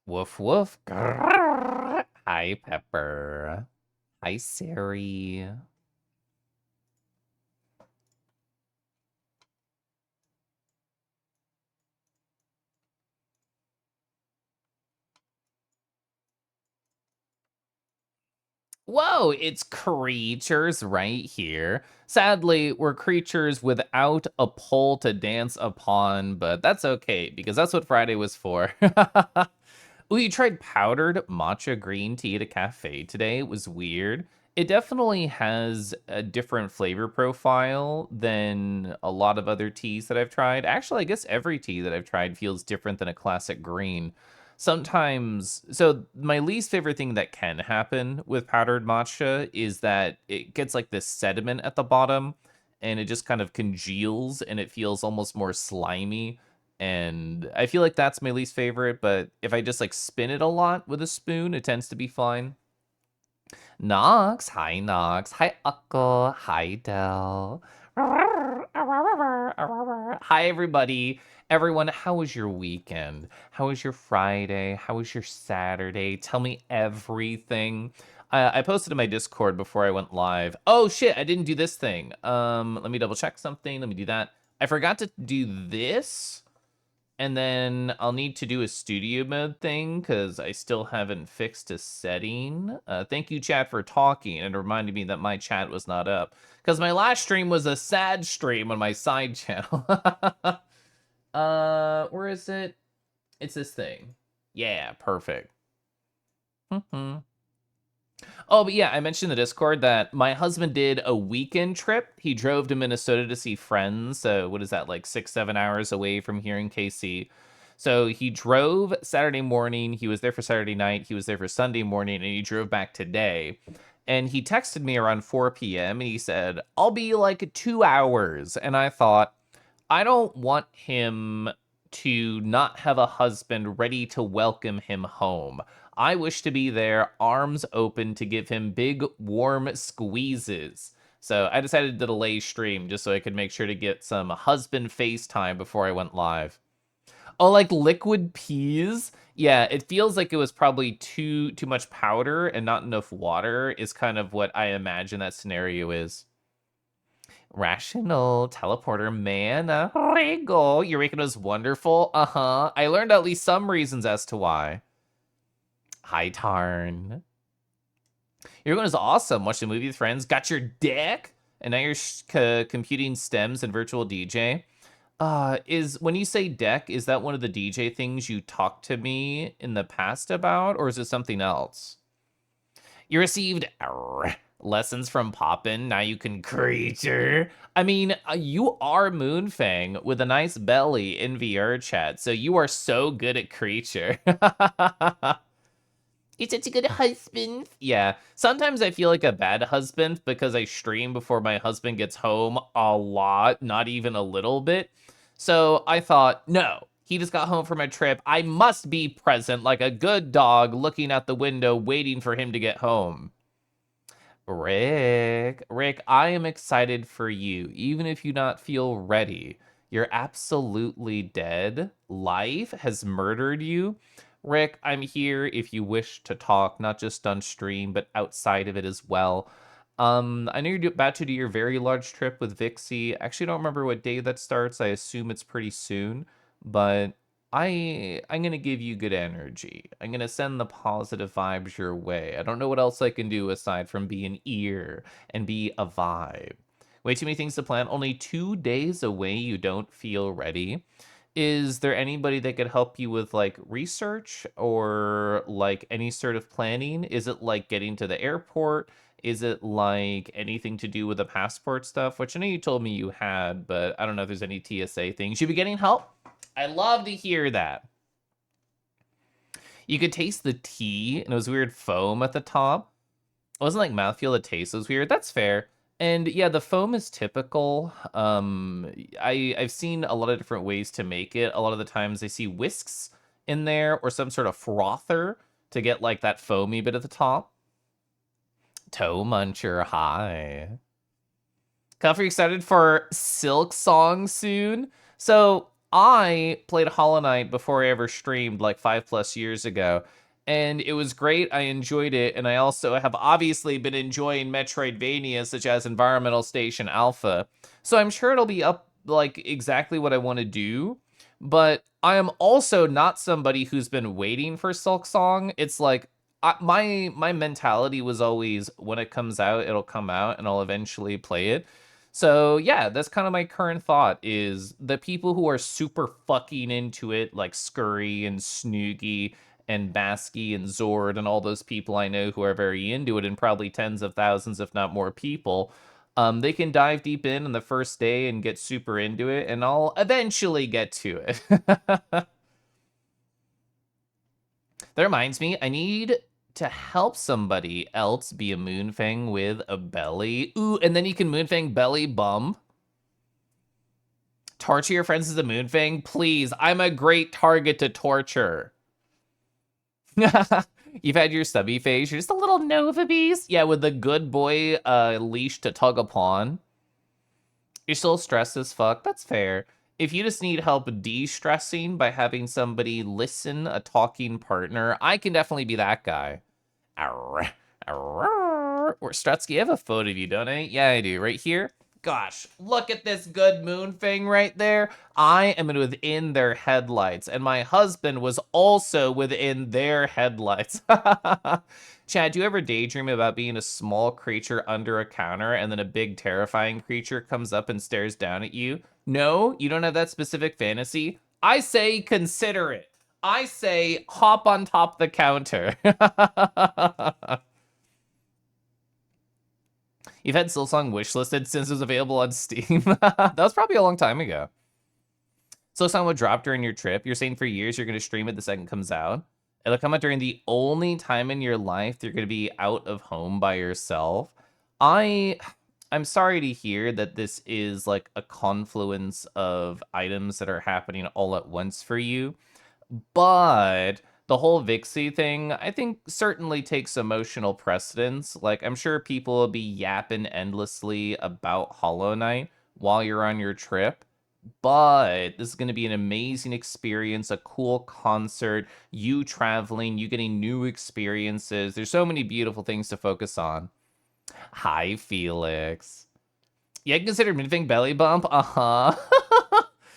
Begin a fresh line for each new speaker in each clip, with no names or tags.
Woof woof. Grrr. Hi, Pepper. Hi, Sari. Whoa, it's creatures right here. Sadly, we're creatures without a pole to dance upon, but that's okay because that's what Friday was for. Ooh, you tried powdered matcha green tea at a cafe today. It was weird. It definitely has a different flavor profile than a lot of other teas that I've tried. Actually, I guess every tea that I've tried feels different than a classic green. Sometimes, so my least favorite thing that can happen with powdered matcha is that it gets like this sediment at the bottom and it just kind of congeals and it feels almost more slimy, and I feel like that's my least favorite, but if I just like spin it a lot with a spoon, it tends to be fine. Nox, hi Nox, hi Ukko, hi Del. Hi everybody. Everyone, how was your weekend? How was your Friday? How was your Saturday? Tell me everything. I posted in my Discord before I went live. Oh shit, I didn't do this thing. Let me double check something. Let me do that. I forgot to do this. And then I'll need to do a studio mode thing because I still haven't fixed a setting. Thank you, chat, for talking and reminding me that my chat was not up. Because my last stream was a sad stream on my side channel. Where is it? It's this thing. Yeah, perfect. Oh, but yeah, I mentioned in the Discord that my husband did a weekend trip. He drove to Minnesota to see friends. So what is that, like 6-7 hours away from here in KC? So he drove Saturday morning. He was there for Saturday night. He was there for Sunday morning, and he drove back today. And he texted me around 4 p.m. and he said, "I'll be like 2 hours." And I thought, I don't want him to not have a husband ready to welcome him home. I wish to be there, arms open, to give him big, warm squeezes. So I decided to delay stream just so I could make sure to get some husband FaceTime before I went live. Oh, like liquid peas? Yeah, it feels like it was probably too much powder and not enough water is kind of what I imagine that scenario is. Rational teleporter man, Rego. Eureka was wonderful. Uh-huh. I learned at least some reasons as to why. Hi, Tarn. Your one is awesome. Watched a movie with friends. Got your deck, and now you're computing stems and virtual DJ. Is when you say deck, is that one of the DJ things you talked to me in the past about, or is it something else? You received lessons from Poppin. Now you can creature. I mean, you are Moonfang with a nice belly in VR chat, so you are so good at creature. He's such a good husband. Yeah, sometimes I feel like a bad husband because I stream before my husband gets home a lot, not even a little bit. So I thought, no, he just got home from a trip. I must be present like a good dog looking out the window waiting for him to get home. Rick, I am excited for you, even if you not feel ready. You're absolutely dead. Life has murdered you. Rick, I'm here if you wish to talk, not just on stream, but outside of it as well. I know you're about to do your very large trip with Vixie. Actually, don't remember what day that starts. I assume it's pretty soon, but I'm gonna give you good energy. I'm gonna send the positive vibes your way. I don't know what else I can do aside from be an ear and be a vibe. Way too many things to plan. Only 2 days away. You don't feel ready. Is there anybody that could help you with like research or like any sort of planning? Is it like getting to the airport? Is it like anything to do with the passport stuff? Which I know you told me you had, but I don't know if there's any TSA things. You be getting help? I love to hear that. You could taste the tea, and it was weird foam at the top. It wasn't like mouthfeel, the taste was weird. That's fair. And yeah, the foam is typical. I've seen a lot of different ways to make it. A lot of the times I see whisks in there or some sort of frother to get like that foamy bit at the top. Toe Muncher, hi. Cuff, are you excited for Silk Song soon? So I played Hollow Knight before I ever streamed like 5+ years ago, and it was great. I enjoyed it, and I also have obviously been enjoying Metroidvania such as Environmental Station Alpha. So I'm sure it'll be up like exactly what I want to do. But I am also not somebody who's been waiting for Silk Song. It's like my mentality was always when it comes out, it'll come out, and I'll eventually play it. So yeah, that's kind of my current thought is the people who are super fucking into it, like Scurry and Snoogie and Basky and Zord and all those people I know who are very into it, and probably tens of thousands, if not more people. They can dive deep in on the first day and get super into it, and I'll eventually get to it. That reminds me, I need to help somebody else be a Moonfang with a belly. Ooh, and then you can Moonfang belly bump. Torture your friends as a Moonfang? Please, I'm a great target to torture. You've had your stubby phase. You're just a little Nova beast. Yeah, with the good boy leash to tug upon. You're still stressed as fuck. That's fair. If you just need help de-stressing by having somebody listen, a talking partner, I can definitely be that guy. Arr, arr. Or Strutsky, I have a photo of you, don't I? Yeah, I do. Right here. Gosh, look at this good moon thing right there. I am within their headlights, and my husband was also within their headlights. Chad, do you ever daydream about being a small creature under a counter and then a big terrifying creature comes up and stares down at you? No, you don't have that specific fantasy? I say consider it. I say hop on top the counter. You've had Silsong wishlisted since it was available on Steam. That was probably a long time ago. Silsong would drop during your trip. You're saying for years you're going to stream it the second it comes out. It'll come out during the only time in your life you're going to be out of home by yourself. I'm sorry to hear that this is like a confluence of items that are happening all at once for you. But the whole Vixie thing, I think, certainly takes emotional precedence. Like, I'm sure people will be yapping endlessly about Hollow Knight while you're on your trip. But this is going to be an amazing experience, a cool concert, you traveling, you getting new experiences. There's so many beautiful things to focus on. Hi, Felix. Yeah, I consider Minfing belly bump. Uh-huh.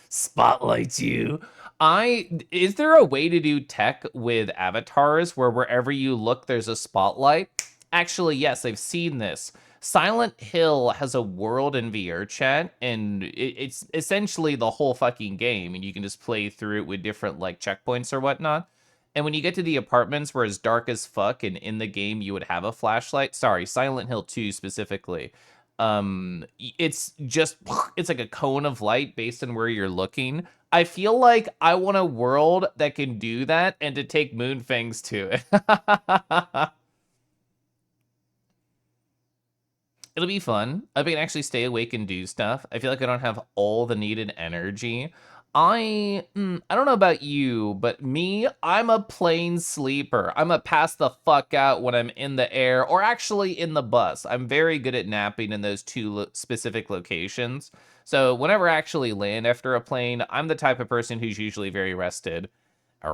Spotlight you. Is there a way to do tech with avatars where wherever you look there's a spotlight? Actually, yes, I've seen this. Silent Hill has a world in VR chat, and it's essentially the whole fucking game, and you can just play through it with different like checkpoints or whatnot. And when you get to the apartments where it's dark as fuck, and in the game you would have a flashlight. Sorry, Silent Hill 2 specifically. It's just it's like a cone of light based on where you're looking. I feel like I want a world that can do that and to take Moonfangs to it. It'll be fun. I can actually stay awake and do stuff. I feel like I don't have all the needed energy. I don't know about you, but me, I'm a plain sleeper. I'm a pass the fuck out when I'm in the air or actually in the bus. I'm very good at napping in those two specific locations. So whenever I actually land after a plane, I'm the type of person who's usually very rested. Gosh,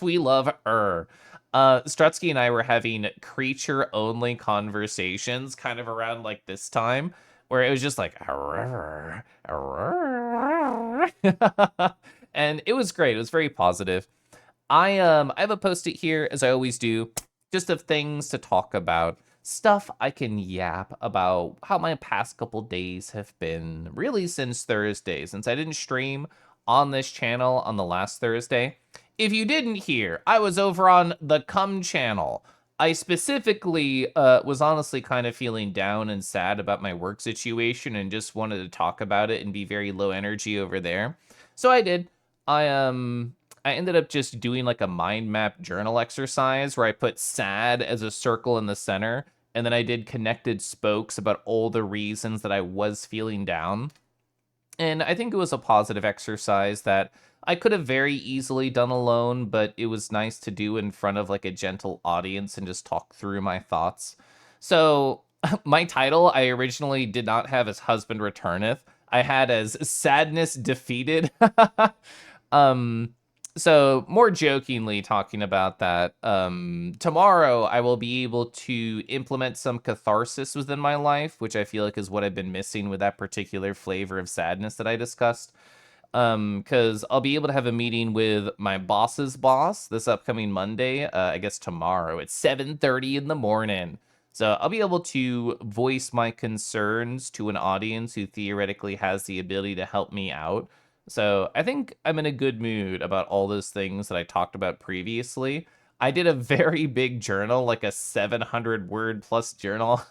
we love Strutsky and I were having creature-only conversations kind of around like this time, where it was just like, and it was great. It was very positive. I have a post-it here, as I always do, just of things to talk about. Stuff I can yap about how my past couple days have been, really since Thursday, since I didn't stream on this channel on the last Thursday. If you didn't hear, I was over on the Cum channel. I specifically was honestly kind of feeling down and sad about my work situation and just wanted to talk about it and be very low energy over there. So I did. I ended up just doing like a mind map journal exercise where I put sad as a circle in the center, and then I did connected spokes about all the reasons that I was feeling down. And I think it was a positive exercise that I could have very easily done alone, but it was nice to do in front of like a gentle audience and just talk through my thoughts. So My title I originally did not have as Husband Returneth. I had as Sadness Defeated. um so more jokingly talking about that, tomorrow I will be able to implement some catharsis within my life, which I feel like is what I've been missing with that particular flavor of sadness that I discussed. Because I'll be able to have a meeting with my boss's boss this upcoming Monday. I guess tomorrow at 7:30 in the morning. So I'll be able to voice my concerns to an audience who theoretically has the ability to help me out. So I think I'm in a good mood about all those things that I talked about previously. I did a very big journal, like a 700 word plus journal,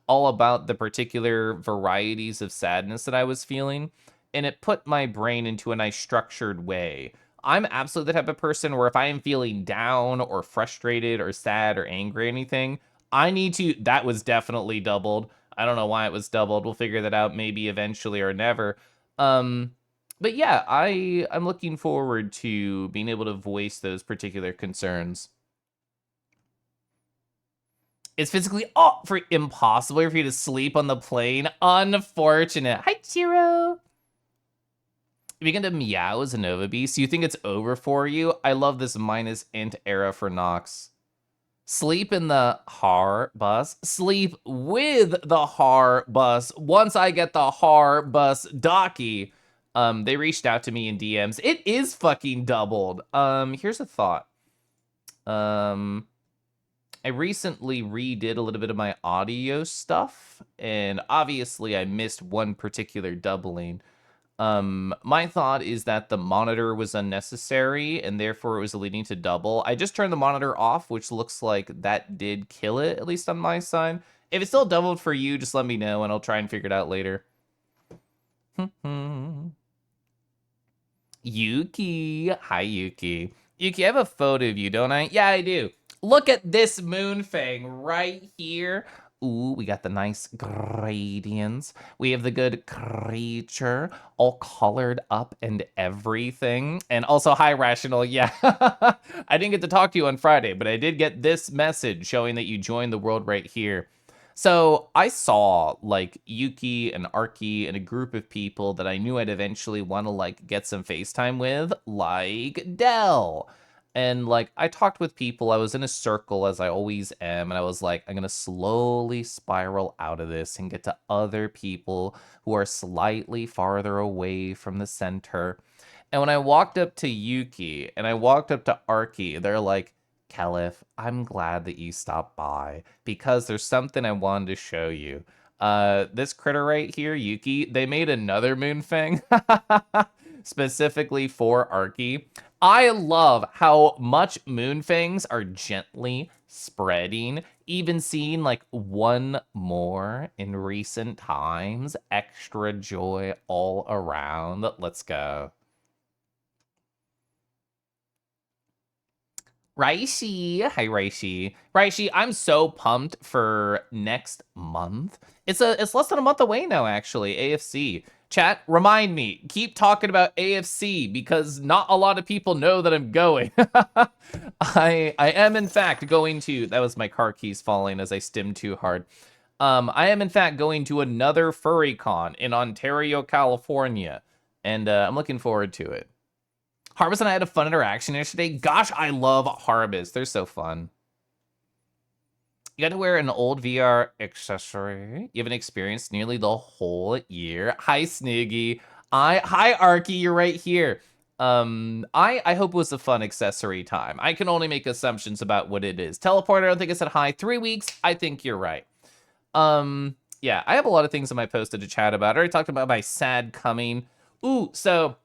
all about the particular varieties of sadness that I was feeling, and it put my brain into a nice structured way. I'm absolutely the type of person where if I am feeling down or frustrated or sad or angry or anything, I need to. That was definitely doubled. I don't know why it was doubled. We'll figure that out maybe eventually or never. Um, but yeah, I'm looking forward to being able to voice those particular concerns. It's physically for impossible for you to sleep on the plane. Unfortunate. Hi, Chiro. Speaking to Meow as a Nova Beast, you think it's over for you? I love this minus int era for Nox. Sleep in the har bus. Sleep with the har bus. Once I get the har bus docky. They reached out to me in DMs. It is fucking doubled. Here's a thought. I recently redid a little bit of my audio stuff, and obviously I missed one particular doubling. My thought is that the monitor was unnecessary and therefore it was leading to double. I just turned the monitor off, which looks like that did kill it, at least on my side. If it's still doubled for you, just let me know and I'll try and figure it out later. Yuki. Hi, Yuki. Yuki, I have a photo of you, don't I? Yeah, I do. Look at this moon fang right here. Ooh, we got the nice gradients. We have the good creature, all colored up and everything. And also, hi, Rational. Yeah, I didn't get to talk to you on Friday, but I did get this message showing that you joined the world right here. So I saw like Yuki and Arky and a group of people that I knew I'd eventually want to like get some FaceTime with, like Dell. And like I talked with people, I was in a circle as I always am, and I was like, I'm gonna slowly spiral out of this and get to other people who are slightly farther away from the center. And when I walked up to Yuki and I walked up to Arky, they're like, Caliph, I'm glad that you stopped by because there's something I wanted to show you. This critter right here, Yuki, they made another Moonfang specifically for Arky. I love how much Moonfangs are gently spreading, even seeing like one more in recent times. Extra joy all around. Let's go. Raishi. Hi, Raishi. Raishi, I'm so pumped for next month. It's less than a month away now, actually. AFC. Chat, remind me. Keep talking about AFC because not a lot of people know that I'm going. I am in fact going to. That was my car keys falling as I stimmed too hard. I am in fact going to another FurryCon in Ontario, California, and I'm looking forward to it. Harbus and I had a fun interaction yesterday. Gosh, I love Harbus. They're so fun. You got to wear an old VR accessory you haven't experienced nearly the whole year. Hi, Sniggy. Hi, Arky. You're right here. I hope it was a fun accessory time. I can only make assumptions about what it is. Teleporter, I don't think I said hi. 3 weeks. I think you're right. Yeah, I have a lot of things in my posted to chat about. I already talked about my sad coming. Ooh, so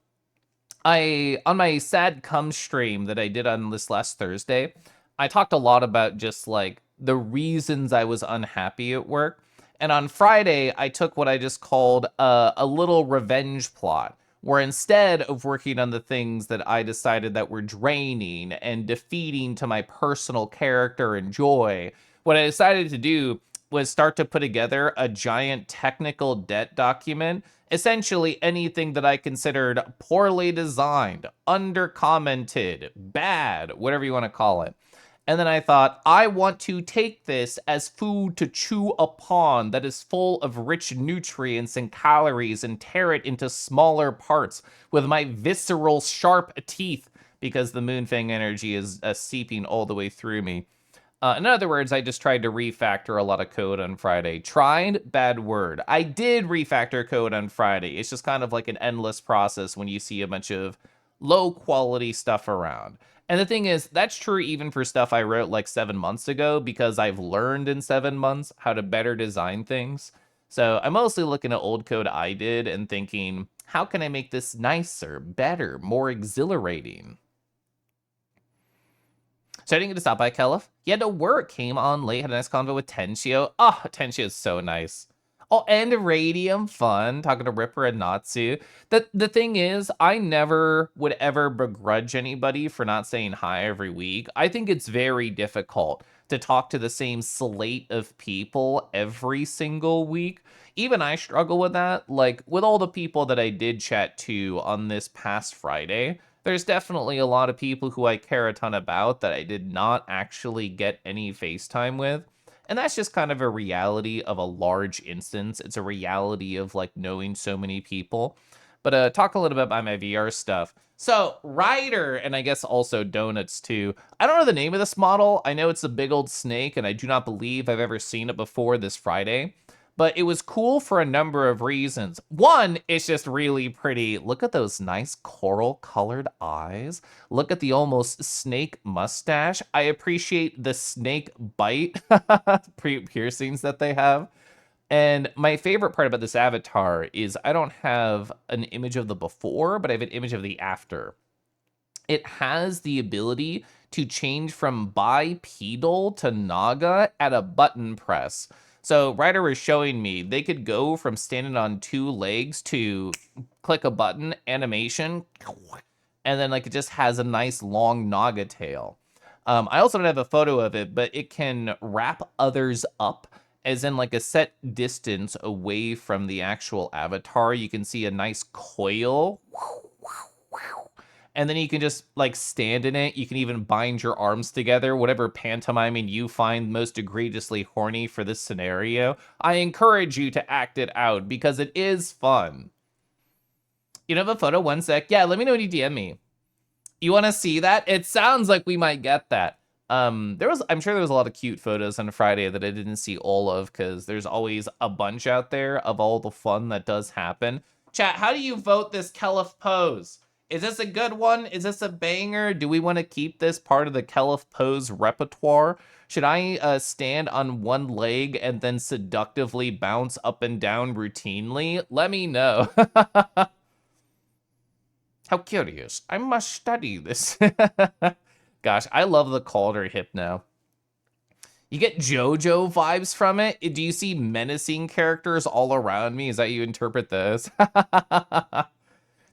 on my sad come stream that I did on this last Thursday, I talked a lot about just like the reasons I was unhappy at work. And on Friday, I took what I just called a little revenge plot, where instead of working on the things that I decided that were draining and defeating to my personal character and joy, what I decided to do was start to put together a giant technical debt document. Essentially anything that I considered poorly designed, under commented, bad, whatever you want to call it. And then I thought, I want to take this as food to chew upon that is full of rich nutrients and calories and tear it into smaller parts with my visceral, sharp teeth because the Moonfang energy is seeping all the way through me. In other words, I just tried to refactor a lot of code on Friday. Tried, bad word. I did refactor code on Friday. It's just kind of like an endless process when you see a bunch of low quality stuff around. And the thing is, that's true even for stuff I wrote like 7 months ago because I've learned in 7 months how to better design things. So I'm mostly looking at old code I did and thinking, how can I make this nicer, better, more exhilarating? So I didn't get to stop by Kelif. He had to work, came on late, had a nice convo with Tenshio. Oh, Tenshio is so nice. Oh, and Radium, fun, talking to Ripper and Natsu. The thing is, I never would ever begrudge anybody for not saying hi every week. I think it's very difficult to talk to the same slate of people every single week. Even I struggle with that. Like, with all the people that I did chat to on this past Friday, there's definitely a lot of people who I care a ton about that I did not actually get any FaceTime with. And that's just kind of a reality of a large instance. It's a reality of like knowing so many people. But talk a little bit about my VR stuff. So Ryder, and I guess also Donuts too. I don't know the name of this model. I know it's a big old snake, and I do not believe I've ever seen it before this Friday. But it was cool for a number of reasons. One, it's just really pretty. Look at those nice coral colored eyes. Look at the almost snake mustache. I appreciate the snake bite piercings that they have. And my favorite part about this avatar is I don't have an image of the before, but I have an image of the after. It has the ability to change from bipedal to Naga at a button press. So Ryder was showing me they could go from standing on 2 legs to click a button, animation, and then like it just has a nice long Naga tail. I also don't have a photo of it, but it can wrap others up, as in like a set distance away from the actual avatar. You can see a nice coil. And then you can just like stand in it. You can even bind your arms together, whatever pantomiming you find most egregiously horny for this scenario. I encourage you to act it out because it is fun. You don't have a photo? One sec. Yeah, let me know when you DM me. You want to see that? It sounds like we might get that. I'm sure there was a lot of cute photos on Friday that I didn't see all of because there's always a bunch out there of all the fun that does happen. Chat, how do you vote this Kelif pose? Is this a good one? Is this a banger? Do we want to keep this part of the Kelif pose repertoire? Should I stand on one leg and then seductively bounce up and down routinely? Let me know. How curious. I must study this. Gosh, I love the Calder Hypno. You get JoJo vibes from it? Do you see menacing characters all around me? Is that how you interpret this?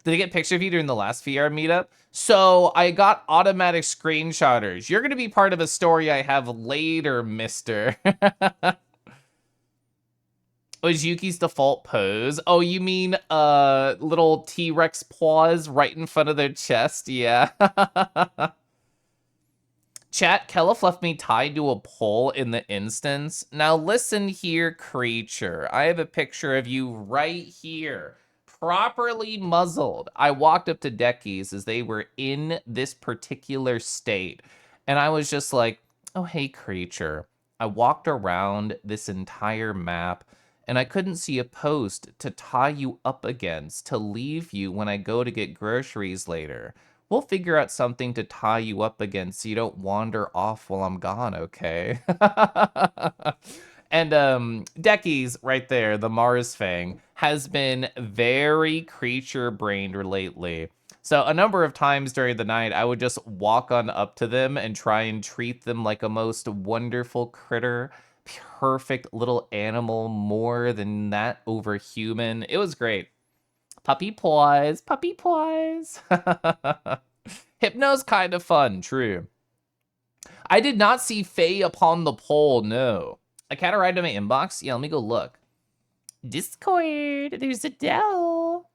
Did I get a picture of you during the last VR meetup? So I got automatic screenshotters. You're going to be part of a story I have later, mister. Was Yuki's default pose? Oh, you mean little T-Rex paws right in front of their chest? Yeah. Chat, Kelif left me tied to a pole in the instance. Now listen here, creature. I have a picture of you right here. Properly muzzled. I walked up to Deckies as they were in this particular state. And I was just like, oh, hey, creature. I walked around this entire map and I couldn't see a post to tie you up against to leave you when I go to get groceries later. We'll figure out something to tie you up against so you don't wander off while I'm gone, okay? And Deckies right there, the Mars Fang, has been very creature-brained lately. So a number of times during the night, I would just walk on up to them and try and treat them like a most wonderful critter. Perfect little animal, more than that, over human. It was great. Puppy paws, puppy paws. Hypno's kind of fun, true. I did not see Faye upon the pole, no. A cat arrived in my inbox? Yeah, let me go look. Discord, there's Adele.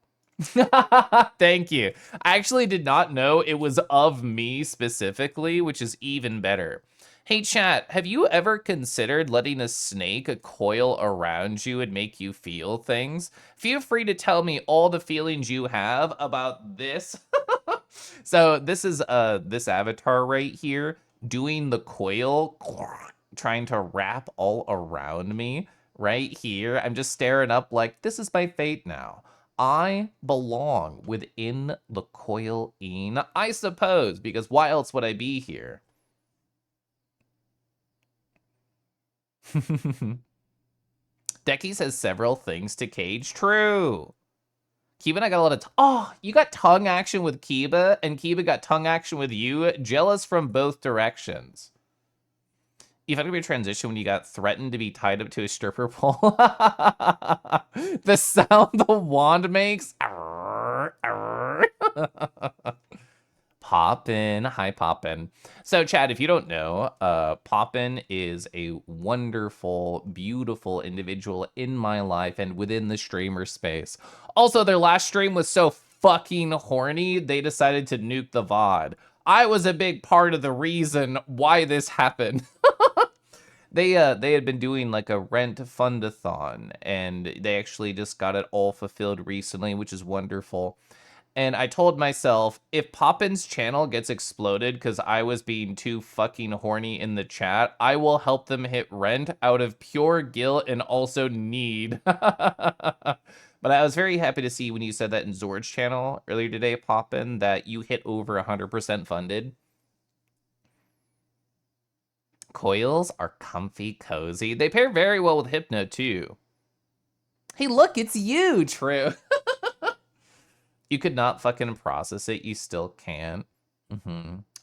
Thank you. I actually did not know it was of me specifically, which is even better. Hey, chat, have you ever considered letting a snake coil around you and make you feel things? Feel free to tell me all the feelings you have about this. So this is this avatar right here doing the coil, trying to wrap all around me right here. I'm just staring up like, this is my fate now. I belong within the coil-ine, I suppose, because why else would I be here? Decky says several things to Cage. True. Kiba and I got a lot of... oh, you got tongue action with Kiba, and Kiba got tongue action with you. Jealous from both directions. You had to be a transition when you got threatened to be tied up to a stripper pole. The sound the wand makes. Arr, arr. Poppin'. Hi, Poppin'. So, Chad, if you don't know, Poppin' is a wonderful, beautiful individual in my life and within the streamer space. Also, their last stream was so fucking horny, they decided to nuke the VOD. I was a big part of the reason why this happened. They had been doing like a rent fundathon, and they actually just got it all fulfilled recently, which is wonderful. And I told myself, if Poppin's channel gets exploded because I was being too fucking horny in the chat, I will help them hit rent out of pure guilt and also need. But I was very happy to see when you said that in Zord's channel earlier today, Poppin, that you hit over 100% funded. Coils are comfy, cozy. They pair very well with Hypno, too. Hey, look, it's you, True. You could not fucking process it. You still can't.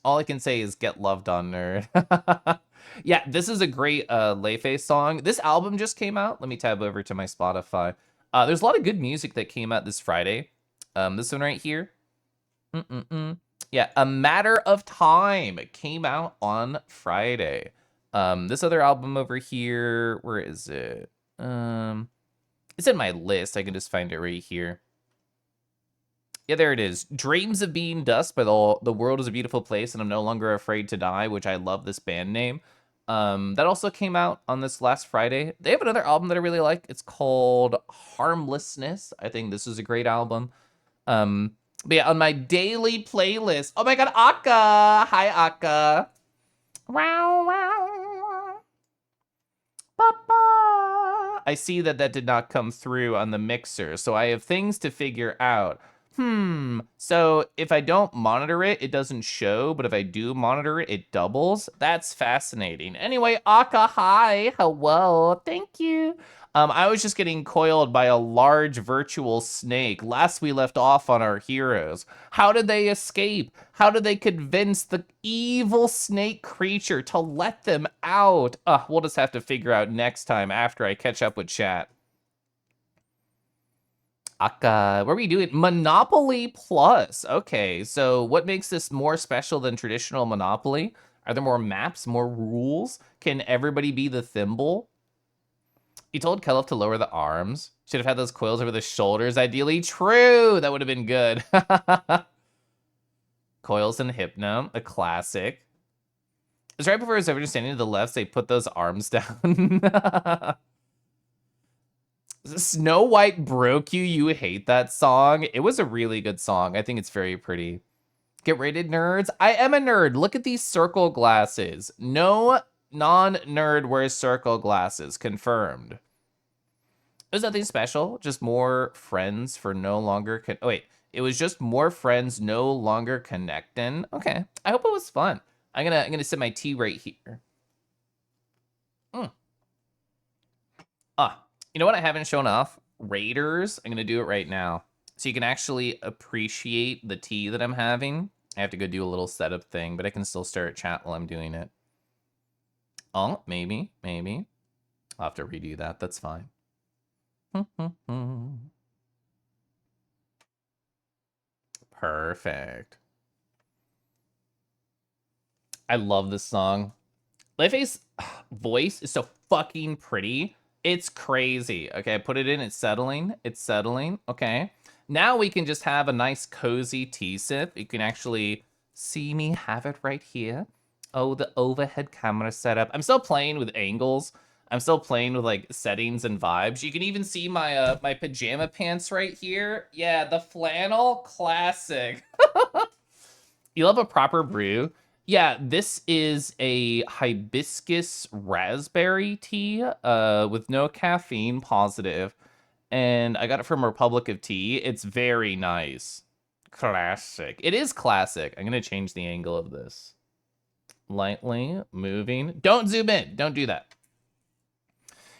All I can say is get loved on Nerd. Yeah, this is a great Leifei song. This album just came out. Let me tab over to my Spotify. There's a lot of good music that came out this Friday. This one right here. Yeah, A Matter of Time. It came out on Friday. This other album over here, where is it? It's in my list. I can just find it right here. Yeah, there it is. Dreams of Being Dust by the World is a Beautiful Place and I'm No Longer Afraid to Die, which I love this band name. That also came out on this last Friday. They have another album that I really like. It's called Harmlessness. I think this is a great album. But yeah, on my daily playlist. Oh my god, Akka! Hi, Akka. Wow, wow. Ba-ba. I see that did not come through on the mixer, so I have things to figure out. So if I don't monitor it, it doesn't show, but if I do monitor it, it doubles. That's fascinating. Anyway, Akka, hi, hello, thank you. I was just getting coiled by a large virtual snake. Last we left off on our heroes. How did they escape? How did they convince the evil snake creature to let them out? We'll just have to figure out next time after I catch up with chat. Akka, what are we doing? Monopoly Plus. Okay, so what makes this more special than traditional Monopoly? Are there more maps, more rules? Can everybody be the thimble? You told Kelif to lower the arms. Should have had those coils over the shoulders, ideally. True, that would have been good. Coils and Hypno, a classic. It's right before his understanding to the left, they put those arms down. Snow White broke you. You hate that song. It was a really good song. I think it's very pretty. Get rated, nerds. I am a nerd. Look at these circle glasses. No non-nerd wears circle glasses. Confirmed. There's nothing special. Just more friends for no longer... oh, wait. It was just more friends no longer connecting. Okay. I hope it was fun. I'm gonna sip my tea right here. You know what I haven't shown off? Raiders. I'm going to do it right now. So you can actually appreciate the tea that I'm having. I have to go do a little setup thing, but I can still stare at chat while I'm doing it. Oh, maybe. I'll have to redo that. That's fine. Perfect. I love this song. Leifei's voice is so fucking pretty. It's crazy. Okay, I put it in. It's settling. Okay. Now we can just have a nice cozy tea sip. You can actually see me have it right here. Oh, the overhead camera setup. I'm still playing with angles. I'm still playing with like settings and vibes. You can even see my my pajama pants right here. Yeah, the flannel classic. You love a proper brew? Yeah, this is a hibiscus raspberry tea with no caffeine positive. And I got it from Republic of Tea. It's very nice. Classic. It is classic. I'm going to change the angle of this. Lightly moving. Don't zoom in. Don't do that.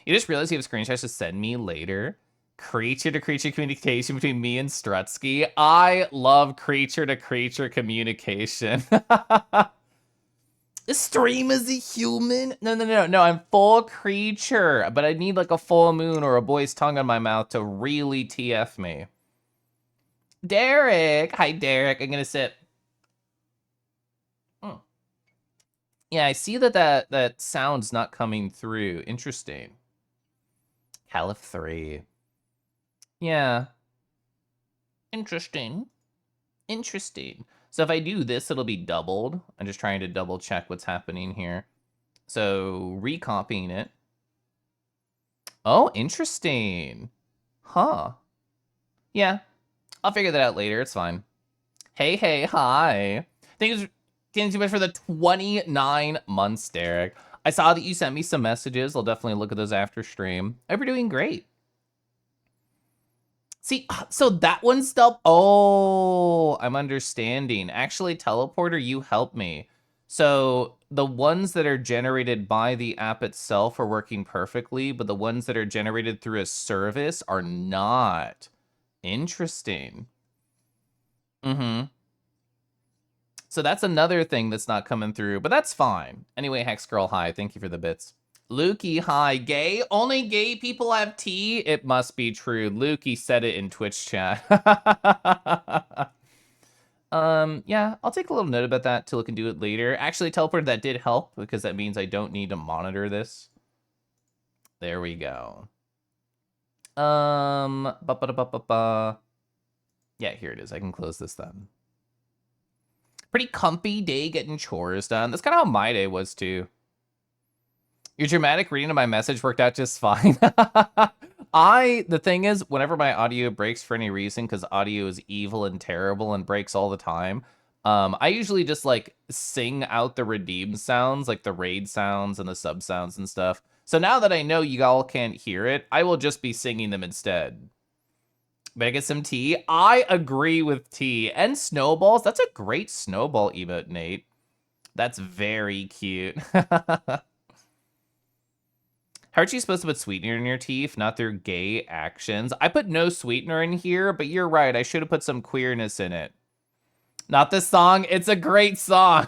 You just realized you have screenshots to send me later. Creature to creature communication between me and Strutsky. I love creature to creature communication. Stream as a human? No. I'm full creature, but I need like a full moon or a boy's tongue on my mouth to really TF me. Derek. Hi, Derek. I'm gonna sit. Yeah, I see that sound's not coming through. Interesting. Caliph 3. Yeah. Interesting. Interesting. So if I do this, it'll be doubled. I'm just trying to double check what's happening here. So recopying it. Oh, interesting. Huh. Yeah. I'll figure that out later. It's fine. Hey, hi. Thank you so much for the 29 months, Derek. I saw that you sent me some messages. I'll definitely look at those after stream. I hope you're doing great. See, so that one's still... Oh, I'm understanding. Actually, Teleporter, you helped me. So the ones that are generated by the app itself are working perfectly, but the ones that are generated through a service are not. Interesting. Mm-hmm. So that's another thing that's not coming through, but that's fine. Anyway, Hex Girl, hi. Thank you for the bits. Lukey, hi. Gay? Only gay people have tea? It must be true. Lukey said it in Twitch chat. Yeah, I'll take a little note about that to look into it later. Actually, Teleporter, that did help because that means I don't need to monitor this. There we go. Yeah, here it is. I can close this then. Pretty comfy day getting chores done. That's kind of how my day was too. Your dramatic reading of my message worked out just fine. The thing is, whenever my audio breaks for any reason, because audio is evil and terrible and breaks all the time, I usually just like sing out the redeem sounds, like the raid sounds and the sub sounds and stuff. So now that I know you all can't hear it, I will just be singing them instead. But I get some tea. I agree with tea. And snowballs. That's a great snowball emote, Nate. That's very cute. How aren't you supposed to put sweetener in your tea if not through gay actions? I put no sweetener in here, but you're right. I should have put some queerness in it. Not this song. It's a great song.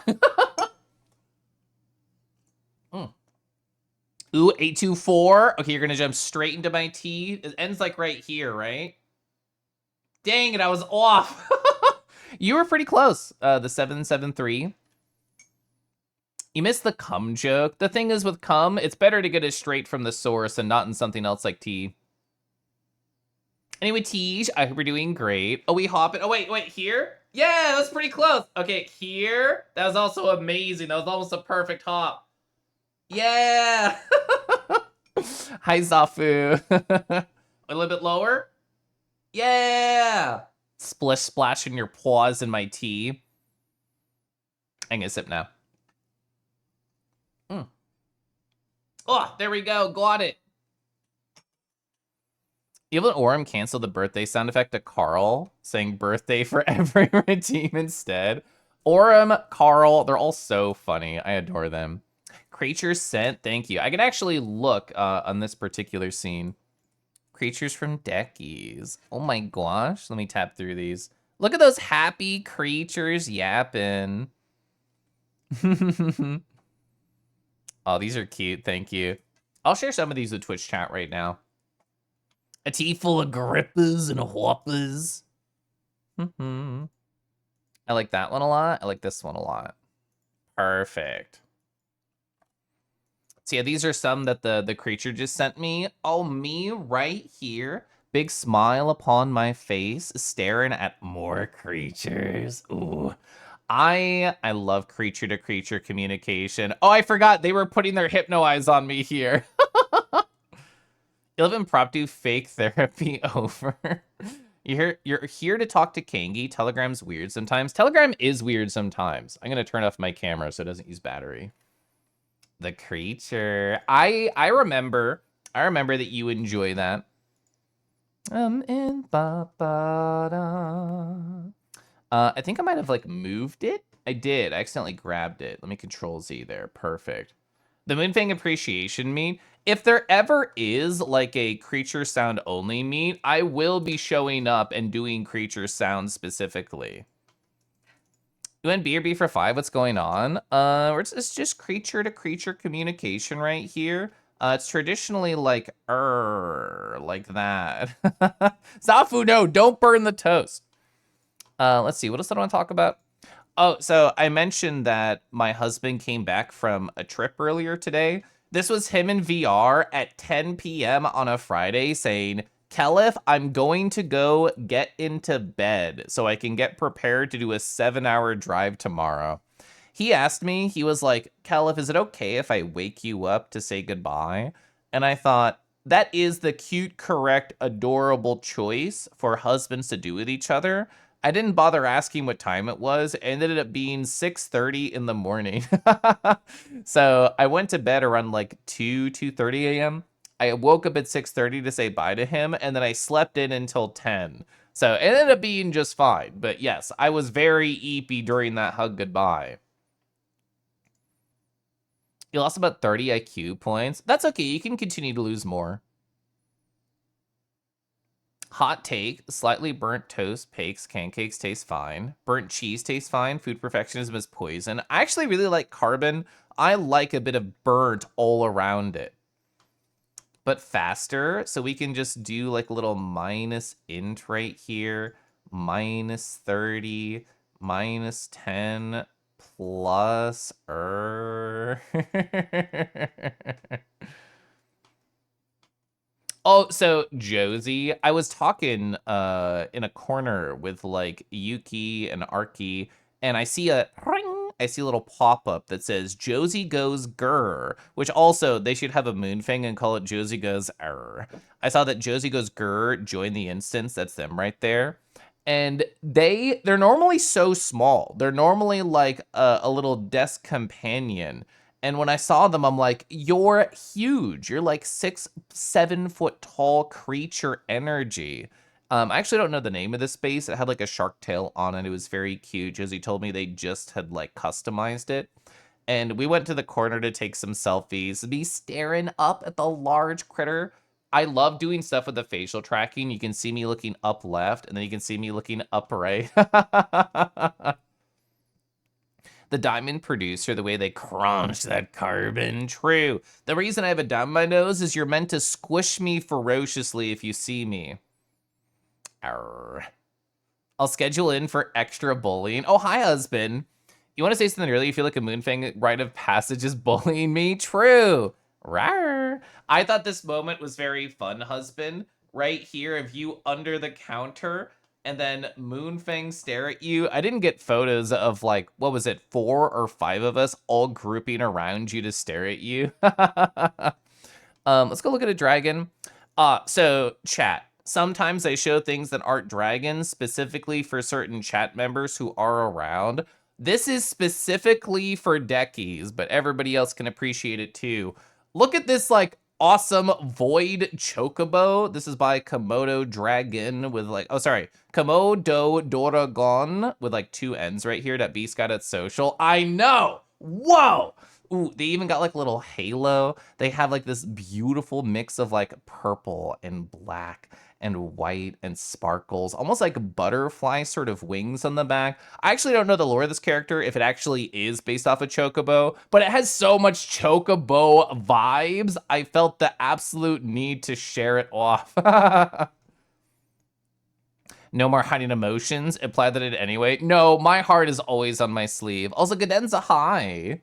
Ooh, 824. Okay, you're going to jump straight into my tea. It ends like right here, right? Dang it, I was off. You were pretty close. The 773. You missed the cum joke. The thing is with cum, it's better to get it straight from the source and not in something else like tea. Anyway, Tej, I hope you're doing great. Oh, we hop it. Oh, wait, here? Yeah, that's pretty close. Okay, here. That was also amazing. That was almost a perfect hop. Yeah. Hi, Zafu. A little bit lower. Yeah. Splish splash in your paws in my tea. I'm gonna sip now. Oh, there we go. Got it. You have an Orem cancel the birthday sound effect to Carl, saying birthday for every redeem instead. Orem, Carl, they're all so funny. I adore them. Creatures sent, thank you. I can actually look on this particular scene. Creatures from Deckies. Oh my gosh. Let me tap through these. Look at those happy creatures yapping. Oh, these are cute. Thank you. I'll share some of these with Twitch chat right now. A tea full of grippas and whoppers. I like that one a lot. I like this one a lot. Perfect. So yeah, these are some that the creature just sent me. Oh, me right here. Big smile upon my face, staring at more creatures. Ooh. I love creature to creature communication. Oh, I forgot they were putting their hypno eyes on me here. You'll have impromptu fake therapy over. You're here to talk to Kangi. Telegram's weird sometimes. Telegram is weird sometimes. I'm gonna turn off my camera so it doesn't use battery. The creature. I remember that you enjoy that. I think I might have like moved it. I did. I accidentally grabbed it. Let me Control Z there. Perfect. The Moonfang Appreciation meet. If there ever is like a creature sound only meet, I will be showing up and doing creature sounds specifically. You went B or B for 5? What's going on? It's just creature to creature communication right here. It's traditionally like like that. Zafu, no, don't burn the toast. Let's see, what else do I want to talk about? Oh, so I mentioned that my husband came back from a trip earlier today. This was him in VR at 10 p.m. on a Friday saying, Kelif, I'm going to go get into bed so I can get prepared to do a 7-hour drive tomorrow. He asked me, he was like, Kelif, is it okay if I wake you up to say goodbye? And I thought, that is the cute, correct, adorable choice for husbands to do with each other. I didn't bother asking what time it was. It ended up being 6:30 in the morning. So I went to bed around like 2:30 a.m. I woke up at 6:30 to say bye to him, and then I slept in until 10. So it ended up being just fine. But yes, I was very eepy during that hug goodbye. You lost about 30 IQ points. That's okay. You can continue to lose more. Hot take, slightly burnt toast bakes pancakes taste fine. Burnt cheese tastes fine. Food perfectionism is poison. I actually really like carbon. I like a bit of burnt all around it. But faster, so we can just do like a little minus int right here. Minus 30, minus 10, plus Oh, so Josie, I was talking in a corner with like Yuki and Arky, and I see a ring, I see a little pop-up that says Josie goes grr, which also they should have a Moonfang and call it Josie goes err. I saw that Josie goes grr join the instance, that's them right there. And they're normally so small. They're normally like a little desk companion. And when I saw them, I'm like, you're huge. You're like 6-7 foot tall creature energy. I actually don't know the name of this space. It had like a shark tail on it. It was very cute. Josie told me they just had like customized it. And we went to the corner to take some selfies. Me staring up at the large critter. I love doing stuff with the facial tracking. You can see me looking up left, and then you can see me looking up right. The diamond producer, the way they crunch that carbon. True. The reason I have a dime in my nose is you're meant to squish me ferociously if you see me. Arr. I'll schedule in for extra bullying. Oh, hi, husband. You want to say something early? You feel like a Moonfang rite of passage is bullying me? True. Rawr. I thought this moment was very fun, husband. Right here of you under the counter and then Moonfang stare at you. I didn't get photos of like, what was it, 4 or 5 of us all grouping around you to stare at you. Let's go look at a dragon. So chat. Sometimes I show things that aren't dragons specifically for certain chat members who are around. This is specifically for deckies, but everybody else can appreciate it too. Look at this like awesome void chocobo. This is by Komodo Dragon with like, oh, sorry. Komodo Doragon with like 2 N's right here at bsky.social. I know. Whoa. Ooh, they even got like a little halo. They have like this beautiful mix of like purple and black and white and sparkles, almost like butterfly sort of wings on the back. I actually don't know the lore of this character, if it actually is based off of Chocobo, but it has so much Chocobo vibes, I felt the absolute need to share it off. No more hiding emotions. Imply that it anyway. No, my heart is always on my sleeve. Also, Cadenza, hi.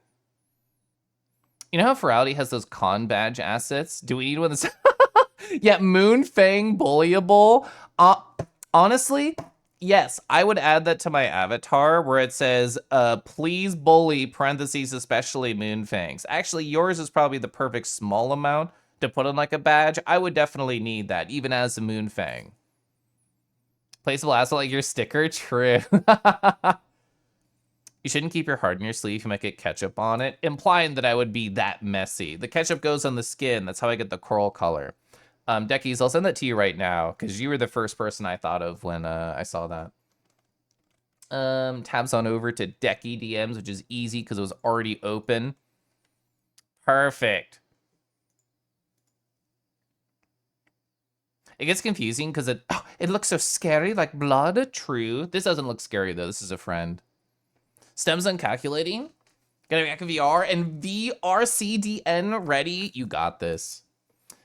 You know how Ferality has those con badge assets? Do we need one that's... Yeah, Moonfang bullyable. Honestly, Yes, I would add that to my avatar where it says, please bully, parentheses, especially Moonfangs. Actually, yours is probably the perfect small amount to put on like a badge. I would definitely need that, even as a Moonfang. Placeable asset like your sticker? True. You shouldn't keep your heart in your sleeve. You might get ketchup on it, implying that I would be that messy. The ketchup goes on the skin. That's how I get the coral color. Deckies, I'll send that to you right now because you were the first person I thought of when I saw that. Tabs on over to Decky DMs, which is easy because it was already open. Perfect. It gets confusing because it looks so scary, like blood. True. This doesn't look scary though. This is a friend. Stems on calculating. Gonna be back in VR and VRCDN ready. You got this.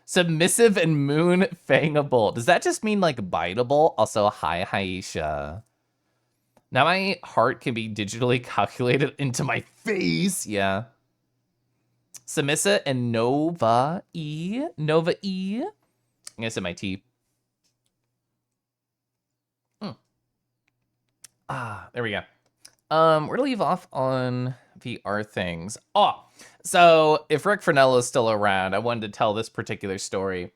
Submissive and moon fangable. Does that just mean like biteable? Also, hi, Haisha. Now my heart can be digitally calculated into my face. Yeah. Submissa and Nova E. Nova E. I'm gonna say my T. There we go. We're gonna leave off on VR things. Oh, so if Rick Fernello is still around, I wanted to tell this particular story.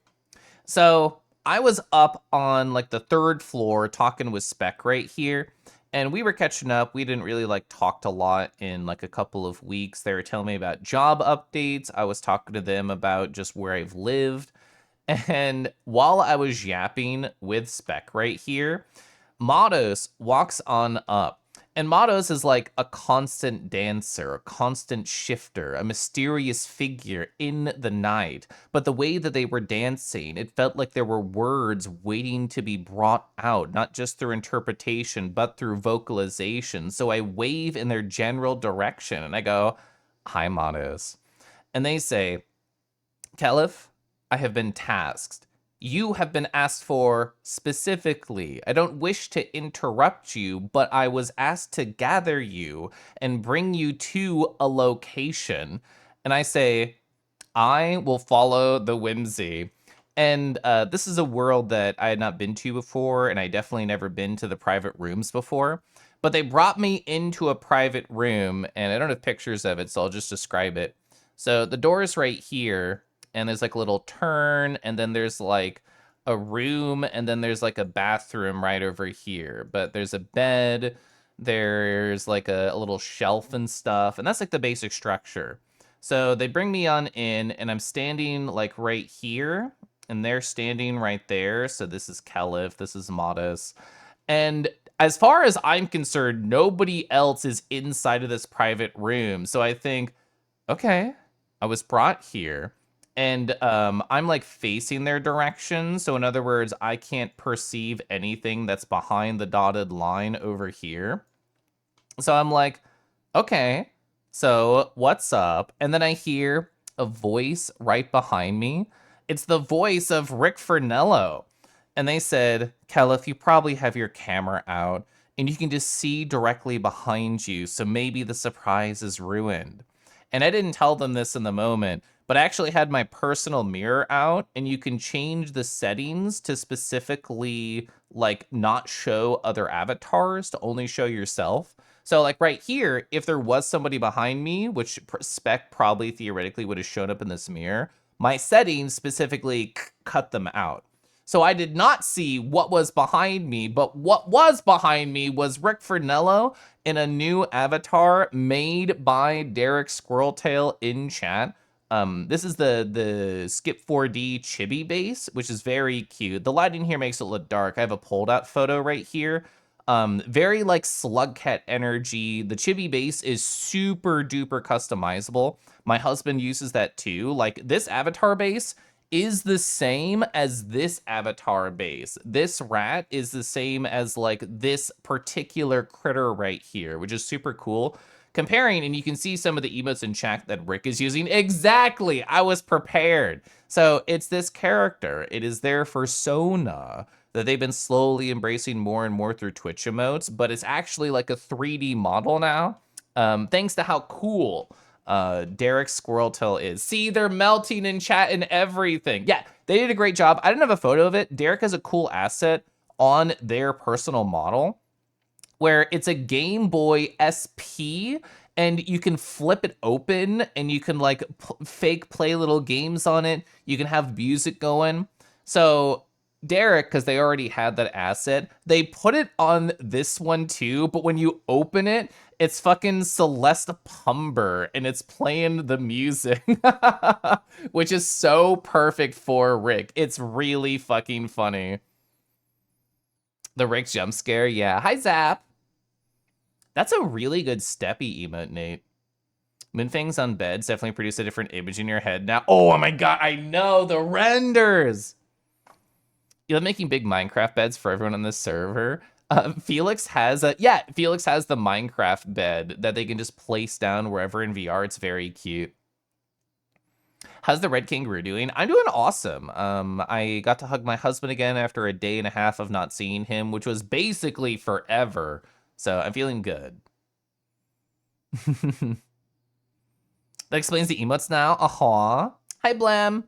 So I was up on like the 3rd floor talking with Spec right here, and we were catching up. We didn't really like talked a lot in like a couple of weeks. They were telling me about job updates. I was talking to them about just where I've lived. And while I was yapping with Spec right here, Matos walks on up. And Matos is like a constant dancer, a constant shifter, a mysterious figure in the night. But the way that they were dancing, it felt like there were words waiting to be brought out, not just through interpretation, but through vocalization. So I wave in their general direction and I go, hi, Matos. And they say, Caliph, I have been tasked. You have been asked for specifically. I don't wish to interrupt you, but I was asked to gather you and bring you to a location. And I say, I will follow the whimsy. And this is a world that I had not been to before, and I definitely never been to the private rooms before. But they brought me into a private room, and I don't have pictures of it, so I'll just describe it. So the door is right here, and there's like a little turn, and then there's like a room, and then there's like a bathroom right over here. But there's a bed, there's like a little shelf and stuff, and that's like the basic structure. So they bring me on in, and I'm standing like right here, and they're standing right there. So this is Caliph, this is Modus. And as far as I'm concerned, nobody else is inside of this private room. So I think, okay, I was brought here. And I'm like facing their direction. So in other words, I can't perceive anything that's behind the dotted line over here. So I'm like, okay, so what's up? And then I hear a voice right behind me. It's the voice of Rick Fernello. And they said, Caliph, you probably have your camera out and you can just see directly behind you. So maybe the surprise is ruined. And I didn't tell them this in the moment, but I actually had my personal mirror out, and you can change the settings to specifically like not show other avatars, to only show yourself. So like right here, if there was somebody behind me, which Spec probably theoretically would have shown up in this mirror, my settings specifically cut them out. So I did not see what was behind me, but what was behind me was Rick Fernello in a new avatar made by Derek Squirreltail in chat. This is the Skip 4D chibi base, which is very cute. The lighting here makes it look dark. I have a pulled out photo right here. Very like Slugcat energy. The chibi base is super duper customizable. My husband uses that too. Like this avatar base is the same as this avatar base. This rat is the same as like this particular critter right here, which is super cool. Comparing, and you can see some of the emotes in chat that Rick is using. Exactly, I was prepared. So it's this character. It is their persona that they've been slowly embracing more and more through Twitch emotes, but it's actually like a 3D model now, thanks to how cool Derek Squirreltail is. See, they're melting in chat and everything. Yeah, they did a great job. I didn't have a photo of it. Derek has a cool asset on their personal model, where it's a Game Boy SP, and you can flip it open and you can like fake play little games on it. You can have music going. So Derek, because they already had that asset, they put it on this one too, but when you open it, it's fucking Celeste Pumber and it's playing the music, which is so perfect for Rick. It's really fucking funny. The Rick jump scare, yeah. Hi, Zap. That's a really good steppy emote, Nate. Moonfangs on beds definitely produce a different image in your head now. Oh my god, I know, the renders! You're making big Minecraft beds for everyone on this server. Felix has Felix has the Minecraft bed that they can just place down wherever in VR. It's very cute. How's the red kangaroo doing? I'm doing awesome. I got to hug my husband again after a day and a half of not seeing him, which was basically forever. So I'm feeling good. That explains the emotes now. Aha. Hi, Blam.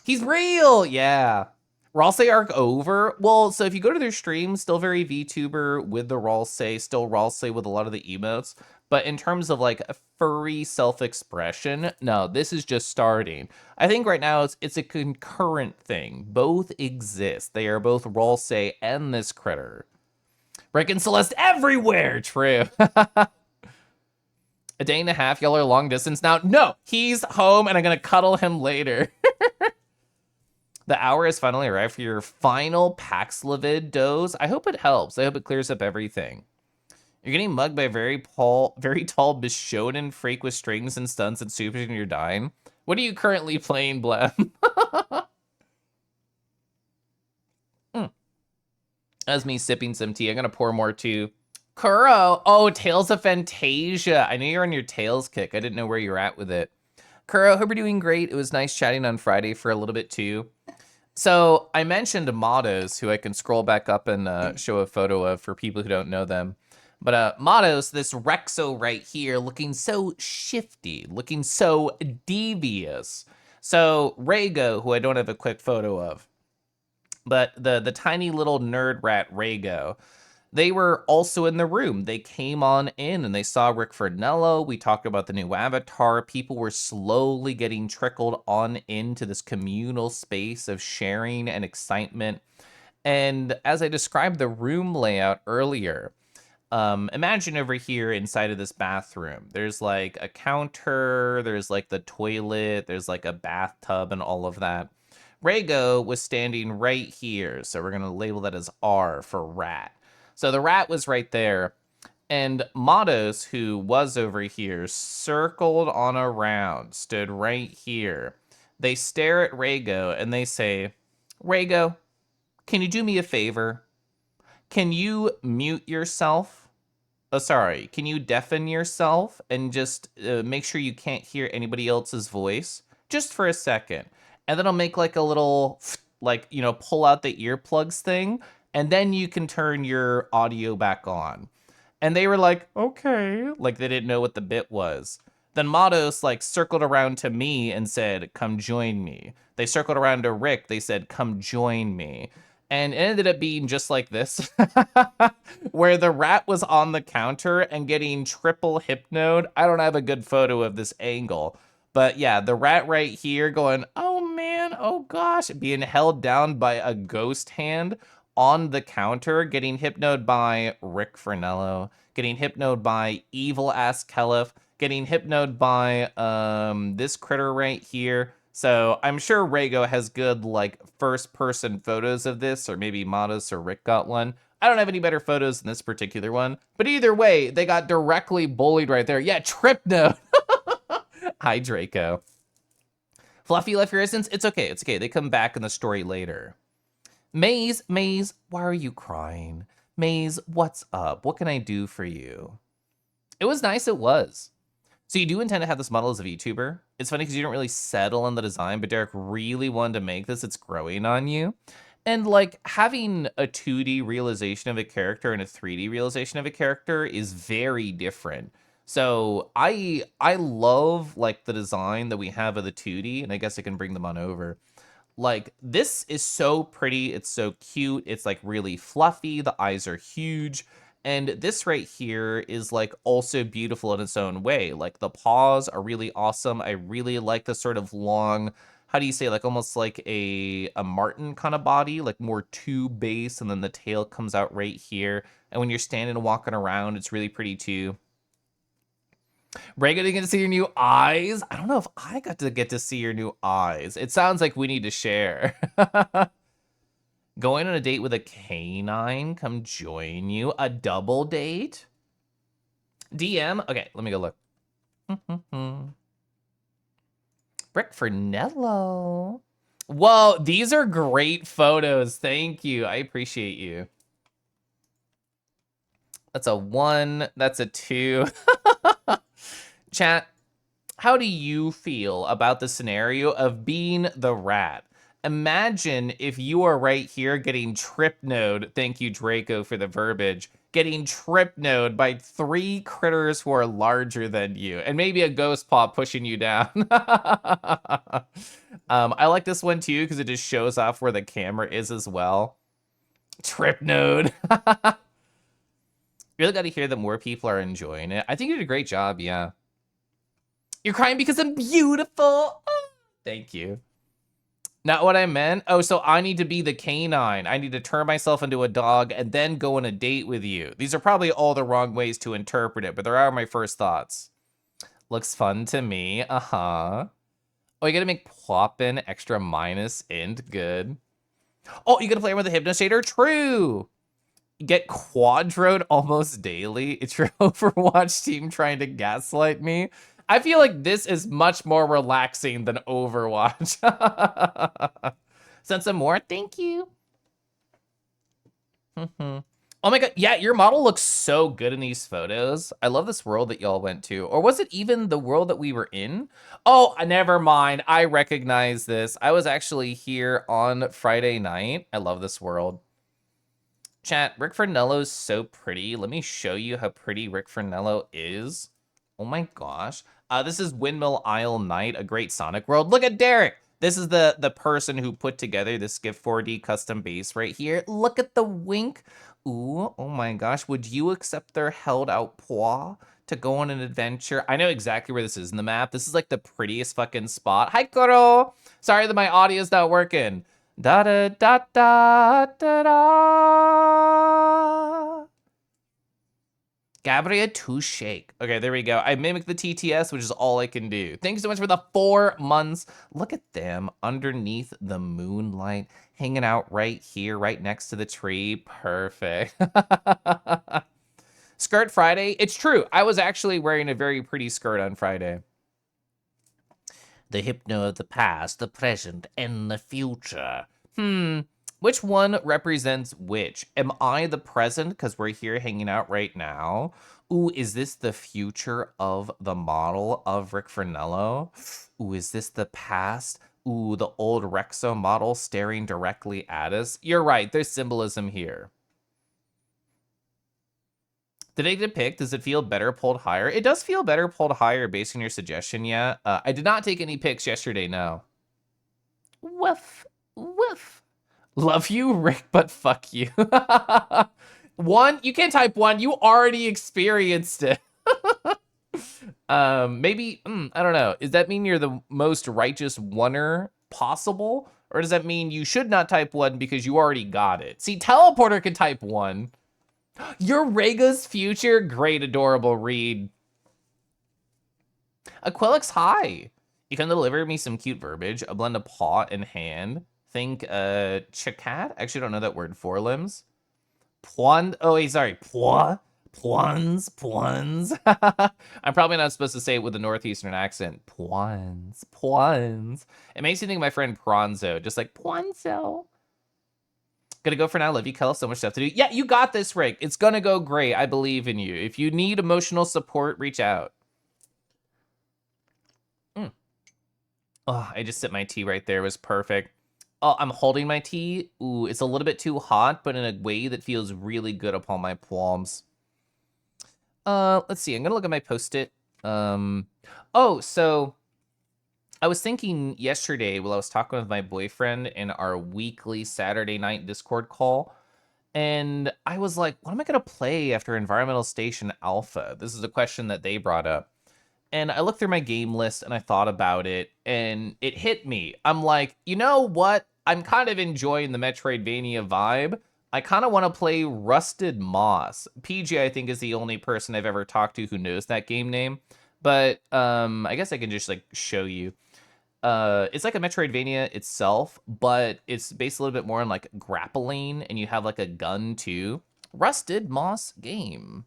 He's real. Yeah. Ralsei arc over. Well, so if you go to their stream, still very VTuber with the Ralsei, still Ralsei with a lot of the emotes. But in terms of like a furry self-expression, no, this is just starting. I think right now it's a concurrent thing. Both exist. They are both Ralsei and this critter. Rick and Celeste everywhere. True. A day and a half, y'all are long distance now. No, he's home and I'm gonna cuddle him later. The hour has finally arrived for your final Paxlovid dose. I hope it helps. I hope it clears up everything. You're getting mugged by a very tall Bishonen freak with strings and stunts and super and you're dying. What are you currently playing, Blem? That's me sipping some tea. I'm gonna pour more too. Kuro, oh, Tales of Fantasia. I knew you were on your Tales kick. I didn't know where you're at with it. Kuro, hope you're doing great. It was nice chatting on Friday for a little bit too. So I mentioned Mottos, who I can scroll back up and show a photo of for people who don't know them. But Mottos, this Rexo right here, looking so shifty, looking so devious. So Rego, who I don't have a quick photo of, but the tiny little nerd rat Rego, they were also in the room. They came on in and they saw Rick Fernello. We talked about the new avatar. People were slowly getting trickled on into this communal space of sharing and excitement. And as I described the room layout earlier, imagine over here inside of this bathroom, there's like a counter, there's like the toilet, there's like a bathtub and all of that. Rego was standing right here, so we're gonna label that as R for rat. So the rat was right there, and Mottos, who was over here, circled on around, stood right here. They stare at Rego and they say, Rego, can you do me a favor? Can you mute yourself? Oh, sorry, can you deafen yourself and just make sure you can't hear anybody else's voice? Just for a second. And then I'll make like a little, like, you know, pull out the earplugs thing, and then you can turn your audio back on. And they were like, okay, like they didn't know what the bit was. Then Mottos like circled around to me and said, come join me. They circled around to Rick, they said, come join me. And it ended up being just like this, where the rat was on the counter and getting triple hypnoed. I don't have a good photo of this angle, but yeah, the rat right here going, oh man, oh gosh, being held down by a ghost hand on the counter, getting hypnoed by Rick Fernello, getting hypnoed by evil ass Kelef, getting hypnoed by this critter right here. So I'm sure Rego has good like first person photos of this, or maybe Modus or Rick got one. I don't have any better photos than this particular one, but either way, they got directly bullied right there. Yeah, trip note. Hi, Draco. Fluffy left your essence. It's okay. It's okay. They come back in the story later. Maze, why are you crying? Maze, what's up? What can I do for you? It was nice, it was. So you do intend to have this model as a VTuber? It's funny because you don't really settle on the design, but Derek really wanted to make this. It's growing on you. And like having a 2D realization of a character and a 3D realization of a character is very different. So I love like the design that we have of the 2D, and I guess I can bring them on over. Like, this is so pretty. It's so cute. It's like really fluffy. The eyes are huge. And this right here is like also beautiful in its own way. Like the paws are really awesome. I really like the sort of long, how do you say, like almost like a marten kind of body, like more tube base, and then the tail comes out right here. And when you're standing and walking around, it's really pretty too. Reagan, did you get to see your new eyes? I don't know if I got to get to see your new eyes. It sounds like we need to share. Going on a date with a canine, come join you. A double date? DM? Okay, let me go look. Brick for Nello. Whoa, these are great photos. Thank you. I appreciate you. That's a 1. That's a 2. Chat, how do you feel about the scenario of being the rat? Imagine if you are right here getting trip-node, thank you, Draco, for the verbiage, getting trip-node by 3 critters who are larger than you, and maybe a ghost paw pushing you down. I like this one too, because it just shows off where the camera is as well. Trip-node. Really got to hear that more people are enjoying it. I think you did a great job, yeah. You're crying because I'm beautiful. Oh, thank you. Not what I meant. Oh, so I need to be the canine. I need to turn myself into a dog and then go on a date with you. These are probably all the wrong ways to interpret it, but there are my first thoughts. Looks fun to me. Uh-huh. Oh, you gotta make plop-in extra minus int. Good. Oh, you gotta play with a hypnoshader? True. You get quadroed almost daily. It's your Overwatch team trying to gaslight me. I feel like this is much more relaxing than Overwatch. Send some more? Thank you. Oh my god, yeah, your model looks so good in these photos. I love this world that y'all went to. Or was it even the world that we were in? Oh, never mind. I recognize this. I was actually here on Friday night. I love this world. Chat, Rick Fernello's so pretty. Let me show you how pretty Rick Fernello is. Oh my gosh. This is Windmill Isle Night, a great Sonic world. Look at Derek. This is the person who put together this Skiff 4D custom base right here. Look at the wink. Ooh, oh my gosh. Would you accept their held out paw to go on an adventure? I know exactly where this is in the map. This is like the prettiest fucking spot. Hi, Koro. Sorry that my audio's not working. Da da da da da da. Gabriel to shake. Okay, there we go. I mimicked the TTS, which is all I can do. Thank you so much for the 4 months. Look at them underneath the moonlight, hanging out right here, right next to the tree. Perfect. Skirt Friday. It's true. I was actually wearing a very pretty skirt on Friday. The hypno of the past, the present, and the future. Which one represents which? Am I the present because we're here hanging out right now? Ooh, is this the future of the model of Rick Fernello? Ooh, is this the past? Ooh, the old Rexo model staring directly at us? You're right, there's symbolism here. Did I get a pick? Does it feel better pulled higher? It does feel better pulled higher based on your suggestion, yeah. I did not take any picks yesterday, no. Woof, woof. Love you, Rick, but fuck you. 1, you can't type 1. You already experienced it. Maybe, I don't know. Does that mean you're the most righteous oneer possible? Or does that mean you should not type 1 because you already got it? See, Teleporter can type 1. You're Rega's future? Great, adorable read. Aquilix, hi. You can deliver me some cute verbiage. A blend of paw and hand. Think chacat? Actually, don't know that word. Forelimbs. Puan. Oh, wait, sorry. Poi. Puans. Puans. I'm probably not supposed to say it with a northeastern accent. Puans. Puans. It makes you think of my friend Pronzo. Just like Puanzo. Gonna go for now. Love you, Kel. So much stuff to do. Yeah, you got this, Rick. It's gonna go great. I believe in you. If you need emotional support, reach out. Oh, I just sipped my tea right there. It was perfect. Oh, I'm holding my tea. Ooh, it's a little bit too hot, but in a way that feels really good upon my palms. Let's see. I'm gonna look at my Post-it. Oh, so I was thinking yesterday while I was talking with my boyfriend in our weekly Saturday night Discord call, and I was like, what am I going to play after Environmental Station Alpha? This is a question that they brought up. And I looked through my game list and I thought about it, and it hit me. I'm like, you know what? I'm kind of enjoying the Metroidvania vibe. I kind of want to play Rusted Moss. PJ, I think, is the only person I've ever talked to who knows that game name. But I guess I can just like show you. It's like a Metroidvania itself, but it's based a little bit more on like grappling, and you have like a gun too. Rusted Moss game.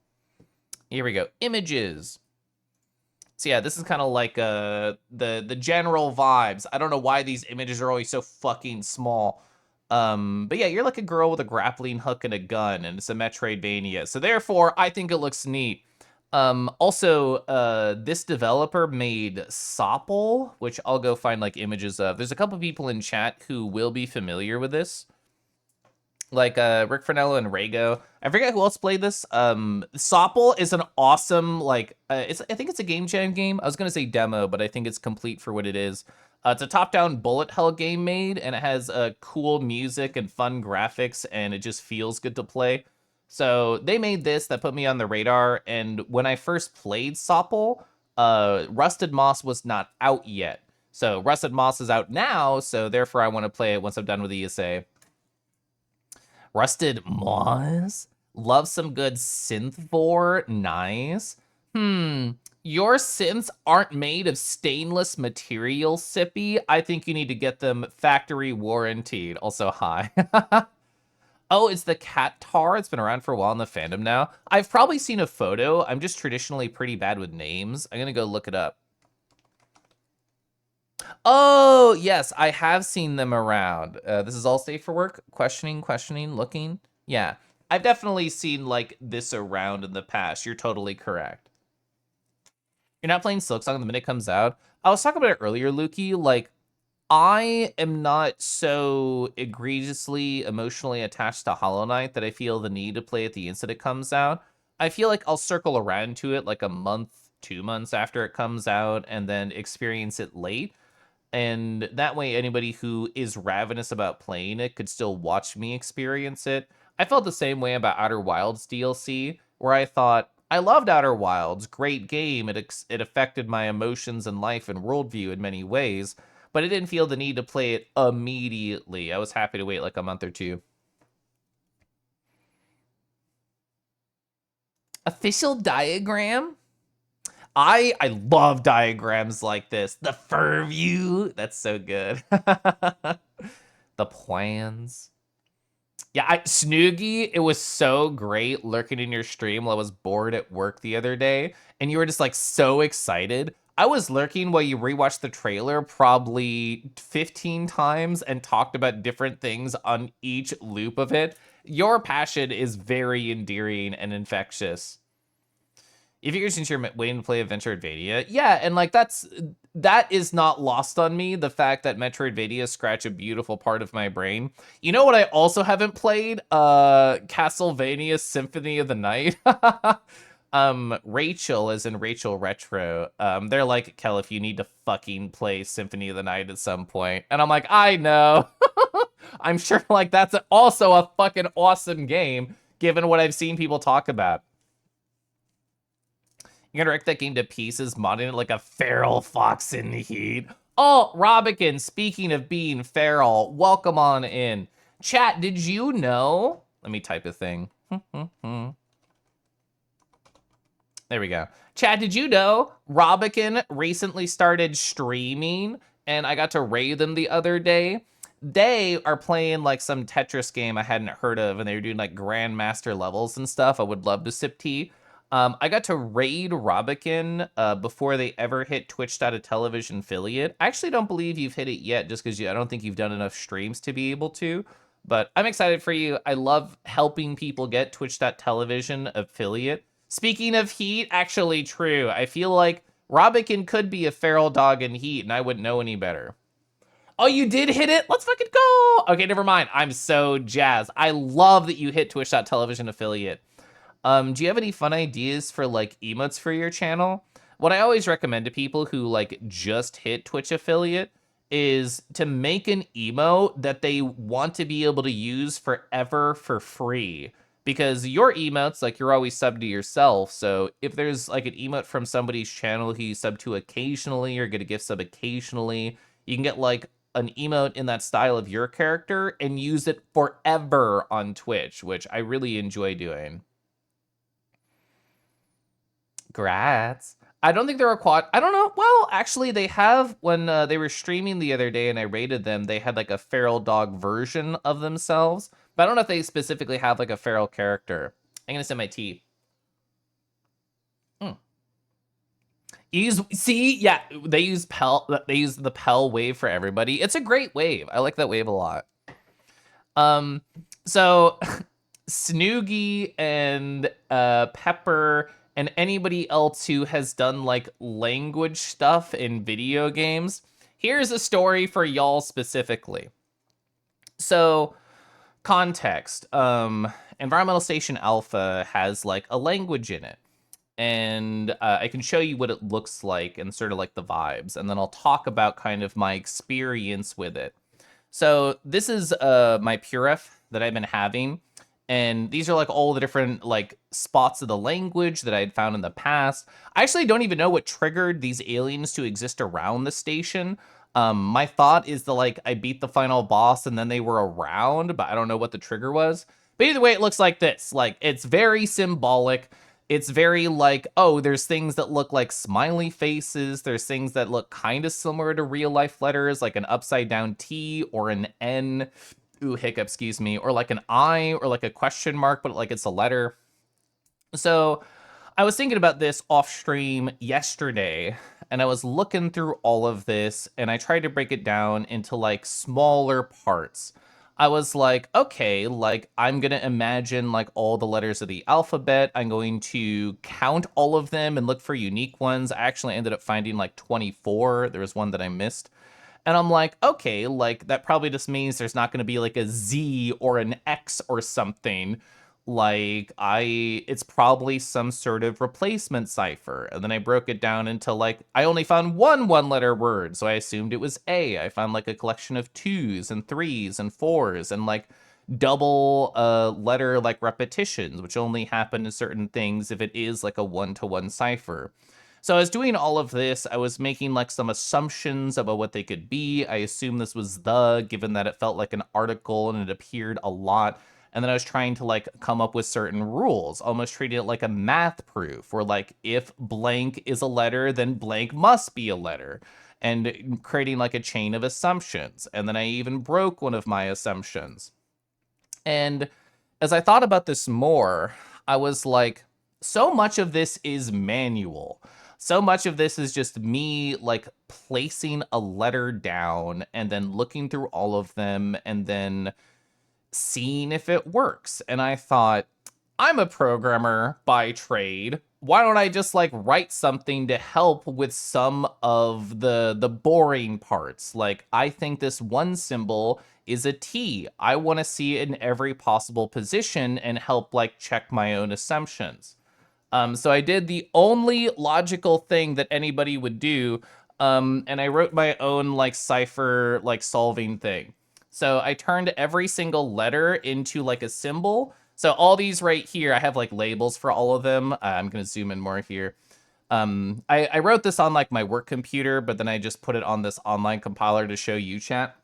Here we go. Images. So yeah, this is kind of like the general vibes. I don't know why these images are always so fucking small. But yeah, you're like a girl with a grappling hook and a gun, and it's a Metroidvania. So therefore, I think it looks neat. Also, this developer made Sopple, which I'll go find like images of. There's a couple people in chat who will be familiar with this, like Rick Fernello and Rago. I forget who else played this. Sopple is an awesome like I think it's a game jam game. I was gonna say demo, but I think it's complete for what it is. It's a top-down bullet hell game made, and it has cool music and fun graphics, and it just feels good to play. So they made this that put me on the radar, and when I first played Sopple, Rusted Moss was not out yet. So Rusted Moss is out now, so therefore I want to play it once I'm done with ESA. Rusted Moss? Love some good synth nice. Your synths aren't made of stainless material, Sippy. I think you need to get them factory warranted. Also, hi. Oh, it's the cat tar. It's been around for a while in the fandom now. I've probably seen a photo. I'm just traditionally pretty bad with names. I'm gonna go look it up. Oh, yes, I have seen them around. This is all safe for work? Questioning, looking. Yeah, I've definitely seen like this around in the past. You're totally correct. You're not playing Silksong the minute it comes out. I was talking about it earlier, Lukey. Like, I am not so egregiously emotionally attached to Hollow Knight that I feel the need to play it the instant it comes out. I feel like I'll circle around to it like a month, 2 months after it comes out, and then experience it late. And that way anybody who is ravenous about playing it could still watch me experience it. I felt the same way about Outer Wilds DLC, where I thought, I loved Outer Wilds, great game, it affected my emotions and life and worldview in many ways, but I didn't feel the need to play it immediately. I was happy to wait like a month or two. Official diagram? I love diagrams like this. The fur view, that's so good. The plans. Yeah, Snoogie, it was so great lurking in your stream while I was bored at work the other day, and you were just like so excited. I was lurking while you rewatched the trailer probably 15 times and talked about different things on each loop of it. Your passion is very endearing and infectious. You figure since you're waiting to play Metroidvania, yeah, and like that is not lost on me. The fact that Metroidvania scratch a beautiful part of my brain. You know what? I also haven't played Castlevania Symphony of the Night. Rachel is in Rachel Retro. They're like, Kelif, you need to fucking play Symphony of the Night at some point, and I'm like, I know. I'm sure like that's also a fucking awesome game, given what I've seen people talk about. You're gonna wreck that game to pieces, modding it like a feral fox in the heat. Oh, Robican, speaking of being feral, welcome on in. Chat, did you know? Let me type a thing. There we go. Chat, did you know Robican recently started streaming, and I got to raid them the other day? They are playing like some Tetris game I hadn't heard of, and they were doing like grandmaster levels and stuff. I would love to sip tea. I got to raid Robican before they ever hit Twitch.tv affiliate. I actually don't believe you've hit it yet, just because I don't think you've done enough streams to be able to. But I'm excited for you. I love helping people get Twitch.tv affiliate. Speaking of heat, actually true. I feel like Robican could be a feral dog in heat, and I wouldn't know any better. Oh, you did hit it? Let's fucking go. Okay, never mind. I'm so jazzed. I love that you hit Twitch.tv affiliate. Do you have any fun ideas for like emotes for your channel? what I always recommend to people who like just hit Twitch affiliate is to make an emote that they want to be able to use forever for free. Because your emotes, like you're always subbed to yourself. So if there's like an emote from somebody's channel who you sub to occasionally or get a gift sub occasionally, you can get like an emote in that style of your character and use it forever on Twitch, which I really enjoy doing. Grats. I don't think they're a quad. I don't know. Well, actually, they have when they were streaming the other day and I rated them. They had like a feral dog version of themselves, but I don't know if they specifically have like a feral character. I'm gonna send my tea. Mm. Yeah, they use Pell. They use the Pell wave for everybody. It's a great wave. I like that wave a lot. Um, so Snoogie and Pepper and anybody else who has done like language stuff in video games, here's a story for y'all specifically. So, context. Environmental Station Alpha has like a language in it. And I can show you what it looks like and sort of like the vibes. And then I'll talk about kind of my experience with it. So this is my Puref that I've been having. And these are like all the different like spots of the language that I had found in the past. I actually don't even know what triggered these aliens to exist around the station. My thought is that like I beat the final boss and then they were around, but I don't know what the trigger was. But either way, it looks like this. Like it's very symbolic. It's very like, oh, there's things that look like smiley faces. There's things that look kind of similar to real life letters, like an upside down T or an N. Ooh, hiccup, excuse me. Or like an I or like a question mark, but like it's a letter. So I was thinking about this off stream yesterday and I was looking through all of this and I tried to break it down into like smaller parts. I was like, okay, like I'm going to imagine like all the letters of the alphabet. I'm going to count all of them and look for unique ones. I actually ended up finding like 24. There was one that I missed. And I'm like, okay, like that probably just means there's not going to be like a Z or an X or something. Like it's probably some sort of replacement cipher. And then I broke it down into like, I only found one letter word. So I assumed it was A. I found like a collection of 2s and 3s and 4s and like double letter like repetitions, which only happen in certain things if it is like a 1-to-1 cipher. So I was doing all of this. I was making like some assumptions about what they could be. I assumed this was given that it felt like an article and it appeared a lot. And then I was trying to like come up with certain rules, almost treating it like a math proof, where like if blank is a letter, then blank must be a letter, and creating like a chain of assumptions. And then I even broke one of my assumptions. And as I thought about this more, I was like, so much of this is manual. So much of this is just me like placing a letter down and then looking through all of them and then seeing if it works. And I thought, I'm a programmer by trade. Why don't I just like write something to help with some of the boring parts? Like I think this one symbol is a T. I want to see it in every possible position and help like check my own assumptions. So I did the only logical thing that anybody would do, and I wrote my own like cipher like solving thing. So I turned every single letter into like a symbol. So all these right here, I have like labels for all of them. I'm gonna zoom in more here. I wrote this on like my work computer, but then I just put it on this online compiler to show you, chat.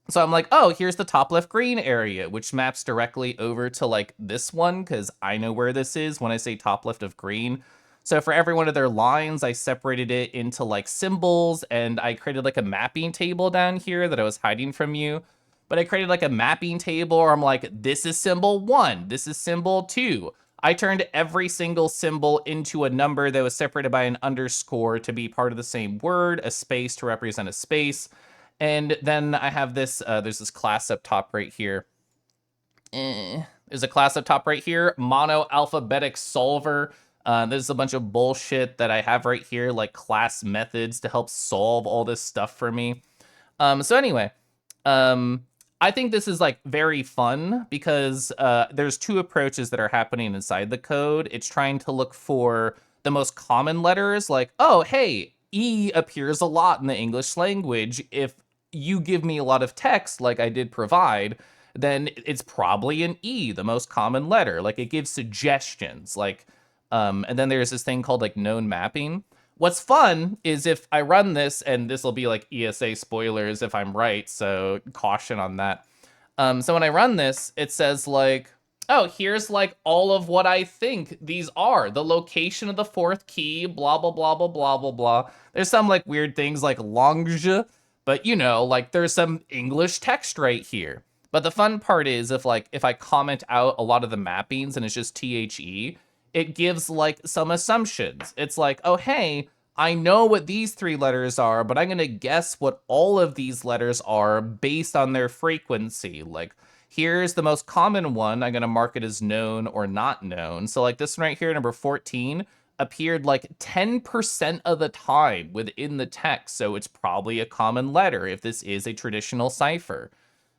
So I'm like, oh, here's the top left green area, which maps directly over to like this one, because I know where this is when I say top left of green. So for every one of their lines, I separated it into like symbols, and I created like a mapping table down here that I was hiding from you. But I created like a mapping table where I'm like, this is symbol 1, this is symbol 2. I turned every single symbol into a number that was separated by an underscore to be part of the same word, a space to represent a space. And then I have this, there's this class up top right here. There's a class up top right here, mono alphabetic solver. There's a bunch of bullshit that I have right here, like class methods to help solve all this stuff for me. So anyway, I think this is like very fun because there's two approaches that are happening inside the code. It's trying to look for the most common letters, like, oh, hey, E appears a lot in the English language. If you give me a lot of text, like I did provide, then it's probably an E, the most common letter. Like, it gives suggestions. Like, and then there's this thing called like known mapping. What's fun is if I run this, and this will be like ESA spoilers if I'm right, so caution on that. So when I run this, it says like, oh, here's like all of what I think these are. The location of the fourth key, blah, blah, blah, blah, blah, blah, blah. There's some like weird things like longe, but you know, like there's some English text right here. But the fun part is if I comment out a lot of the mappings and it's just THE, it gives like some assumptions. It's like, oh, hey, I know what these three letters are, but I'm going to guess what all of these letters are based on their frequency. Like, here's the most common one. I'm going to mark it as known or not known. So like this one right here, number 14, appeared like 10% of the time within the text. So it's probably a common letter if this is a traditional cipher.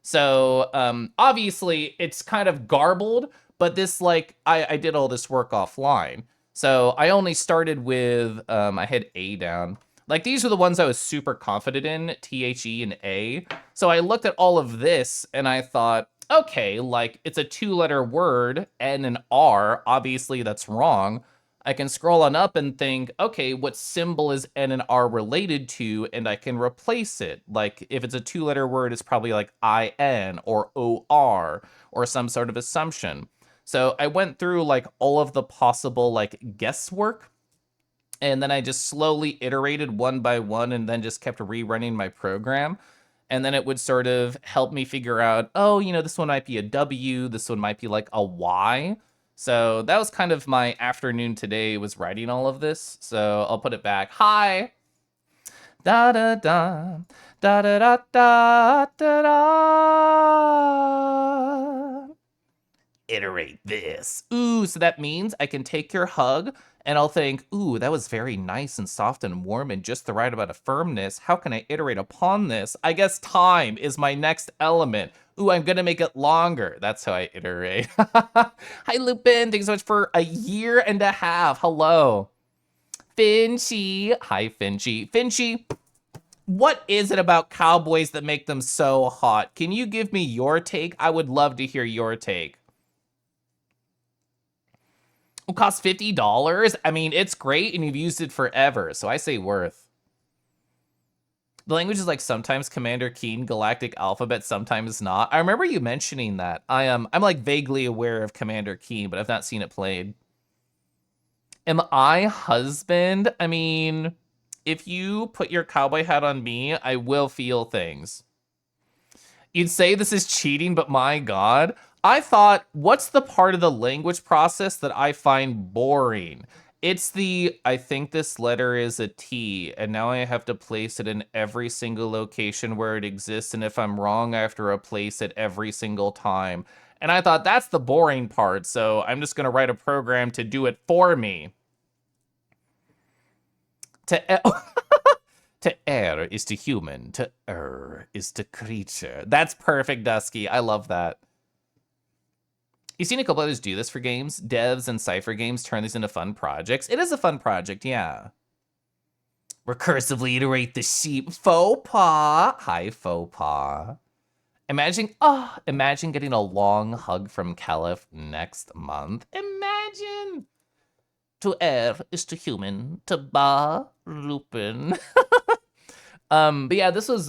So obviously it's kind of garbled, but this like, I did all this work offline. So I only started with, I had A down. Like these are the ones I was super confident in, THE and A. So I looked at all of this and I thought, okay, like it's a 2-letter word, N and R, obviously that's wrong. I can scroll on up and think, okay, what symbol is N and R related to? And I can replace it. Like if it's a 2-letter word, it's probably like IN or OR or some sort of assumption. So I went through like all of the possible like guesswork, and then I just slowly iterated one by one and then just kept rerunning my program. And then it would sort of help me figure out, oh, you know, this one might be a W, this one might be like a Y. So that was kind of my afternoon today, was writing all of this. So I'll put it back. Hi. Da da da da da da da da da. Iterate this. Ooh, so that means I can take your hug and I'll think, ooh, that was very nice and soft and warm and just the right amount of firmness. How can I iterate upon this? I guess time is my next element. Ooh, I'm gonna make it longer. That's how I iterate. Hi, Lupin. Thanks so much for a year and a half. Hello. Finchy. Hi, Finchy. Finchy, what is it about cowboys that make them so hot? Can you give me your take? I would love to hear your take. It costs $50. I mean, it's great and you've used it forever, so I say worth. The language is like sometimes Commander Keen Galactic Alphabet, sometimes not. I remember you mentioning that. I'm like vaguely aware of Commander Keen, but I've not seen it played. Am I husband? I mean, if you put your cowboy hat on me, I will feel things. You'd say this is cheating, but my God. I thought, what's the part of the language process that I find boring? It's the, I think this letter is a T, and now I have to place it in every single location where it exists, and if I'm wrong, I have to replace it every single time. And I thought, that's the boring part, so I'm just gonna write a program to do it for me. To err is to human, to err is to creature. That's perfect, Dusky. I love that. You've seen a couple others do this for games. Devs and Cypher games turn these into fun projects. It is a fun project, yeah. Recursively iterate the sheep. Faux pas. Hi, faux pas. Imagine getting a long hug from Caliph next month. Imagine. To err is to human, to ba Lupin. But yeah, this was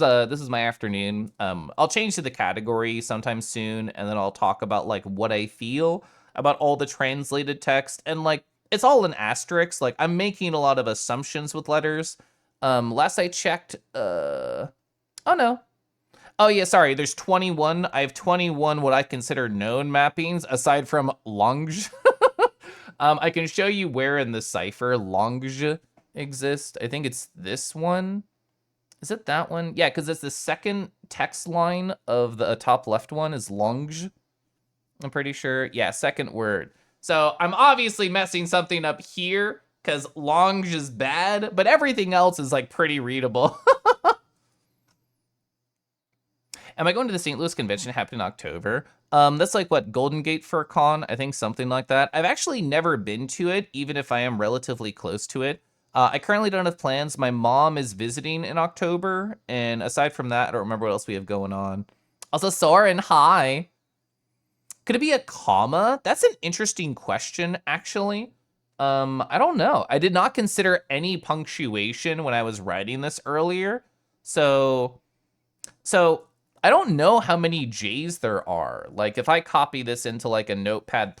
my afternoon. I'll change to the category sometime soon, and then I'll talk about like what I feel about all the translated text, and like it's all in asterisks. Like I'm making a lot of assumptions with letters. Last I checked, oh no. Oh yeah, sorry, there's 21. I have 21 what I consider known mappings, aside from longe. I can show you where in the cipher longe exists. I think it's this one. Is it that one? Yeah, because it's the second text line of the top left one is longe. I'm pretty sure. Yeah, second word. So I'm obviously messing something up here because longe is bad, but everything else is like pretty readable. Am I going to the St. Louis convention happening in October? That's like what, Golden Gate Fur Con? I think something like that. I've actually never been to it, even if I am relatively close to it. I currently don't have plans. My mom is visiting in October, and aside from that, I don't remember what else we have going on. Also, Soren, hi. Could it be a comma? That's an interesting question, actually. I don't know. I did not consider any punctuation when I was writing this earlier. So I don't know how many J's there are. Like, if I copy this into like a Notepad++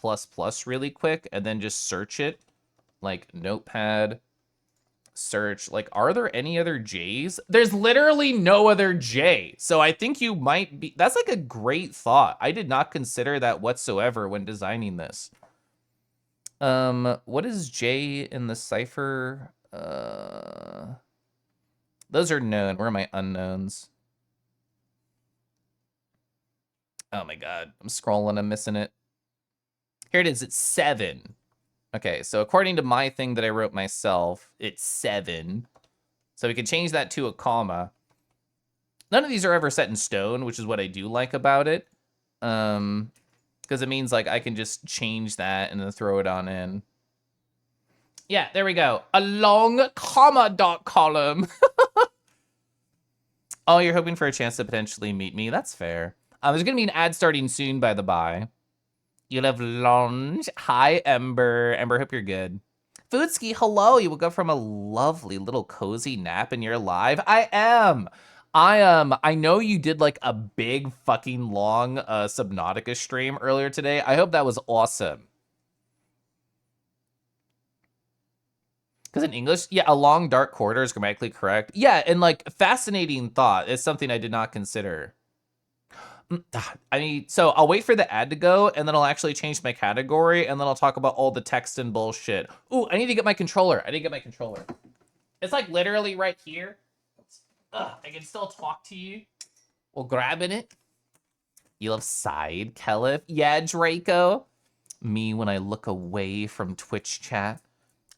really quick and then just search it, like Notepad search, like, are there any other J's? There's literally no other J. So I think you might be, that's like a great thought. I did not consider that whatsoever when designing this. What is J in the cipher? Those are known. Where are my unknowns? Oh my God, I'm scrolling, I'm missing it. Here it is, it's 7. Okay, so according to my thing that I wrote myself, it's 7. So we can change that to a comma. None of these are ever set in stone, which is what I do like about it. Because it means like I can just change that and then throw it on in. Yeah, there we go. A long comma dot column. Oh, you're hoping for a chance to potentially meet me. That's fair. There's going to be an ad starting soon, by the by. You'll have lunch. Hi, Ember. Ember, hope you're good. Foodski, hello. You woke up from a lovely little cozy nap and you're live. I am. I know you did like a big fucking long Subnautica stream earlier today. I hope that was awesome. Because in English, yeah, a long dark corridor is grammatically correct. Yeah, and like fascinating thought is something I did not consider. I mean, so I'll wait for the ad to go, and then I'll actually change my category, and then I'll talk about all the text and bullshit. Ooh, I need to get my controller. I need to get my controller. It's like literally right here. I can still talk to you while grabbing it. You love side, Kelif? Yeah, Draco. Me when I look away from Twitch chat.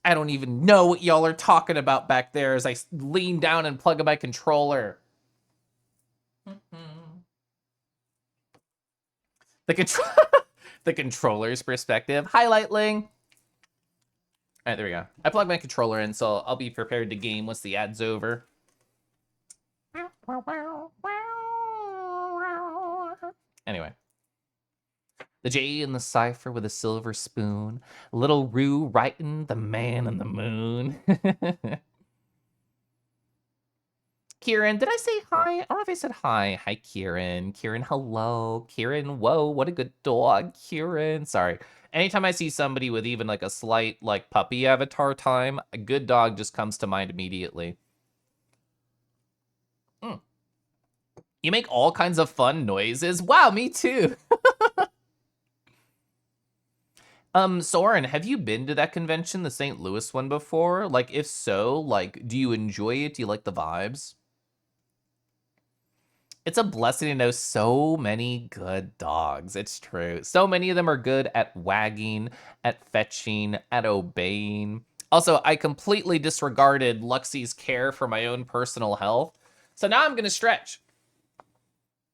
I don't even know what y'all are talking about back there as I lean down and plug in my controller. The controller's perspective. Highlightling. All right, there we go. I plug my controller in, so I'll be prepared to game once the ad's over. Anyway. The J in the cipher with a silver spoon. Little Rue writing the man in the moon. Kieran, did I say hi? I don't know if I said hi. Hi, Kieran. Kieran, hello. Kieran, whoa, what a good dog. Kieran, sorry. Anytime I see somebody with even like a slight like puppy avatar time, a good dog just comes to mind immediately. You make all kinds of fun noises. Wow, me too. Soren, have you been to that convention, the St. Louis one before? Like, if so, like, do you enjoy it? Do you like the vibes? It's a blessing to know so many good dogs. It's true. So many of them are good at wagging, at fetching, at obeying. Also, I completely disregarded Luxie's care for my own personal health. So now I'm going to stretch.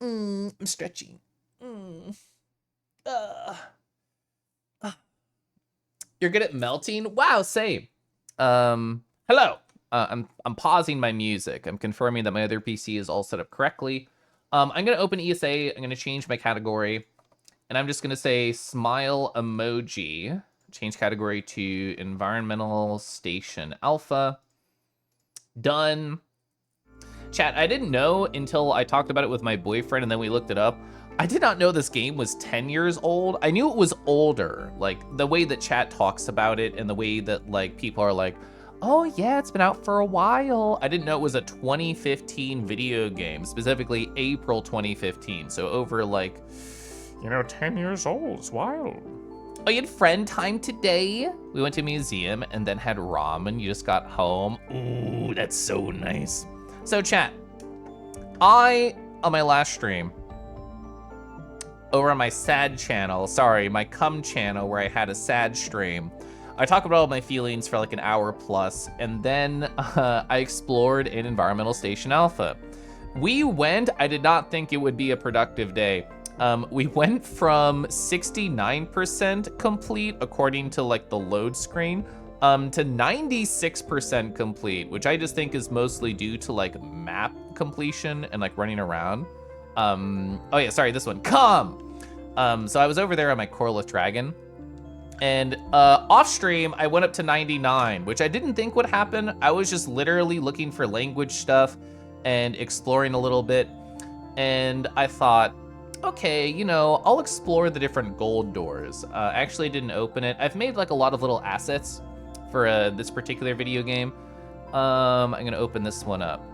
I'm stretching. You're good at melting? Wow, same. Hello. I'm pausing my music. I'm confirming that my other PC is all set up correctly. I'm going to open ESA. I'm going to change my category. And I'm just going to say smile emoji. Change category to environmental station alpha. Done. Chat, I didn't know until I talked about it with my boyfriend and then we looked it up. I did not know this game was 10 years old. I knew it was older. Like, the way that chat talks about it and the way that, like, people are like, oh yeah, it's been out for a while. I didn't know it was a 2015 video game, specifically April 2015. So over, like, 10 years old. It's wild. Oh, you had friend time today? We went to a museum and then had ramen. You just got home. Ooh, that's so nice. So chat, on my last stream, over on my sad channel, sorry, my cum channel where I had a sad stream, I talked about all my feelings for like an hour plus, and then I explored in Environmental Station Alpha. We went, I did not think it would be a productive day. We went from 69% complete, according to like the load screen, to 96% complete, which I just think is mostly due to like map completion and like running around. Oh yeah, sorry, this one, come! So I was over there on my Corelith Dragon, and off stream, I went up to 99, which I didn't think would happen. I was just literally looking for language stuff and exploring a little bit. And I thought, okay, you know, I'll explore the different gold doors. I actually didn't open it. I've made like a lot of little assets for this particular video game. I'm gonna open this one up.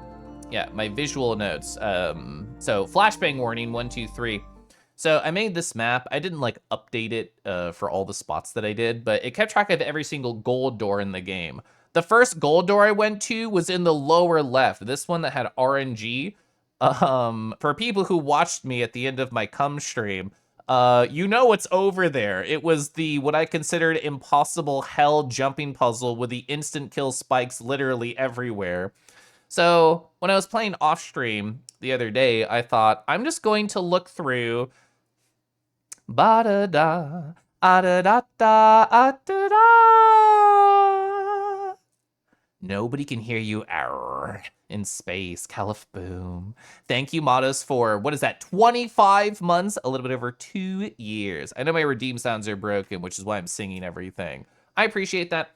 Yeah, my visual notes. So flashbang warning, 1, 2, 3. So I made this map. I didn't like update it for all the spots that I did, but it kept track of every single gold door in the game. The first gold door I went to was in the lower left. This one that had RNG. For people who watched me at the end of my cum stream, you know what's over there. It was the what I considered impossible hell jumping puzzle with the instant kill spikes literally everywhere. So when I was playing off stream the other day, I thought I'm just going to look through ba da da da da da da da. Nobody can hear you. Arr, in space. Caliph boom. Thank you, Matos, for what is that? 25 months, a little bit over 2 years. I know my redeem sounds are broken, which is why I'm singing everything. I appreciate that.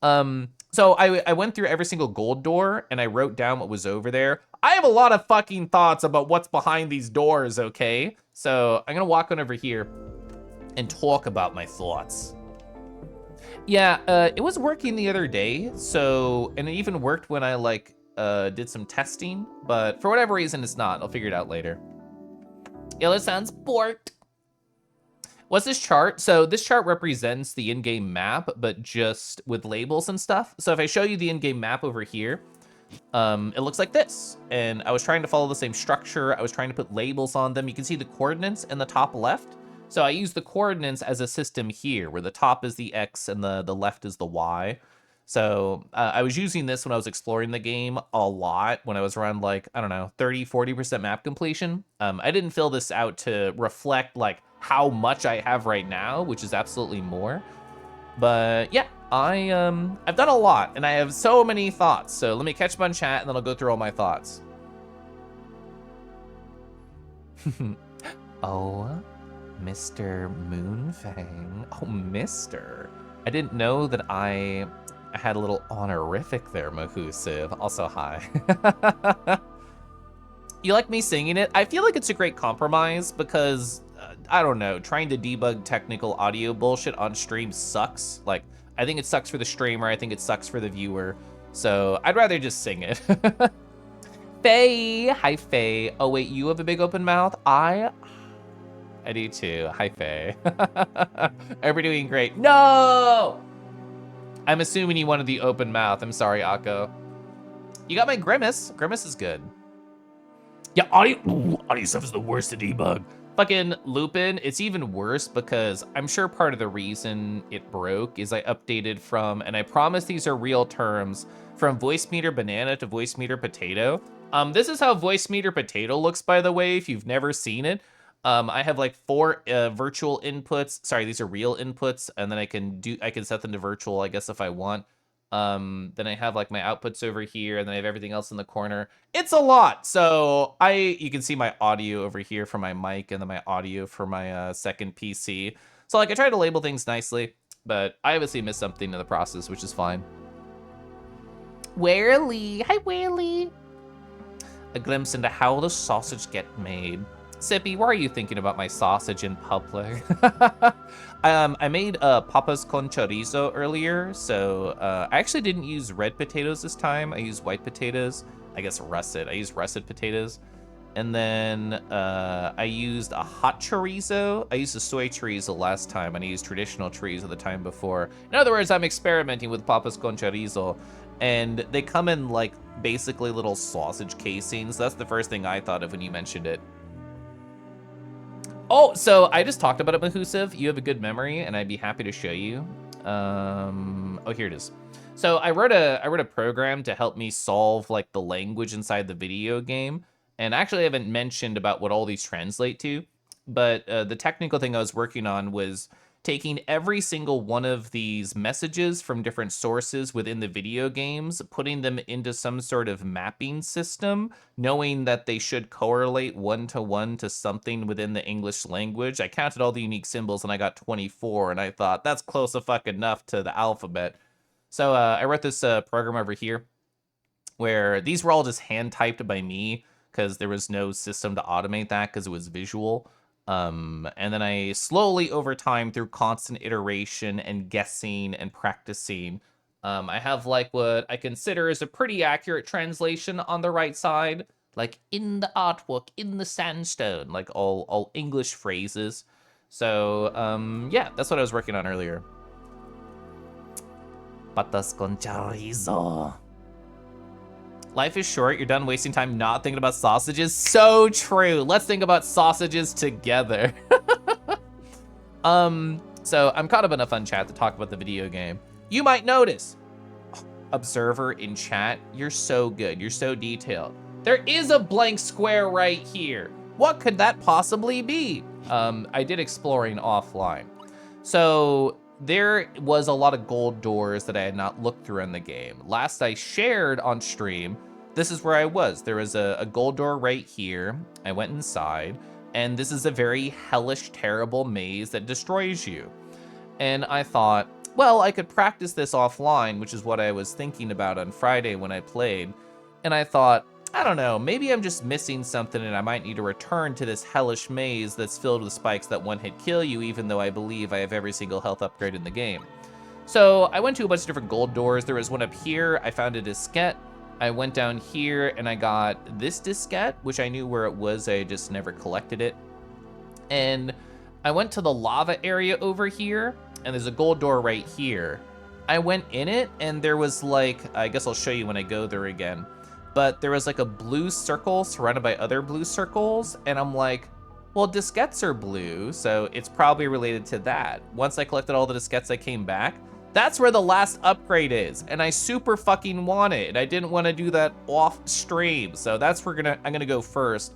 So I went through every single gold door and I wrote down what was over there. I have a lot of fucking thoughts about what's behind these doors, okay? So I'm gonna walk on over here and talk about my thoughts. Yeah, it was working the other day, so, and it even worked when I like did some testing, but for whatever reason it's not. I'll figure it out later. Yellow sounds borked. What's this chart? So this chart represents the in-game map, but just with labels and stuff. So if I show you the in-game map over here, it looks like this. And I was trying to follow the same structure. I was trying to put labels on them. You can see the coordinates in the top left. So I use the coordinates as a system here, where the top is the X and the left is the Y. So I was using this when I was exploring the game a lot, when I was around like, I don't know, 30, 40% map completion. I didn't fill this out to reflect like how much I have right now, which is absolutely more. But yeah, I've done a lot and I have so many thoughts. So let me catch up on chat and then I'll go through all my thoughts. Oh, Mr. Moonfang. Oh, Mr. I didn't know that I had a little honorific there, Mahusiv. Also, hi. You like me singing it? I feel like it's a great compromise because, I don't know, trying to debug technical audio bullshit on stream sucks. Like, I think it sucks for the streamer. I think it sucks for the viewer. So I'd rather just sing it. Faye. Hi, Faye. Oh, wait, you have a big open mouth? I do too. Hi, Faye. Everybody doing great. No! I'm assuming you wanted the open mouth. I'm sorry, Akko. You got my Grimace. Grimace is good. Yeah, audio stuff is the worst to debug. Fucking Lupin, it's even worse because I'm sure part of the reason it broke is I updated from, and I promise these are real terms, from voice meter banana to voice meter potato. This is how voice meter potato looks, by the way, if you've never seen it. I have like 4 virtual inputs. Sorry, these are real inputs, and then I can set them to virtual, I guess, if I want. Then I have like my outputs over here, and then I have everything else in the corner. It's a lot. So you can see my audio over here for my mic, and then my audio for my second PC. So like I try to label things nicely, but I obviously missed something in the process, which is fine. Warely, hi Warely. A glimpse into how the sausage get made. Sippy, why are you thinking about my sausage in public? I made papas con chorizo earlier, so I actually didn't use red potatoes this time. I used white potatoes. I guess russet. I used russet potatoes. And then I used a hot chorizo. I used a soy chorizo last time, and I used traditional chorizo the time before. In other words, I'm experimenting with papas con chorizo, and they come in like basically little sausage casings. That's the first thing I thought of when you mentioned it. Oh, so I just talked about it, Mahusiv. You have a good memory, and I'd be happy to show you. Oh, here it is. So I wrote a program to help me solve like the language inside the video game, And actually, I haven't mentioned about what all these translate to, but the technical thing I was working on was taking every single one of these messages from different sources within the video games, putting them into some sort of mapping system, knowing that they should correlate one to something within the English language. I counted all the unique symbols and I got 24, and I thought that's close enough to the alphabet. So I wrote this program over here where these were all just hand typed by me because there was no system to automate that because it was visual. And then I slowly over time through constant iteration and guessing and practicing, I have like what I consider is a pretty accurate translation on the right side, like in the artwork, in the sandstone, like all English phrases. So yeah, that's what I was working on earlier. Patas con chorizo. Life is short. You're done wasting time not thinking about sausages. So true. Let's think about sausages together. So I'm caught up in a fun chat to talk about the video game. You might notice, observer in chat, you're so good. You're so detailed. There is a blank square right here. What could that possibly be? I did exploring offline. So there was a lot of gold doors that I had not looked through in the game. Last I shared on stream, this is where I was. There was a gold door right here. I went inside, and this is a very hellish, terrible maze that destroys you. And I thought, well, I could practice this offline, which is what I was thinking about on Friday when I played. And I thought, I don't know, maybe I'm just missing something and I might need to return to this hellish maze that's filled with spikes that one hit kill you, even though I believe I have every single health upgrade in the game. So I went to a bunch of different gold doors. There was one up here. I found a diskette. I went down here and I got this diskette, which I knew where it was. I just never collected it. And I went to the lava area over here, and there's a gold door right here. I went in it, and there was like, I guess I'll show you when I go there again, but there was like a blue circle surrounded by other blue circles, and I'm like, well, diskettes are blue, so it's probably related to that. Once I collected all the diskettes, I came back. That's where the last upgrade is, and I super fucking want it, and I didn't want to do that off stream, so that's where I'm gonna go first.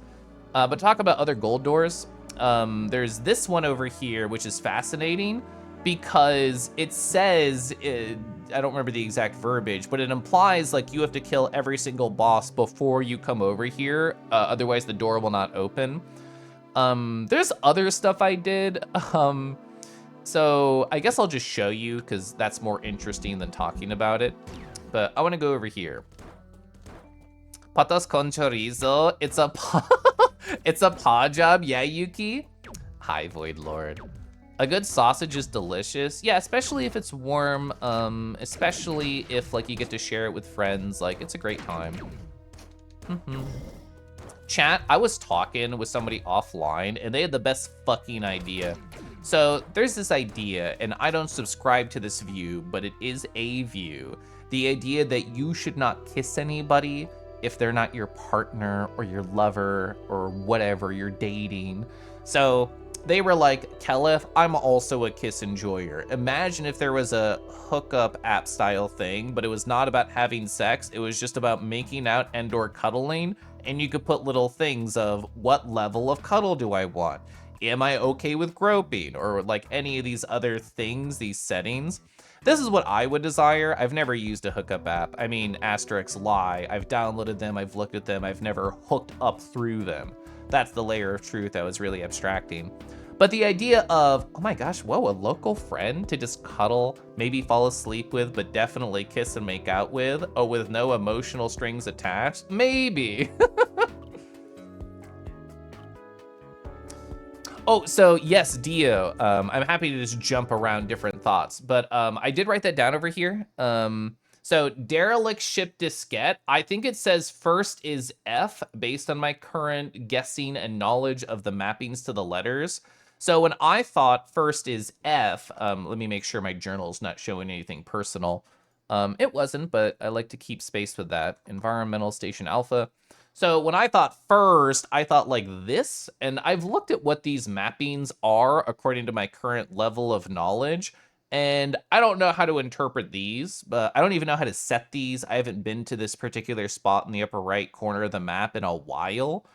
But talk about other gold doors. There's this one over here, which is fascinating because it says, I don't remember the exact verbiage, but it implies like you have to kill every single boss before you come over here. Otherwise the door will not open. There's other stuff I did. So I guess I'll just show you because that's more interesting than talking about it. But I want to go over here. Patas con chorizo. It's a it's a paw job, yeah, Yuki? Hi, Void Lord. A good sausage is delicious. Yeah, especially if it's warm, especially if like you get to share it with friends, like it's a great time. Chat, I was talking with somebody offline and they had the best fucking idea. So there's this idea, and I don't subscribe to this view, but it is a view. The idea that you should not kiss anybody if they're not your partner or your lover or whatever you're dating. So they were like, Kelif, I'm also a kiss enjoyer. Imagine if there was a hookup app style thing, but it was not about having sex. It was just about making out and or cuddling. And you could put little things of what level of cuddle do I want? Am I okay with groping? Or like any of these other things, these settings. This is what I would desire. I've never used a hookup app. I mean, asterisk lie. I've downloaded them, I've looked at them, I've never hooked up through them. That's the layer of truth I was really abstracting. But the idea of, oh my gosh, whoa, a local friend to just cuddle, maybe fall asleep with, but definitely kiss and make out with, oh, with no emotional strings attached? Maybe. Oh, so yes, Dio, I'm happy to just jump around different thoughts, but I did write that down over here. So derelict ship diskette, I think it says first is F based on my current guessing and knowledge of the mappings to the letters. So when I thought first is F, let me make sure my journal's not showing anything personal. It wasn't, but I like to keep space with that. Environmental Station Alpha. So when I thought first, I thought like this, and I've looked at what these mappings are according to my current level of knowledge, And I don't know how to interpret these, but I don't even know how to set these. I haven't been to this particular spot in the upper right corner of the map in a while.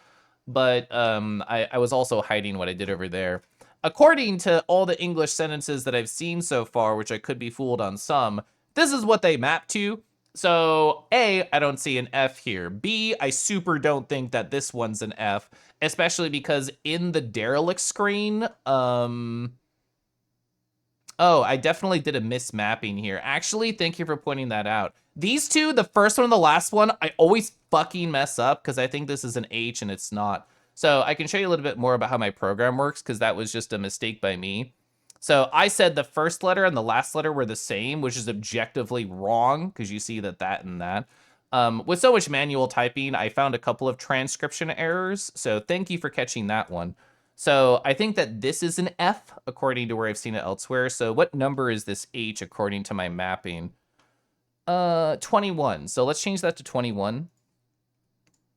But I was also hiding what I did over there. According to all the English sentences that I've seen so far, which I could be fooled on some, this is what they map to. So A, I don't see an F here. B, I super don't think that this one's an F, especially because in the derelict screen, oh, I definitely did a mismapping here. Actually, thank you for pointing that out. These two, the first one and the last one, I always fucking mess up because I think this is an H and it's not. So I can show you a little bit more about how my program works because that was just a mistake by me. So I said the first letter and the last letter were the same, which is objectively wrong because you see that and that. With so much manual typing, I found a couple of transcription errors. So thank you for catching that one. So I think that this is an F according to where I've seen it elsewhere. So what number is this H according to my mapping? 21. So let's change that to 21.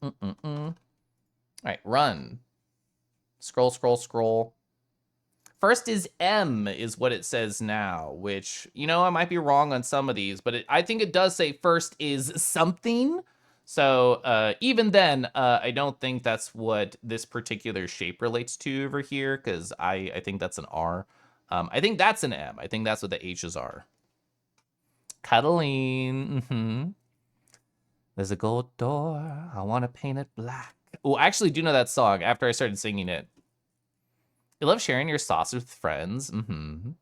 All right, run. Scroll, scroll, scroll. First is M is what it says now, which, you know, I might be wrong on some of these, but I think it does say first is something. So even then, I don't think that's what this particular shape relates to over here, because I think that's an R. I think that's an M. I think that's what the H's are. Cuddling. There's a gold door. I want to paint it black. Oh, I actually do know that song after I started singing it. You love sharing your sauce with friends. Need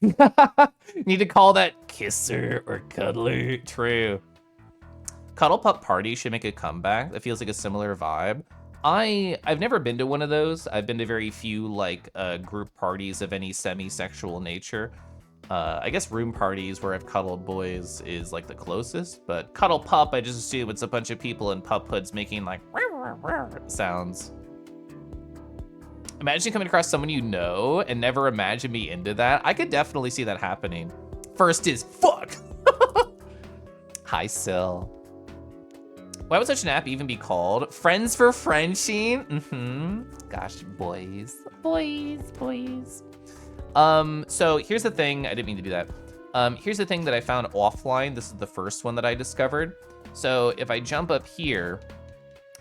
to call that kisser or cuddler. True. Cuddle Pup Party should make a comeback. That feels like a similar vibe. I've never been to one of those. I've been to very few like group parties of any semi-sexual nature. I guess room parties where I've cuddled boys is like the closest, but Cuddle Pup, I just assume it's a bunch of people in pup hoods making like sounds. Imagine coming across someone you know and never imagine me into that. I could definitely see that happening. First is fuck. Hi, Sil. Why would such an app even be called? Friends for Friendshing? Gosh, boys. So here's the thing. I didn't mean to do that. Here's the thing that I found offline. This is the first one that I discovered. So if I jump up here,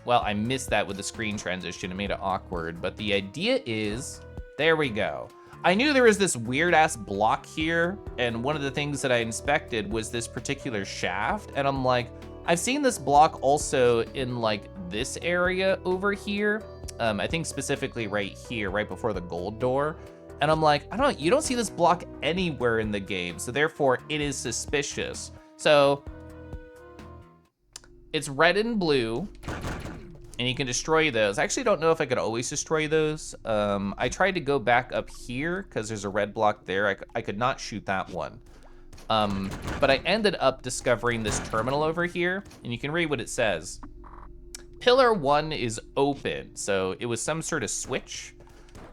well, I missed that with the screen transition. It made it awkward. But the idea is, there we go. I knew there was this weird ass block here. And one of the things that I inspected was this particular shaft. And I'm like, I've seen this block also in like this area over here. I think specifically right here, right before the gold door. And I'm like, you don't see this block anywhere in the game. So therefore it is suspicious. So it's red and blue and you can destroy those. I actually don't know if I could always destroy those. I tried to go back up here because there's a red block there. I could not shoot that one. But I ended up discovering this terminal over here, and you can read what it says. Pillar 1 is open, so it was some sort of switch,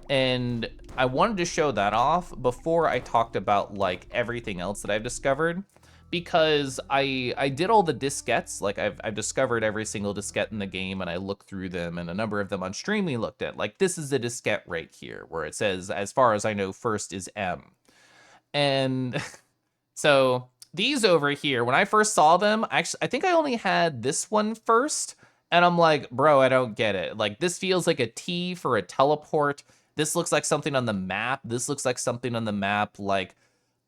and I wanted to show that off before I talked about like everything else that I've discovered, because I did all the diskettes. Like I've discovered every single diskette in the game, and I looked through them, and a number of them on stream we looked at. Like this is a diskette right here, where it says, as far as I know, first is M, and so these over here, when I first saw them, I think I only had this one first. And I'm like, bro, I don't get it. Like, this feels like a T for a teleport. This looks like something on the map. This looks like something on the map. Like,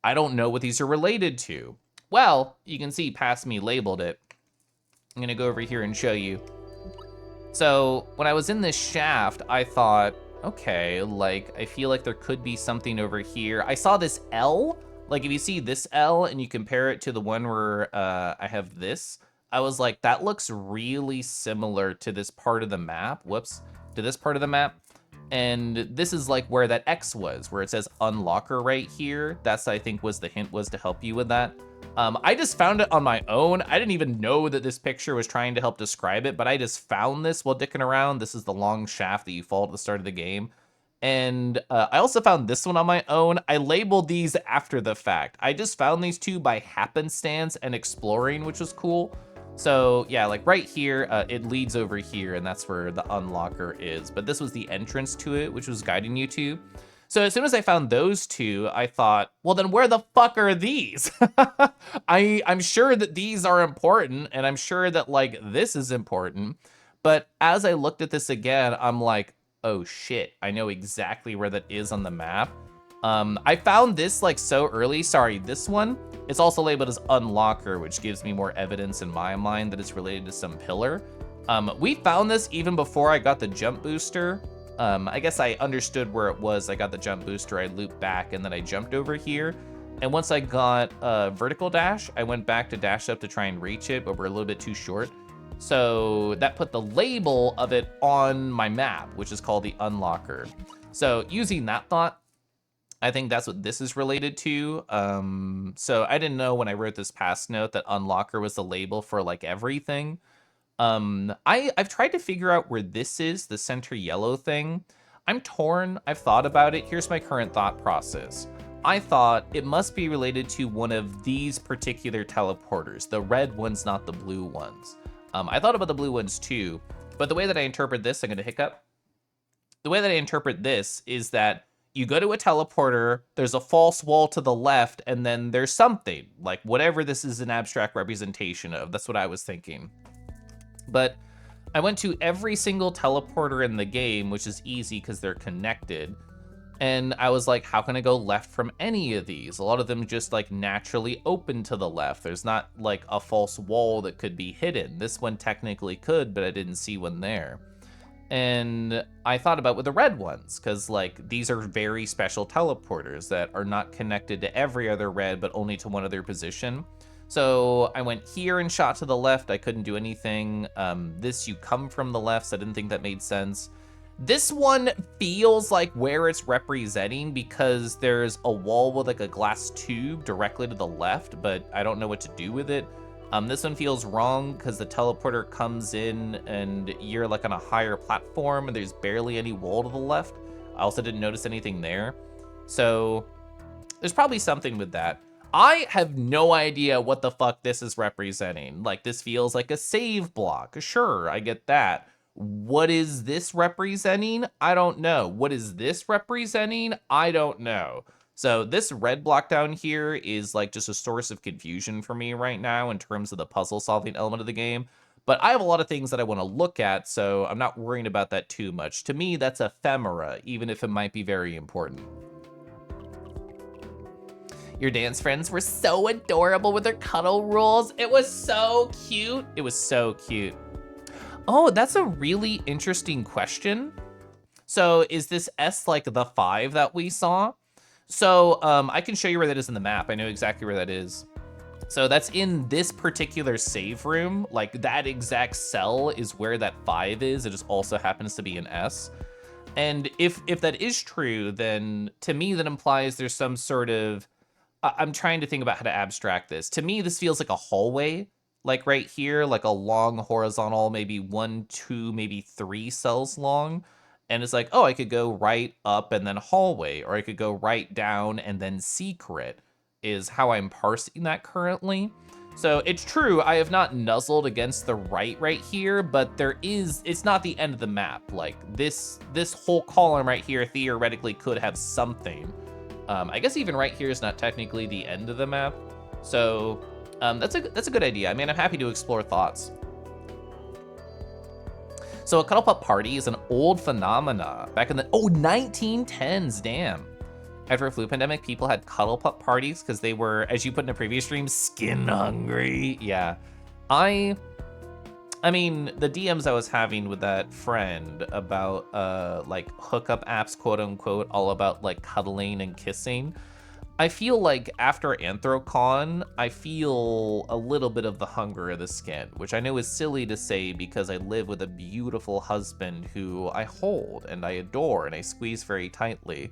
I don't know what these are related to. Well, you can see past me labeled it. I'm going to go over here and show you. So when I was in this shaft, I thought, okay, like, I feel like there could be something over here. I saw this L. Like, if you see this L and you compare it to the one where I have this, I was like, that looks really similar to this part of the map. Whoops, to this part of the map. And this is like where that X was, where it says unlocker right here. That's, I think, was the hint, was to help you with that. I just found it on my own. I didn't even know that this picture was trying to help describe it, but I just found this while dicking around. This is the long shaft that you fall at the start of the game. And I also found this one on my own. I labeled these after the fact. I just found these two by happenstance and exploring, which was cool. So yeah, like right here, it leads over here, and that's where the unlocker is. But this was the entrance to it, which was guiding you to. So as soon as I found those two, I thought, well, then where the fuck are these? I'm sure that these are important, and I'm sure that like this is important. But as I looked at this again, I'm like, oh shit, I know exactly where that is on the map. I found this like so early. Sorry, this one, it's also labeled as unlocker, which gives me more evidence in my mind that it's related to some pillar. We found this even before I got the jump booster. I guess I understood where it was. I got the jump booster, I looped back, and then I jumped over here. And once I got vertical dash, I went back to dash up to try and reach it, but we're a little bit too short. So that put the label of it on my map, which is called the unlocker. So using that thought, I think that's what this is related to. So I didn't know when I wrote this past note that unlocker was the label for like everything. I've tried to figure out where this is, the center yellow thing. I'm torn, I've thought about it. Here's my current thought process. I thought it must be related to one of these particular teleporters, the red ones, not the blue ones. I thought about the blue ones too, but the way that I interpret this, I'm gonna hiccup. The way that I interpret this is that you go to a teleporter, there's a false wall to the left, and then there's something, like whatever this is an abstract representation of. That's what I was thinking. But I went to every single teleporter in the game, which is easy because they're connected. And I was like, how can I go left from any of these? A lot of them just like naturally open to the left. There's not like a false wall that could be hidden. This one technically could, but I didn't see one there. And I thought about with the red ones, because like these are very special teleporters that are not connected to every other red, but only to one other position. So I went here and shot to the left. I couldn't do anything. This, you come from the left, so I didn't think that made sense. This one feels like where it's representing because there's a wall with like a glass tube directly to the left, but I don't know what to do with it. This one feels wrong because the teleporter comes in and you're like on a higher platform and there's barely any wall to the left. I also didn't notice anything there. So there's probably something with that. I have no idea what the fuck this is representing. Like, this feels like a save block. Sure, I get that. What is this representing? I don't know. What is this representing? I don't know. So this red block down here is like just a source of confusion for me right now in terms of the puzzle solving element of the game. But I have a lot of things that I want to look at, so I'm not worrying about that too much. To me, that's ephemera, even if it might be very important. Your dance friends were so adorable with their cuddle rules. It was so cute. It was so cute. Oh, that's a really interesting question. So is this S like the 5 that we saw? So I can show you where that is in the map. I know exactly where that is. So that's in this particular save room. Like that exact cell is where that 5 is. It just also happens to be an S. And if that is true, then to me that implies there's some sort of, I'm trying to think about how to abstract this. To me, this feels like a hallway, like right here, like a long horizontal, maybe 1, 2, maybe 3 cells long. And it's like, oh, I could go right up and then hallway, or I could go right down and then secret, is how I'm parsing that currently. So it's true, I have not nuzzled against the right here, but there is, it's not the end of the map. Like this whole column right here theoretically could have something. I guess even right here is not technically the end of the map. So that's a good idea. I mean, I'm happy to explore thoughts. So a Cuddle Pup party is an old phenomena back in the 1910s, damn. After a flu pandemic, people had Cuddle Pup parties because they were, as you put in a previous stream, skin hungry. Yeah, I mean, the DMs I was having with that friend about like hookup apps, quote unquote, all about like cuddling and kissing. I feel like after Anthrocon, I feel a little bit of the hunger of the skin, which I know is silly to say because I live with a beautiful husband who I hold and I adore and I squeeze very tightly.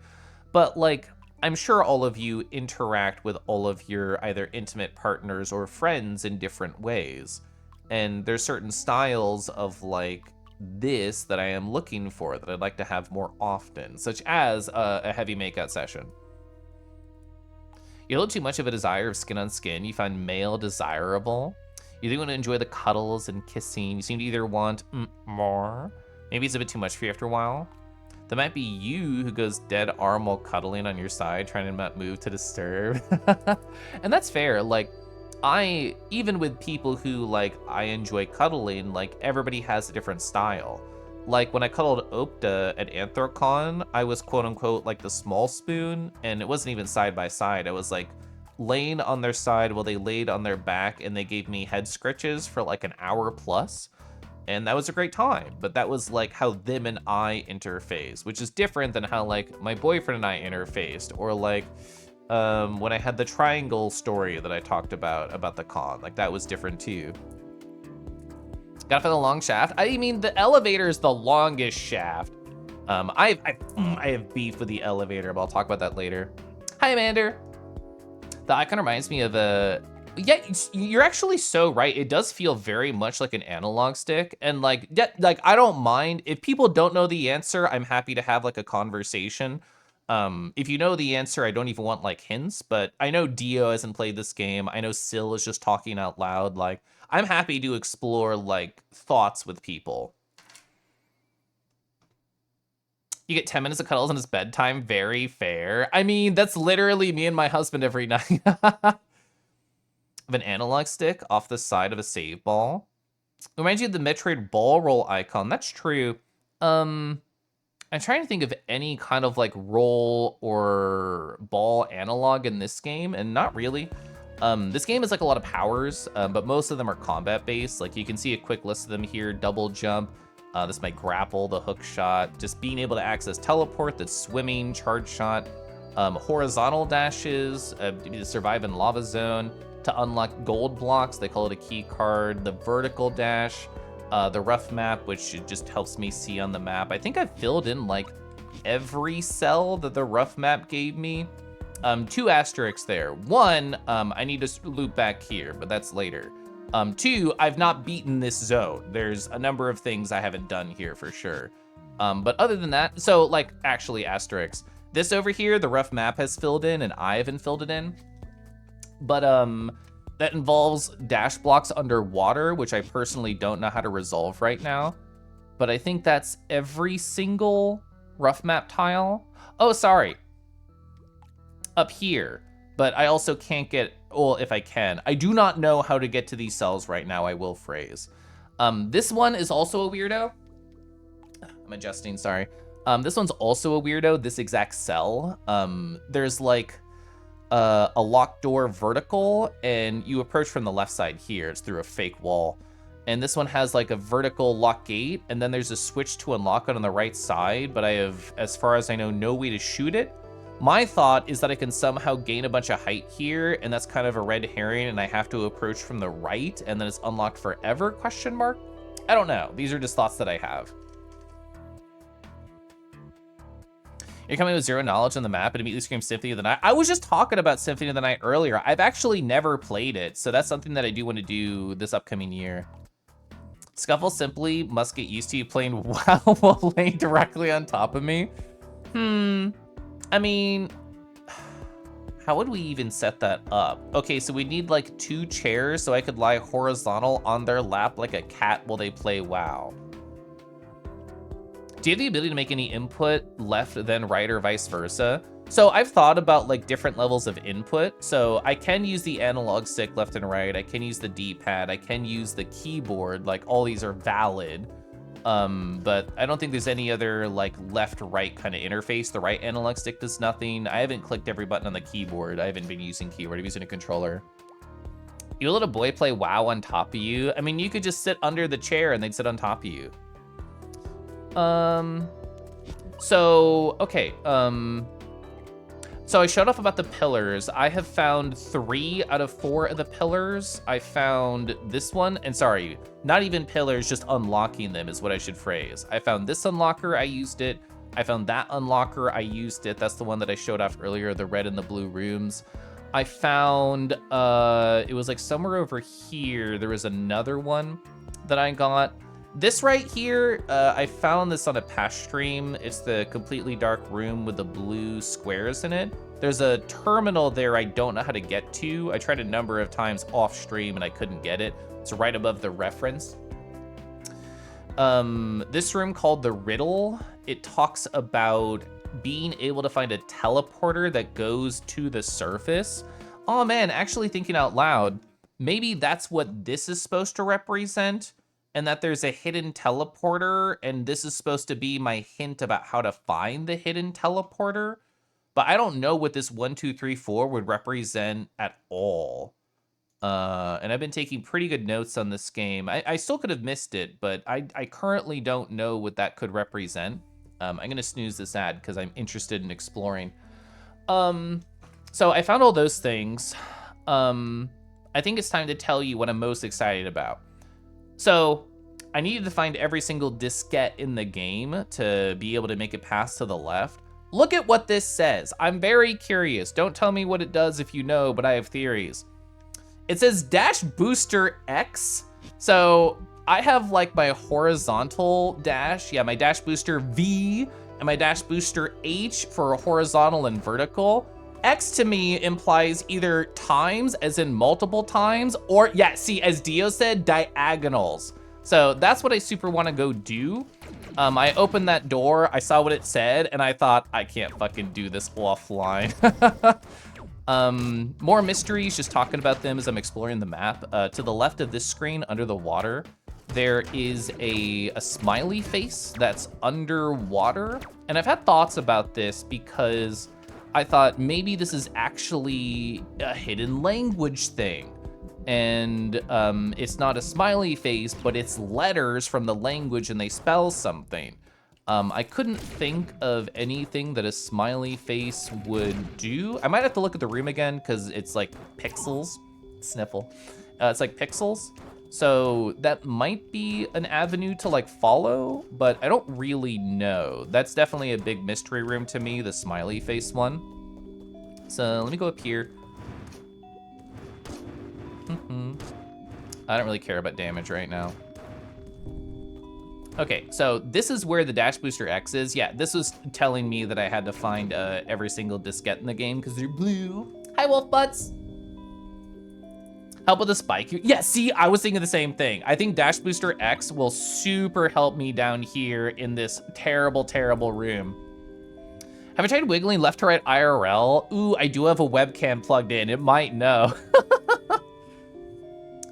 But like, I'm sure all of you interact with all of your either intimate partners or friends in different ways. And there's certain styles of like this that I am looking for that I'd like to have more often, such as a heavy makeout session. You don't too much of a desire of skin on skin. You find male desirable. You do want to enjoy the cuddles and kissing. You seem to either want more. Maybe it's a bit too much for you after a while. That might be you who goes dead arm while cuddling on your side, trying to not move to disturb. And that's fair. Like, even with people who, like, I enjoy cuddling, like, everybody has a different style. Like, when I cuddled Opta at Anthrocon, I was quote-unquote, like, the small spoon, and it wasn't even side by side. I was, like, laying on their side while they laid on their back, and they gave me head scratches for, like, an hour plus. And that was a great time, but that was like how them and I interface, which is different than how like my boyfriend and I interfaced, or like when I had the triangle story that I talked about the con, like that was different too. Got for the long shaft. I mean, the elevator is the longest shaft. I have beef with the elevator, but I'll talk about that later. Hi, Amanda. The icon reminds me of a. Yeah, you're actually so right. It does feel very much like an analog stick, and like, yeah, like I don't mind if people don't know the answer. I'm happy to have like a conversation. If you know the answer, I don't even want like hints. But I know Dio hasn't played this game. I know Syl is just talking out loud. Like, I'm happy to explore like thoughts with people. You get 10 minutes of cuddles on his bedtime. Very fair. I mean, that's literally me and my husband every night. Of an analog stick off the side of a save ball. It reminds you of the Metroid ball roll icon. That's true. I'm trying to think of any kind of like roll or ball analog in this game, and not really. This game is like a lot of powers, but most of them are combat based. Like you can see a quick list of them here: double jump. This might grapple, the hook shot, just being able to access teleport, that's swimming, charge shot, horizontal dashes, to survive in lava zone. To unlock gold blocks, they call it a key card. The vertical dash, the rough map, which just helps me see on the map. I think I filled in like every cell that the rough map gave me. 2 asterisks there. 1, I need to loop back here, but that's later. 2, I've not beaten this zone. There's a number of things I haven't done here for sure. But other than that, so like actually asterisks. This over here, the rough map has filled in and I haven't filled it in. But that involves dash blocks underwater, which I personally don't know how to resolve right now. But I think that's every single rough map tile. Oh, sorry. Up here. But I also can't get, well, if I can. I do not know how to get to these cells right now, I will phrase. This one is also a weirdo. I'm adjusting, sorry. This one's also a weirdo, this exact cell. There's like a locked door vertical, and you approach from the left side here. It's through a fake wall. And this one has like a vertical lock gate, and then there's a switch to unlock it on the right side, but I have, as far as I know, no way to shoot it. My thought is that I can somehow gain a bunch of height here, and that's kind of a red herring, and I have to approach from the right, and then it's unlocked forever, question mark? I don't know. These are just thoughts that I have. You're coming with 0 knowledge on the map and immediately scream Symphony of the Night. I was just talking about Symphony of the Night earlier. I've actually never played it, so that's something that I do want to do this upcoming year. Scuffle simply must get used to you playing WoW while laying directly on top of me. I mean, how would we even set that up? Okay, so we need like 2 chairs so I could lie horizontal on their lap like a cat while they play WoW. Do you have the ability to make any input left then right or vice versa? So I've thought about like different levels of input. So I can use the analog stick left and right. I can use the D-pad. I can use the keyboard. Like all these are valid. But I don't think there's any other like left-right kind of interface. The right analog stick does nothing. I haven't clicked every button on the keyboard. I haven't been using keyboard. I'm using a controller. You let a boy play WoW on top of you? I mean, you could just sit under the chair and they'd sit on top of you. So, okay, so I showed off about the pillars. I have found 3 out of 4 of the pillars. I found this one, and sorry, not even pillars, just unlocking them is what I should phrase. I found this unlocker, I used it. I found that unlocker, I used it. That's the one that I showed off earlier, the red and the blue rooms. I found, it was like somewhere over here, there was another one that I got. This right here, I found this on a past stream. It's the completely dark room with the blue squares in it. There's a terminal there I don't know how to get to. I tried a number of times off stream and I couldn't get it. It's right above the reference. This room called the Riddle it talks about being able to find a teleporter that goes to the surface. Oh man, actually thinking out loud, maybe that's what this is supposed to represent, and that there's a hidden teleporter, and this is supposed to be my hint about how to find the hidden teleporter. But I don't know what this 1, 2, 3, 4 would represent at all. And I've been taking pretty good notes on this game. I still could have missed it, but I currently don't know what that could represent. I'm gonna snooze this ad because I'm interested in exploring. So I found all those things. I think it's time to tell you what I'm most excited about. So I needed to find every single diskette in the game to be able to make it past to the left. Look at what this says. I'm very curious. Don't tell me what it does if you know, but I have theories. It says dash booster X. So I have like my horizontal dash. Yeah, my dash booster V and my dash booster H for horizontal and vertical. X to me implies either times, as in multiple times, or yeah, see, as Dio said, diagonals. So that's what I super want to go do. I opened that door, I saw what it said, and I thought, I can't fucking do this offline. More mysteries, just talking about them as I'm exploring the map. To the left of this screen, under the water, there is a smiley face that's underwater. And I've had thoughts about this because I thought maybe this is actually a hidden language thing. And it's not a smiley face, but it's letters from the language and they spell something. I couldn't think of anything that a smiley face would do. I might have to look at the room again because it's like pixels. Sniffle. It's like pixels. So that might be an avenue to like follow, but I don't really know. That's definitely a big mystery room to me, the smiley face one. So let me go up here. I don't really care about damage right now. Okay, so this is where the Dash Booster X is. Yeah, this was telling me that I had to find every single diskette in the game because they're blue. Hi, Wolf Butts. Help with the spike. Yeah, see, I was thinking the same thing. I think Dash Booster X will super help me down here in this terrible, terrible room. Have I tried wiggling left to right IRL? Ooh, I do have a webcam plugged in. It might know.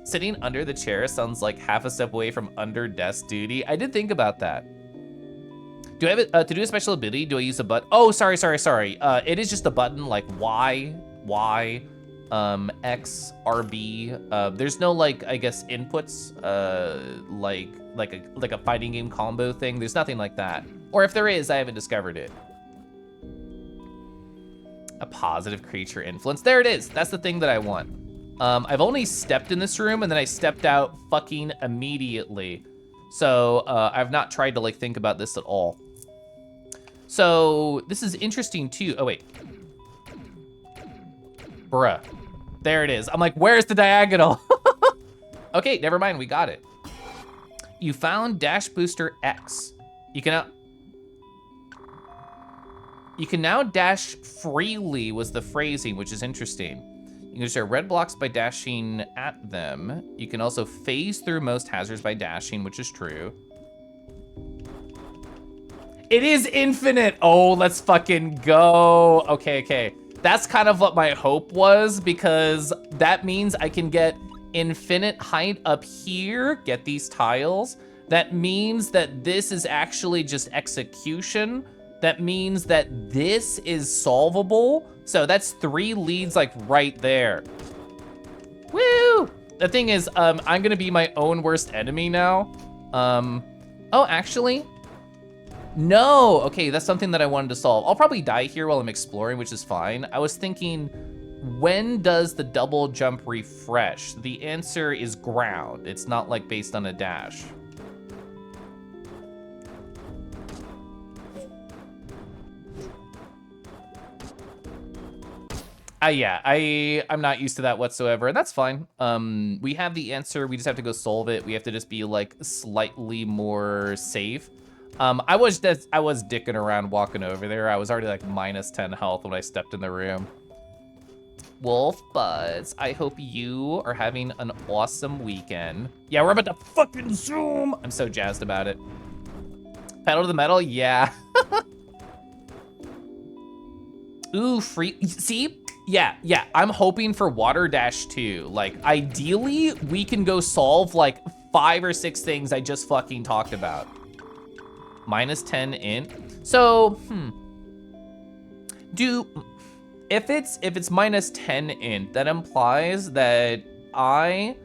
Sitting under the chair sounds like half a step away from under desk duty. I did think about that. Do I have it, to do a special ability, do I use a button? Oh, sorry. It is just a button like Y, X, RB. There's no like, I guess, inputs, like a fighting game combo thing. There's nothing like that. Or if there is, I haven't discovered it. A positive creature influence. There it is. That's the thing that I want. I've only stepped in this room and then I stepped out fucking immediately. So I've not tried to like think about this at all. So this is interesting too. Oh wait. Bruh. There it is. I'm like, where's the diagonal? Okay, never mind, we got it. You found Dash Booster X. You can now dash freely was the phrasing, which is interesting. You can destroy red blocks by dashing at them. You can also phase through most hazards by dashing, which is true. It is infinite. Oh, let's fucking go. Okay. That's kind of what my hope was because that means I can get infinite height up here, get these tiles. That means that this is actually just execution. That means that this is solvable. So that's 3 leads like right there. Woo! The thing is, I'm gonna be my own worst enemy now. Oh, actually, no. Okay, that's something that I wanted to solve. I'll probably die here while I'm exploring, which is fine. I was thinking, when does the double jump refresh? The answer is ground. It's not like based on a dash. Yeah, I'm not used to that whatsoever, and that's fine. We have the answer, we just have to go solve it. We have to just be like slightly more safe. I was dicking around walking over there. I was already like minus 10 health when I stepped in the room. Wolf Buzz, I hope you are having an awesome weekend. Yeah, we're about to fucking zoom. I'm so jazzed about it. Pedal to the metal? Yeah. Ooh, free, see? Yeah, I'm hoping for Water Dash 2. Like, ideally, we can go solve like 5 or 6 things I just fucking talked about. -10 int. So, if it's -10 int, that implies that I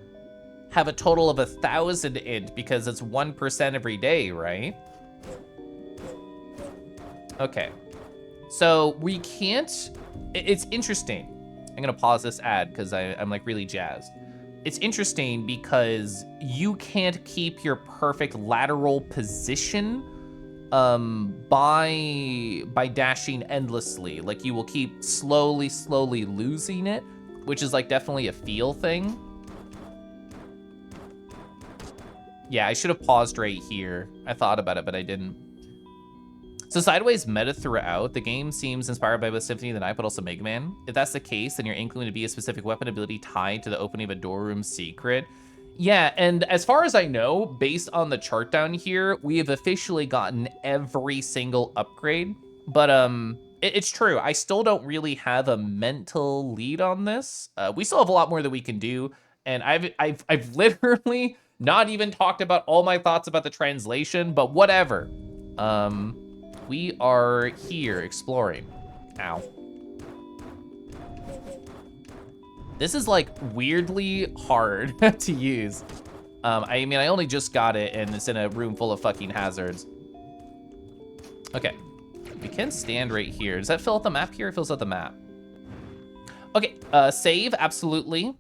have a total of 1,000 int because it's 1% every day, right? Okay. So we can't, it's interesting. I'm gonna pause this ad because I'm like really jazzed. It's interesting because you can't keep your perfect lateral position by dashing endlessly. Like you will keep slowly losing it, which is like definitely a feel thing. Yeah, I should have paused right here. I thought about it, but I didn't. So Sideways meta throughout, the game seems inspired by both Symphony of the Night, but also Mega Man. If that's the case, then you're inkling to be a specific weapon ability tied to the opening of a door room secret. Yeah, and as far as I know, based on the chart down here, we have officially gotten every single upgrade. But it's true. I still don't really have a mental lead on this. We still have a lot more that we can do, and I've literally not even talked about all my thoughts about the translation, but whatever. We are here exploring. Ow. This is like weirdly hard to use. I mean, I only just got it and it's in a room full of fucking hazards. Okay, we can stand right here. Does that fill out the map here? It fills out the map. Okay, save, absolutely.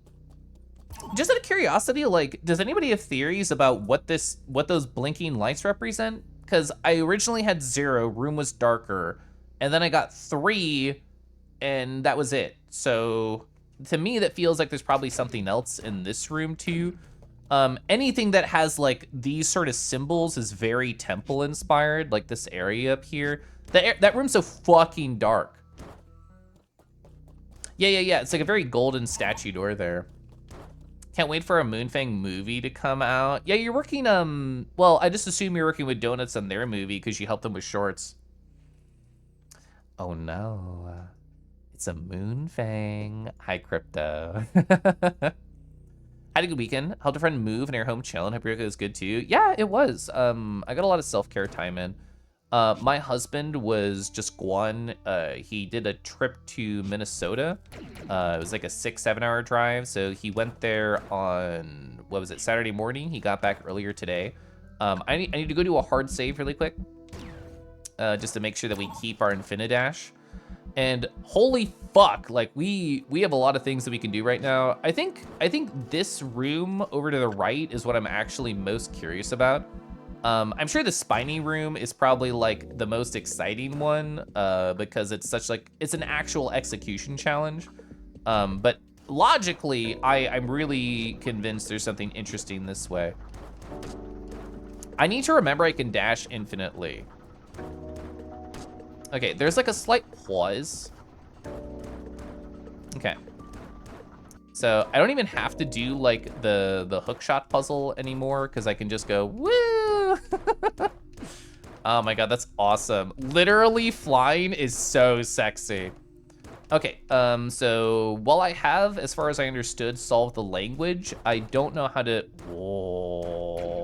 Just out of curiosity, like, does anybody have theories about what those blinking lights represent? Because I originally had 0, room was darker, and then I got 3, and that was it. So to me, that feels like there's probably something else in this room too. Anything that has like these sort of symbols is very temple inspired, like this area up here. That room's so fucking dark. Yeah. It's like a very golden statue door there. Can't wait for a Moonfang movie to come out. Yeah, you're working, well, I just assume you're working with Donuts on their movie because you helped them with shorts. Oh no, it's a Moonfang. Hi, Crypto. Had a good weekend. Helped a friend move and your home chilling. Hope your weekend was good too. Yeah, it was. I got a lot of self-care time in. My husband was just gone. He did a trip to Minnesota. It was like a 6-7 hour drive. So he went there on, what was it, Saturday morning. He got back earlier today. I need to go do a hard save really quick. Just to make sure that we keep our Infinidash. And holy fuck, like we have a lot of things that we can do right now. I think this room over to the right is what I'm actually most curious about. I'm sure the spiny room is probably like the most exciting one because it's such like, it's an actual execution challenge. But logically, I'm really convinced there's something interesting this way. I need to remember I can dash infinitely. Okay, there's like a slight pause. Okay. So I don't even have to do like the hookshot puzzle anymore because I can just go, woo! Oh my God, that's awesome. Literally flying is so sexy. Okay, so while I have, as far as I understood, solved the language, I don't know how to, whoa.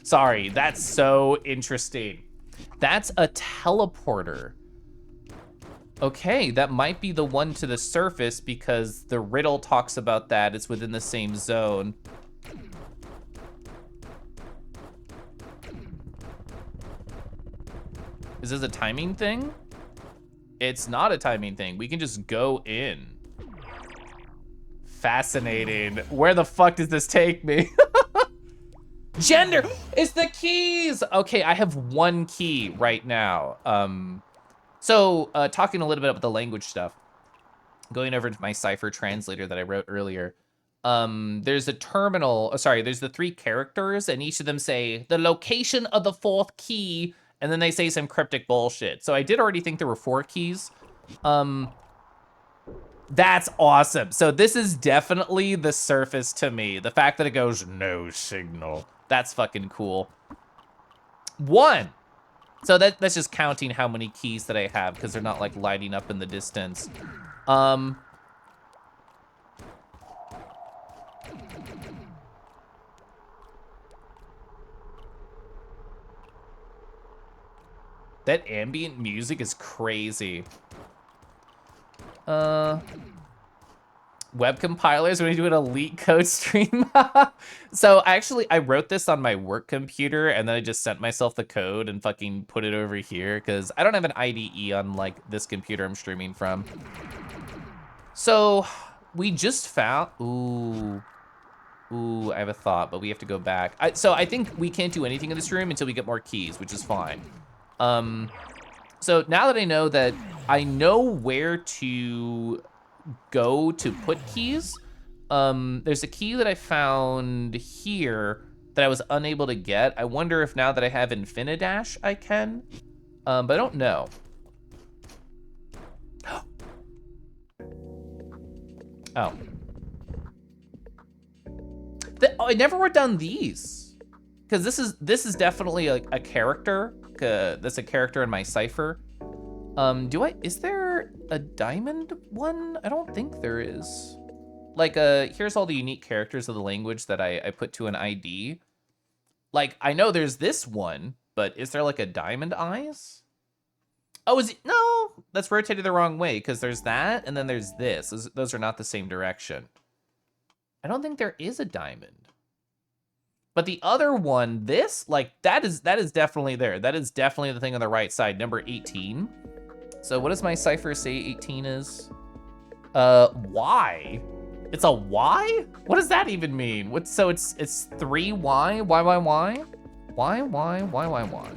Sorry, that's so interesting. That's a teleporter. Okay, that might be the one to the surface because the riddle talks about that. It's within the same zone. Is this a timing thing? It's not a timing thing. We can just go in. Fascinating. Where the fuck does this take me? Gender, it's the keys. Okay, I have 1 key right now. So talking a little bit about the language stuff, going over to my cipher translator that I wrote earlier. There's a terminal, there's the 3 characters and each of them say the location of the 4th key, and then they say some cryptic bullshit. So I did already think there were 4 keys. That's awesome. So this is definitely the surface to me. The fact that it goes, no signal. That's fucking cool. 1. So that's just counting how many keys that I have because they're not like lighting up in the distance. That ambient music is crazy. Web compilers when we do an elite code stream. So I wrote this on my work computer and then I just sent myself the code and fucking put it over here because I don't have an IDE on like this computer I'm streaming from. So we just found, ooh, I have a thought, but we have to go back. So I think we can't do anything in this room until we get more keys, which is fine. So now that I know where to go to put keys, there's a key that I found here that I was unable to get. I wonder if now that I have Infinidash, I can, but I don't know. Oh. I never wrote down these, because this is definitely a character. That's a character in my cipher. Is there a diamond one? I don't think there is. Like, here's all the unique characters of the language that I put to an ID. Like, I know there's this one, but is there like a diamond eyes? Oh, is it? No, that's rotated the wrong way because there's that and then there's this. Those are not the same direction. I don't think there is a diamond. But the other one, this, like, that is definitely there. That is definitely the thing on the right side, number 18. So what does my cipher say 18 is? Y. It's a Y? What does that even mean? So it's 3Y? Y, Y, Y? Y, Y, Y, Y, Y.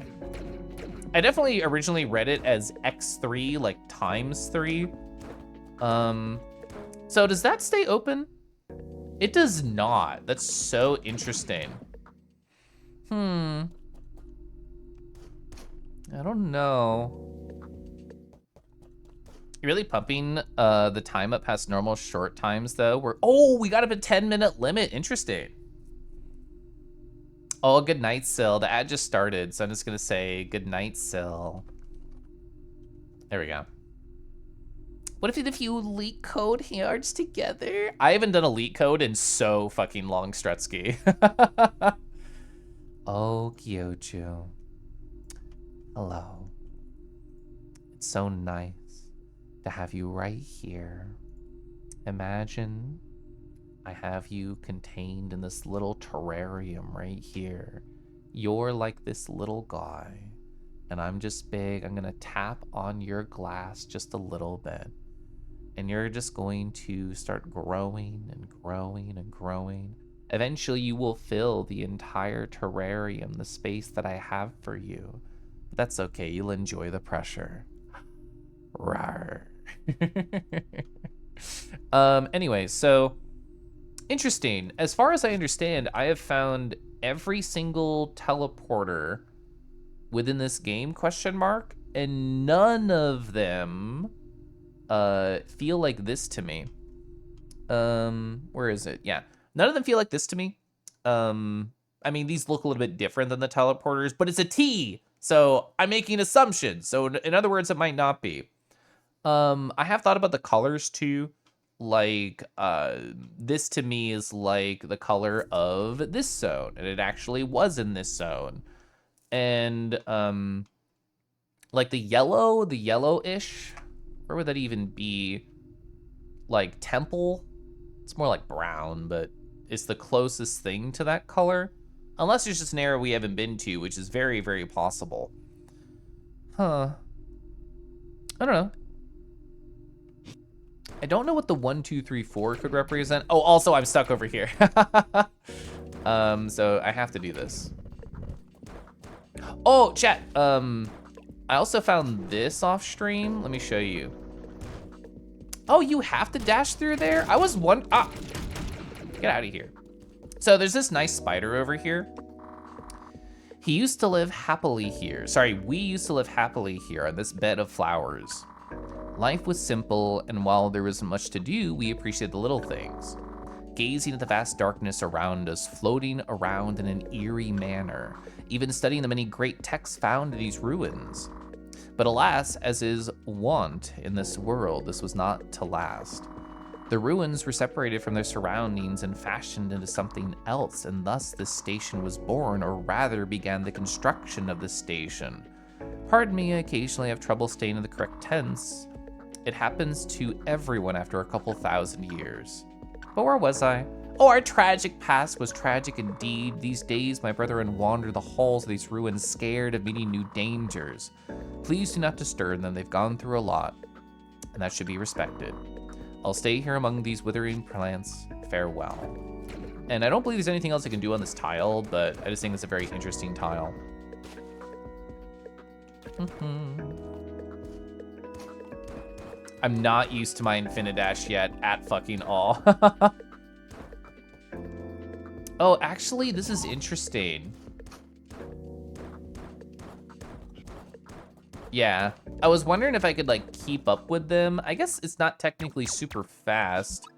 I definitely originally read it as X3, like times 3. So does that stay open? It does not. That's so interesting. I don't know. You're really pumping the time up past normal short times though. We got up a 10-minute limit. Interesting. Oh, good night, Sil. The ad just started, so I'm just gonna say good night, Sil. There we go. What if you leak code cards together? I haven't done a leak code in so fucking long, Strutsky. Oh, Gyoju. Hello. It's so nice to have you right here. Imagine I have you contained in this little terrarium right here. You're like this little guy, and I'm just big. I'm gonna tap on your glass just a little bit. And you're just going to start growing and growing and growing. Eventually you will fill the entire terrarium, the space that I have for you. But that's okay, you'll enjoy the pressure. Rawr. Anyway, so interesting. As far as I understand, I have found every single teleporter within this game, ? And none of them feel like this to me. Where is it? Yeah. None of them feel like this to me. I mean, these look a little bit different than the teleporters, but it's a T, so I'm making assumptions. So in other words, it might not be. I have thought about the colors too. Like, this to me is like the color of this zone, and it actually was in this zone. And, like the yellow-ish, where would that even be? Like temple? It's more like brown, but it's the closest thing to that color. Unless there's just an area we haven't been to, which is very, very possible. Huh. I don't know. I don't know what the 1, 2, 3, 4 could represent. Oh, also I'm stuck over here. So I have to do this. Oh, chat. I also found this off stream. Let me show you. Oh, you have to dash through there? I was get out of here. So there's this nice spider over here. He used to live happily here. Sorry, we used to live happily here on this bed of flowers. Life was simple, and while there wasn't much to do, we appreciated the little things. Gazing at the vast darkness around us, floating around in an eerie manner, even studying the many great texts found in these ruins. But alas, as is wont in this world, this was not to last. The ruins were separated from their surroundings and fashioned into something else, and thus this station was born, or rather began the construction of this station. Pardon me, I occasionally have trouble staying in the correct tense. It happens to everyone after a couple thousand years. But where was I? Oh, our tragic past was tragic indeed. These days, my brethren wander the halls of these ruins, scared of meeting new dangers. Please do not disturb them. They've gone through a lot, and that should be respected. I'll stay here among these withering plants. Farewell. And I don't believe there's anything else I can do on this tile, but I just think it's a very interesting tile. I'm not used to my Infinidash yet at fucking all. Oh, actually, this is interesting. Yeah, I was wondering if I could like keep up with them. I guess it's not technically super fast.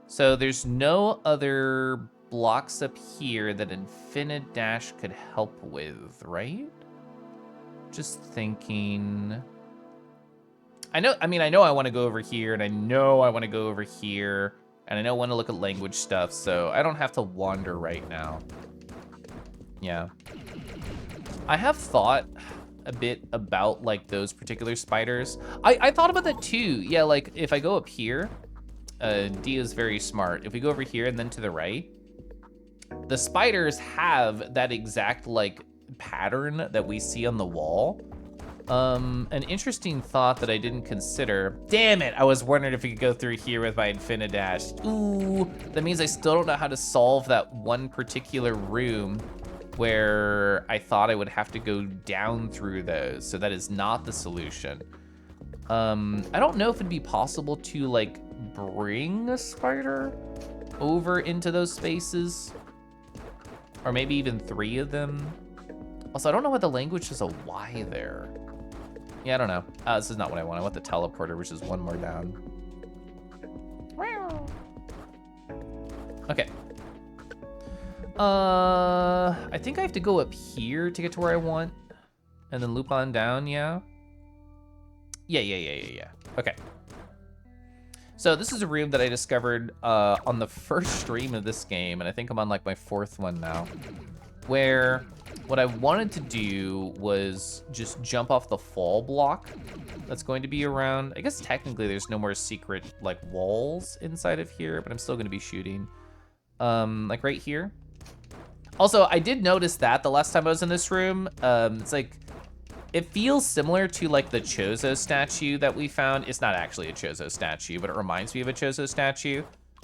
So there's no other blocks up here that Infinidash could help with, right? Just thinking. I know I want to go over here, and I know I want to go over here, and I know I want to look at language stuff, so I don't have to wander right now. Yeah. I have thought a bit about like those particular spiders. I thought about that too. Yeah, like if I go up here, D is very smart. If we go over here and then to the right, the spiders have that exact like pattern that we see on the wall. An interesting thought that I didn't consider. Damn it, I was wondering if we could go through here with my Infinidash. Ooh, that means I still don't know how to solve that one particular room where I thought I would have to go down through those. So that is not the solution. I don't know if it'd be possible to like bring a spider over into those spaces, or maybe even 3 of them. Also, I don't know why the language is a Y there. Yeah, I don't know. This is not what I want. I want the teleporter, which is 1 more down. Okay. I think I have to go up here to get to where I want, and then loop on down, yeah? Yeah. Okay. So this is a room that I discovered on the first stream of this game, and I think I'm on like my 4th one now, where what I wanted to do was just jump off the fall block that's going to be around. I guess technically there's no more secret like walls inside of here, but I'm still gonna be shooting. Like right here. Also, I did notice that the last time I was in this room, it's like, it feels similar to like the Chozo statue that we found. It's not actually a Chozo statue, but it reminds me of a Chozo statue.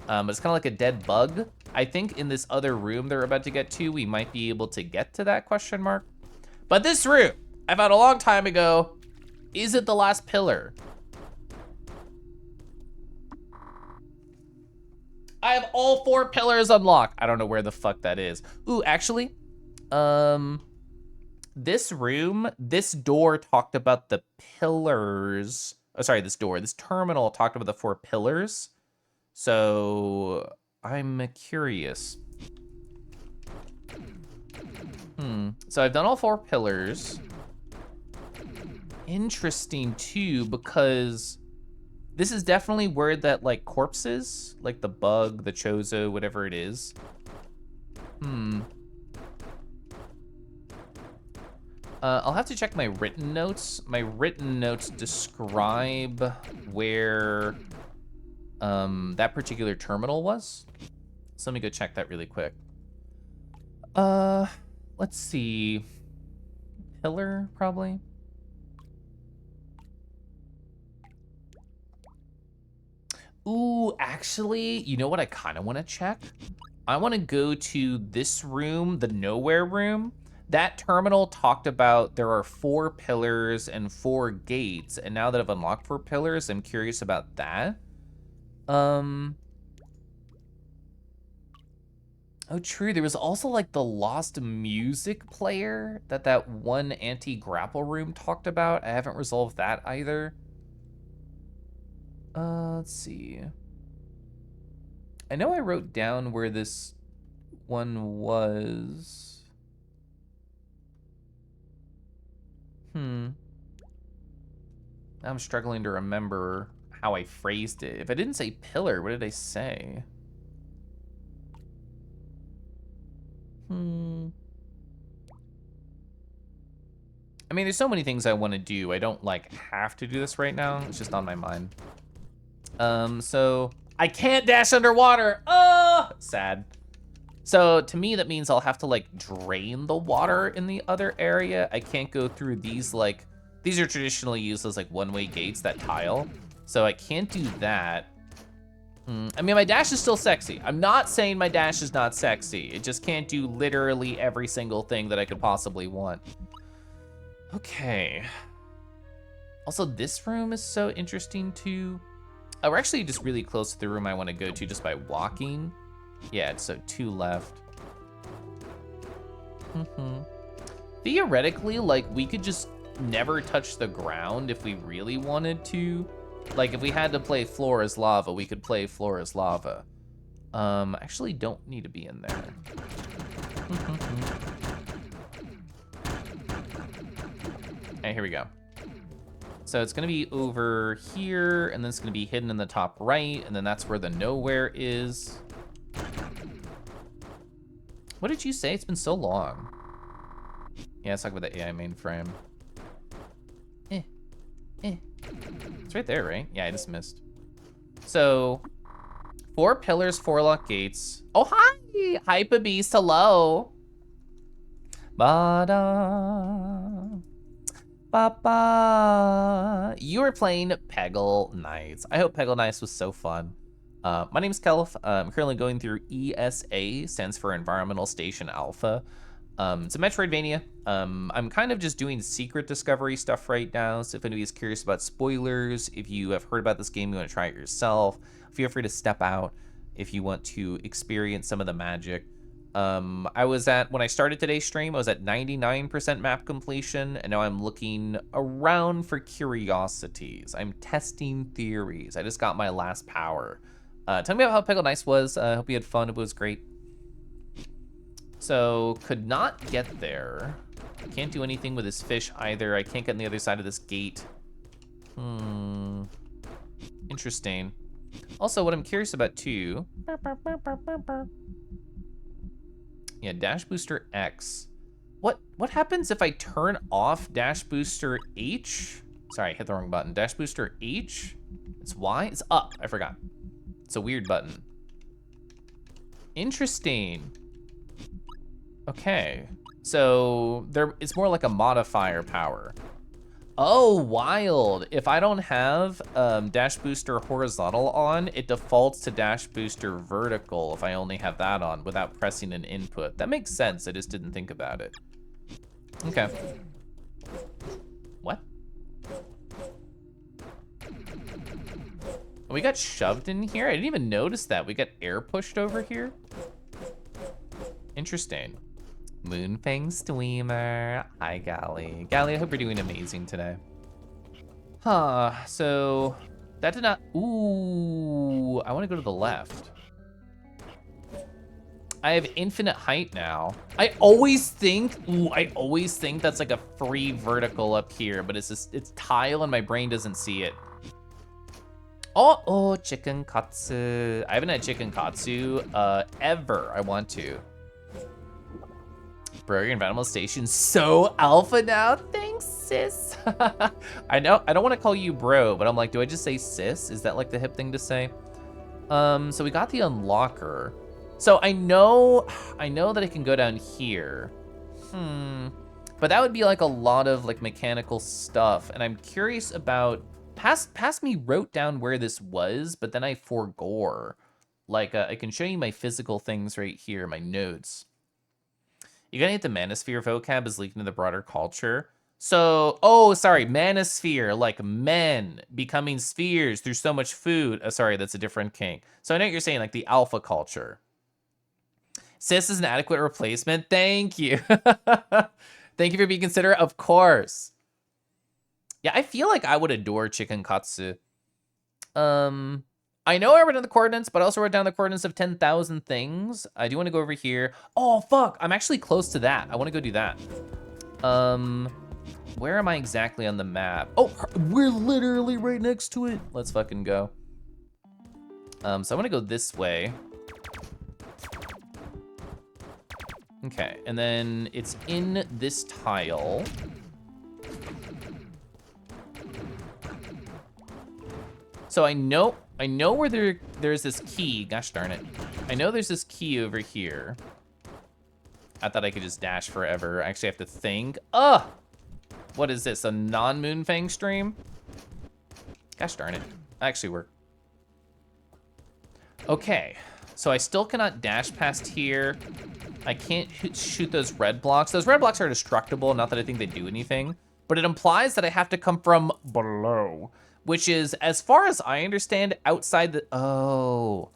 It's kind of like a dead bug. I think in this other room they're about to get to, we might be able to get to that question mark. But this room, I found a long time ago, is it the last pillar? I have all 4 pillars unlocked. I don't know where the fuck that is. Ooh, actually, this room, this door talked about the pillars. Oh, sorry, this terminal talked about the 4 pillars. So I'm curious. So I've done all 4 pillars. Interesting too, because this is definitely where that like corpse is, like the bug, the Chozo, whatever it is. I'll have to check my written notes. My written notes describe where that particular terminal was. So let me go check that really quick. Let's see. Pillar, probably. Ooh, actually, you know what I kind of want to check? I want to go to this room, the nowhere room. That terminal talked about there are 4 pillars and 4 gates, and now that I've unlocked 4 pillars, I'm curious about that. Oh, true. There was also like the lost music player that one anti-grapple room talked about. I haven't resolved that either. Let's see. I know I wrote down where this one was. I'm struggling to remember how I phrased it. If I didn't say pillar, what did I say? I mean, there's so many things I want to do. I don't, like, have to do this right now. It's just on my mind. So I can't dash underwater. Oh, sad. So to me, that means I'll have to, like, drain the water in the other area. I can't go through these, like, these are traditionally used as, like, one-way gates, that tile. So I can't do that. I mean, my dash is still sexy. I'm not saying my dash is not sexy. It just can't do literally every single thing that I could possibly want. Okay. Also, this room is so interesting too. We're actually just really close to the room I want to go to just by walking. Yeah, so 2 left. Theoretically, like, we could just never touch the ground if we really wanted to. Like, if we had to play floor as lava, we could play floor as lava. Actually don't need to be in there. Okay, here we go. So it's gonna be over here, and then it's gonna be hidden in the top right, and then that's where the nowhere is. What did you say? It's been so long. Yeah, let's talk about the AI mainframe. It's right there, right? Yeah, I just missed. So, 4 pillars, 4 locked gates. Oh, hi! Hyper Beast, hello! Ba-da. Ba-ba. You were playing Peggle Knights. I hope Peggle Knights was so fun. My name's Kelf. I'm currently going through ESA, stands for Environmental Station Alpha. It's a Metroidvania. I'm kind of just doing secret discovery stuff right now, so if anybody's curious about spoilers, if you have heard about this game, you want to try it yourself, feel free to step out if you want to experience some of the magic. When I started today's stream, I was at 99% map completion, and now I'm looking around for curiosities. I'm testing theories. I just got my last power. Tell me about how Peggle Nice was. I hope you had fun. It was great. So, could not get there. Can't do anything with this fish either. I can't get on the other side of this gate. Interesting. Also, what I'm curious about too. Yeah, Dash Booster X. What happens if I turn off Dash Booster H? Sorry, I hit the wrong button. Dash Booster H? It's Y? It's up. I forgot. It's a weird button. Interesting. Okay. So it's more like a modifier power. Oh, wild. If I don't have Dash Booster Horizontal on, it defaults to Dash Booster Vertical if I only have that on without pressing an input. That makes sense. I just didn't think about it. Okay. What? We got shoved in here? I didn't even notice that. We got air pushed over here? Interesting. Moonfang Streamer. Hi, Gally. Gally, I hope you're doing amazing today. So that did not, ooh, I wanna go to the left. I have infinite height now. I always think that's like a free vertical up here, but it's tile and my brain doesn't see it. Oh, chicken katsu. I haven't had chicken katsu ever. I want to. Bro, your environmental station's so alpha now. Thanks, sis. I know, I don't want to call you bro, but I'm like, do I just say sis? Is that like the hip thing to say? So we got the unlocker. So I know that I can go down here. But that would be like a lot of like mechanical stuff, and I'm curious about. Past me wrote down where this was, but then I forgore. Like, I can show you my physical things right here, my notes. You gotta hit the manosphere vocab is leaked into the broader culture. So, oh, sorry, manosphere, like men becoming spheres through so much food. Sorry, that's a different king. So I know what you're saying, like the alpha culture. Sis is an adequate replacement. Thank you. Thank you for being considerate, of course. Yeah, I feel like I would adore chicken katsu. I know I wrote down the coordinates, but I also wrote down the coordinates of 10,000 things. I do want to go over here. Oh, fuck. I'm actually close to that. I want to go do that. Where am I exactly on the map? Oh, we're literally right next to it. Let's fucking go. So I want to go this way. Okay, and then it's in this tile. So I know where there's this key. Gosh darn it. I know there's this key over here. I thought I could just dash forever. I actually have to think. Ugh! What is this, a non-Moonfang stream? Gosh darn it. Actually worked. Okay, so I still cannot dash past here. I can't shoot those red blocks. Those red blocks are destructible, not that I think they do anything, but it implies that I have to come from below, which is, as far as I understand, outside the, oh.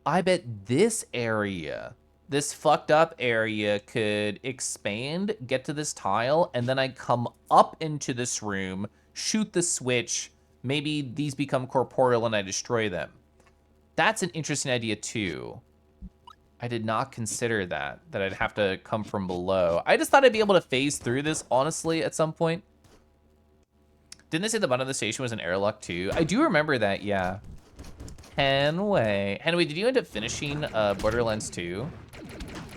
I bet this area, this fucked up area could expand, get to this tile, and then I come up into this room, shoot the switch, maybe these become corporeal and I destroy them. That's an interesting idea too. I did not consider that I'd have to come from below. I just thought I'd be able to phase through this, honestly, at some point. Didn't they say the bottom of the station was an airlock too? I do remember that, yeah. Henway, did you end up finishing Borderlands 2?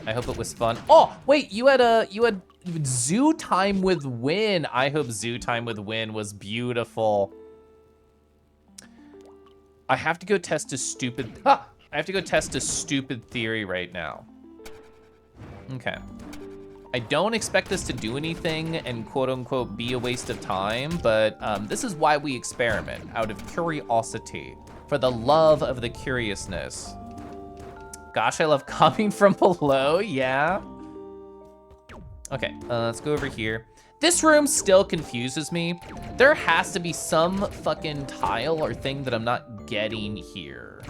I hope it was fun. Oh, wait, you had Zoo Time with Win. I hope Zoo Time with Win was beautiful. I have to go test a stupid, I have to go test a stupid theory right now. Okay. I don't expect this to do anything and quote unquote be a waste of time, but this is why we experiment, out of curiosity, for the love of the curiousness. Gosh, I love coming from below, yeah. Okay, let's go over here. This room still confuses me. There has to be some fucking tile or thing that I'm not getting here.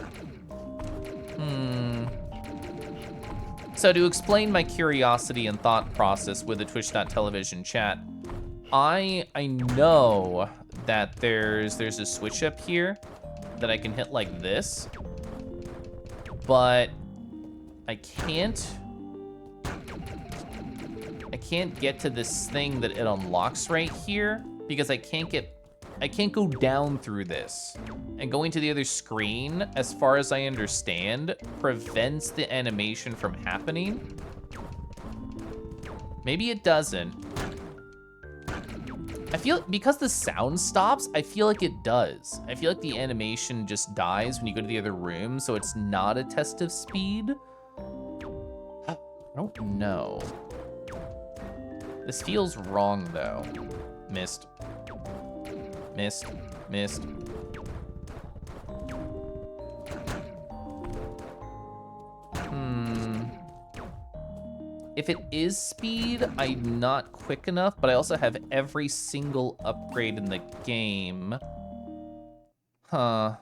So to explain my curiosity and thought process with the twitch.tv chat, I know that there's a switch up here that I can hit like this, but I can't get to this thing that it unlocks right here because I can't go down through this. And going to the other screen, as far as I understand, prevents the animation from happening. Maybe it doesn't. I feel, because the sound stops, I feel like it does. I feel like the animation just dies when you go to the other room, so it's not a test of speed. I don't know. This feels wrong, though. Missed. Missed. Missed. If it is speed, I'm not quick enough, but I also have every single upgrade in the game. Huh.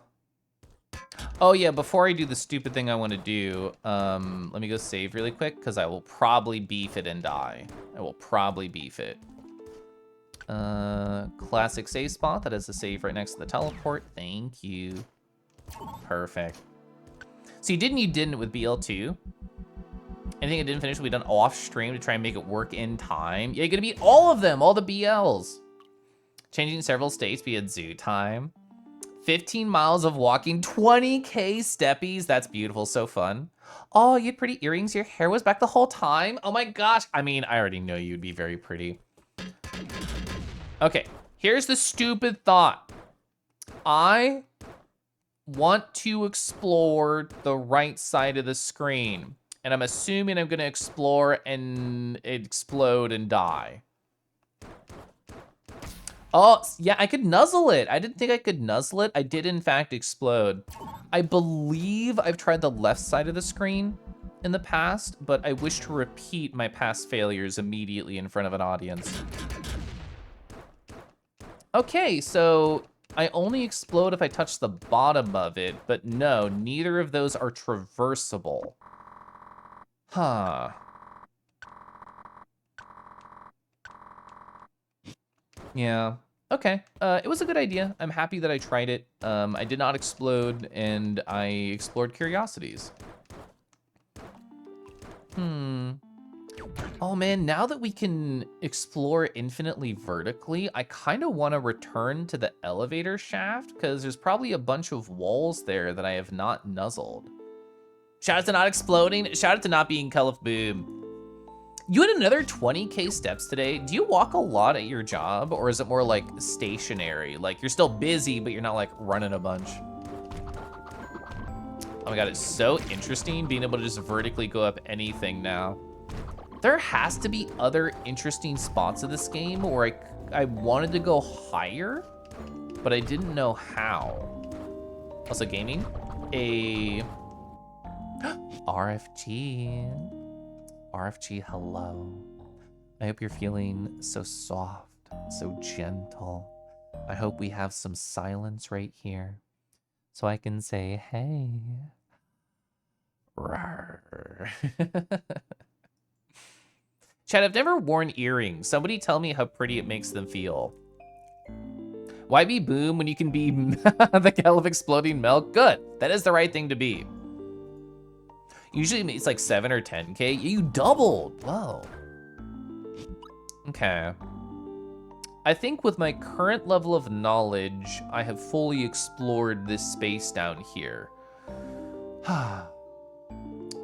Oh yeah, before I do the stupid thing I want to do, let me go save really quick, because I will probably beef it and die. I will probably beef it. Classic save spot. That is a save right next to the teleport. Thank you. Perfect. So you didn't with BL2. Anything I didn't finish will be done off stream to try and make it work in time. Yeah, you're gonna beat all of them, all the BLs. Changing several states via zoo time. 15 miles of walking, 20K steppies. That's beautiful, so fun. Oh, you had pretty earrings. Your hair was back the whole time. Oh my gosh. I mean, I already know you'd be very pretty. Okay, here's the stupid thought. I want to explore the right side of the screen. And I'm assuming I'm gonna explore and explode and die. Oh, yeah, I could nuzzle it. I didn't think I could nuzzle it. I did, in fact, explode. I believe I've tried the left side of the screen in the past, but I wish to repeat my past failures immediately in front of an audience. Okay, so I only explode if I touch the bottom of it, but no, neither of those are traversable. Huh. Yeah. Okay, it was a good idea. I'm happy that I tried it. I did not explode, and I explored curiosities. Oh man, now that we can explore infinitely vertically, I kind of want to return to the elevator shaft, because there's probably a bunch of walls there that I have not nuzzled. Shout out to not exploding. Shout out to not being Cull of Boom. You had another 20K steps today. Do you walk a lot at your job, or is it more like stationary? Like you're still busy, but you're not like running a bunch. Oh my God, it's so interesting being able to just vertically go up anything now. There has to be other interesting spots of this game where I wanted to go higher, but I didn't know how. Also gaming, a RFG. RFG, hello. I hope you're feeling so soft, so gentle. I hope we have some silence right here so I can say, hey. Rawr. Chad, I've never worn earrings. Somebody tell me how pretty it makes them feel. Why be Boom when you can be the Kel of exploding milk? Good. That is the right thing to be. Usually it's like 7 or 10K. You doubled. Whoa. Okay. I think with my current level of knowledge, I have fully explored this space down here.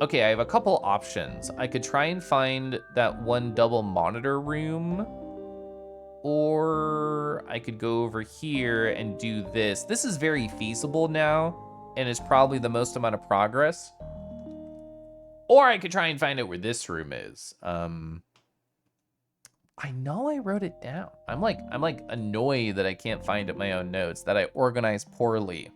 Okay, I have a couple options. I could try and find that one double monitor room, or I could go over here and do this. This is very feasible now, and is probably the most amount of progress. Or I could try and find out where this room is. I know I wrote it down. I'm like annoyed that I can't find it in my own notes, that I organized poorly.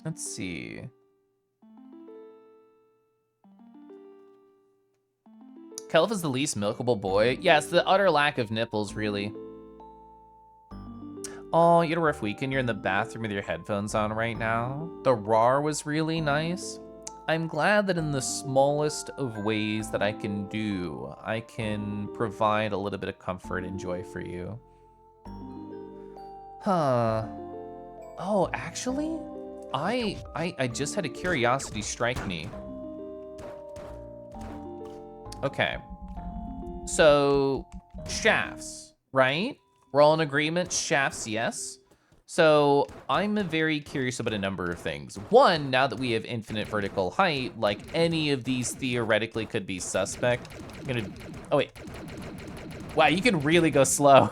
Let's see. Kelf is the least milkable boy. Yeah, it's the utter lack of nipples, really. Oh, you had a rough weekend. You're in the bathroom with your headphones on right now. The RAR was really nice. I'm glad that in the smallest of ways that I can do, I can provide a little bit of comfort and joy for you. Huh. Oh, actually, I just had a curiosity strike me. Okay. So, shafts, right? We're all in agreement, shafts, yes. So I'm very curious about a number of things. One, now that we have infinite vertical height, like any of these theoretically could be suspect. Oh wait. Wow, you can really go slow.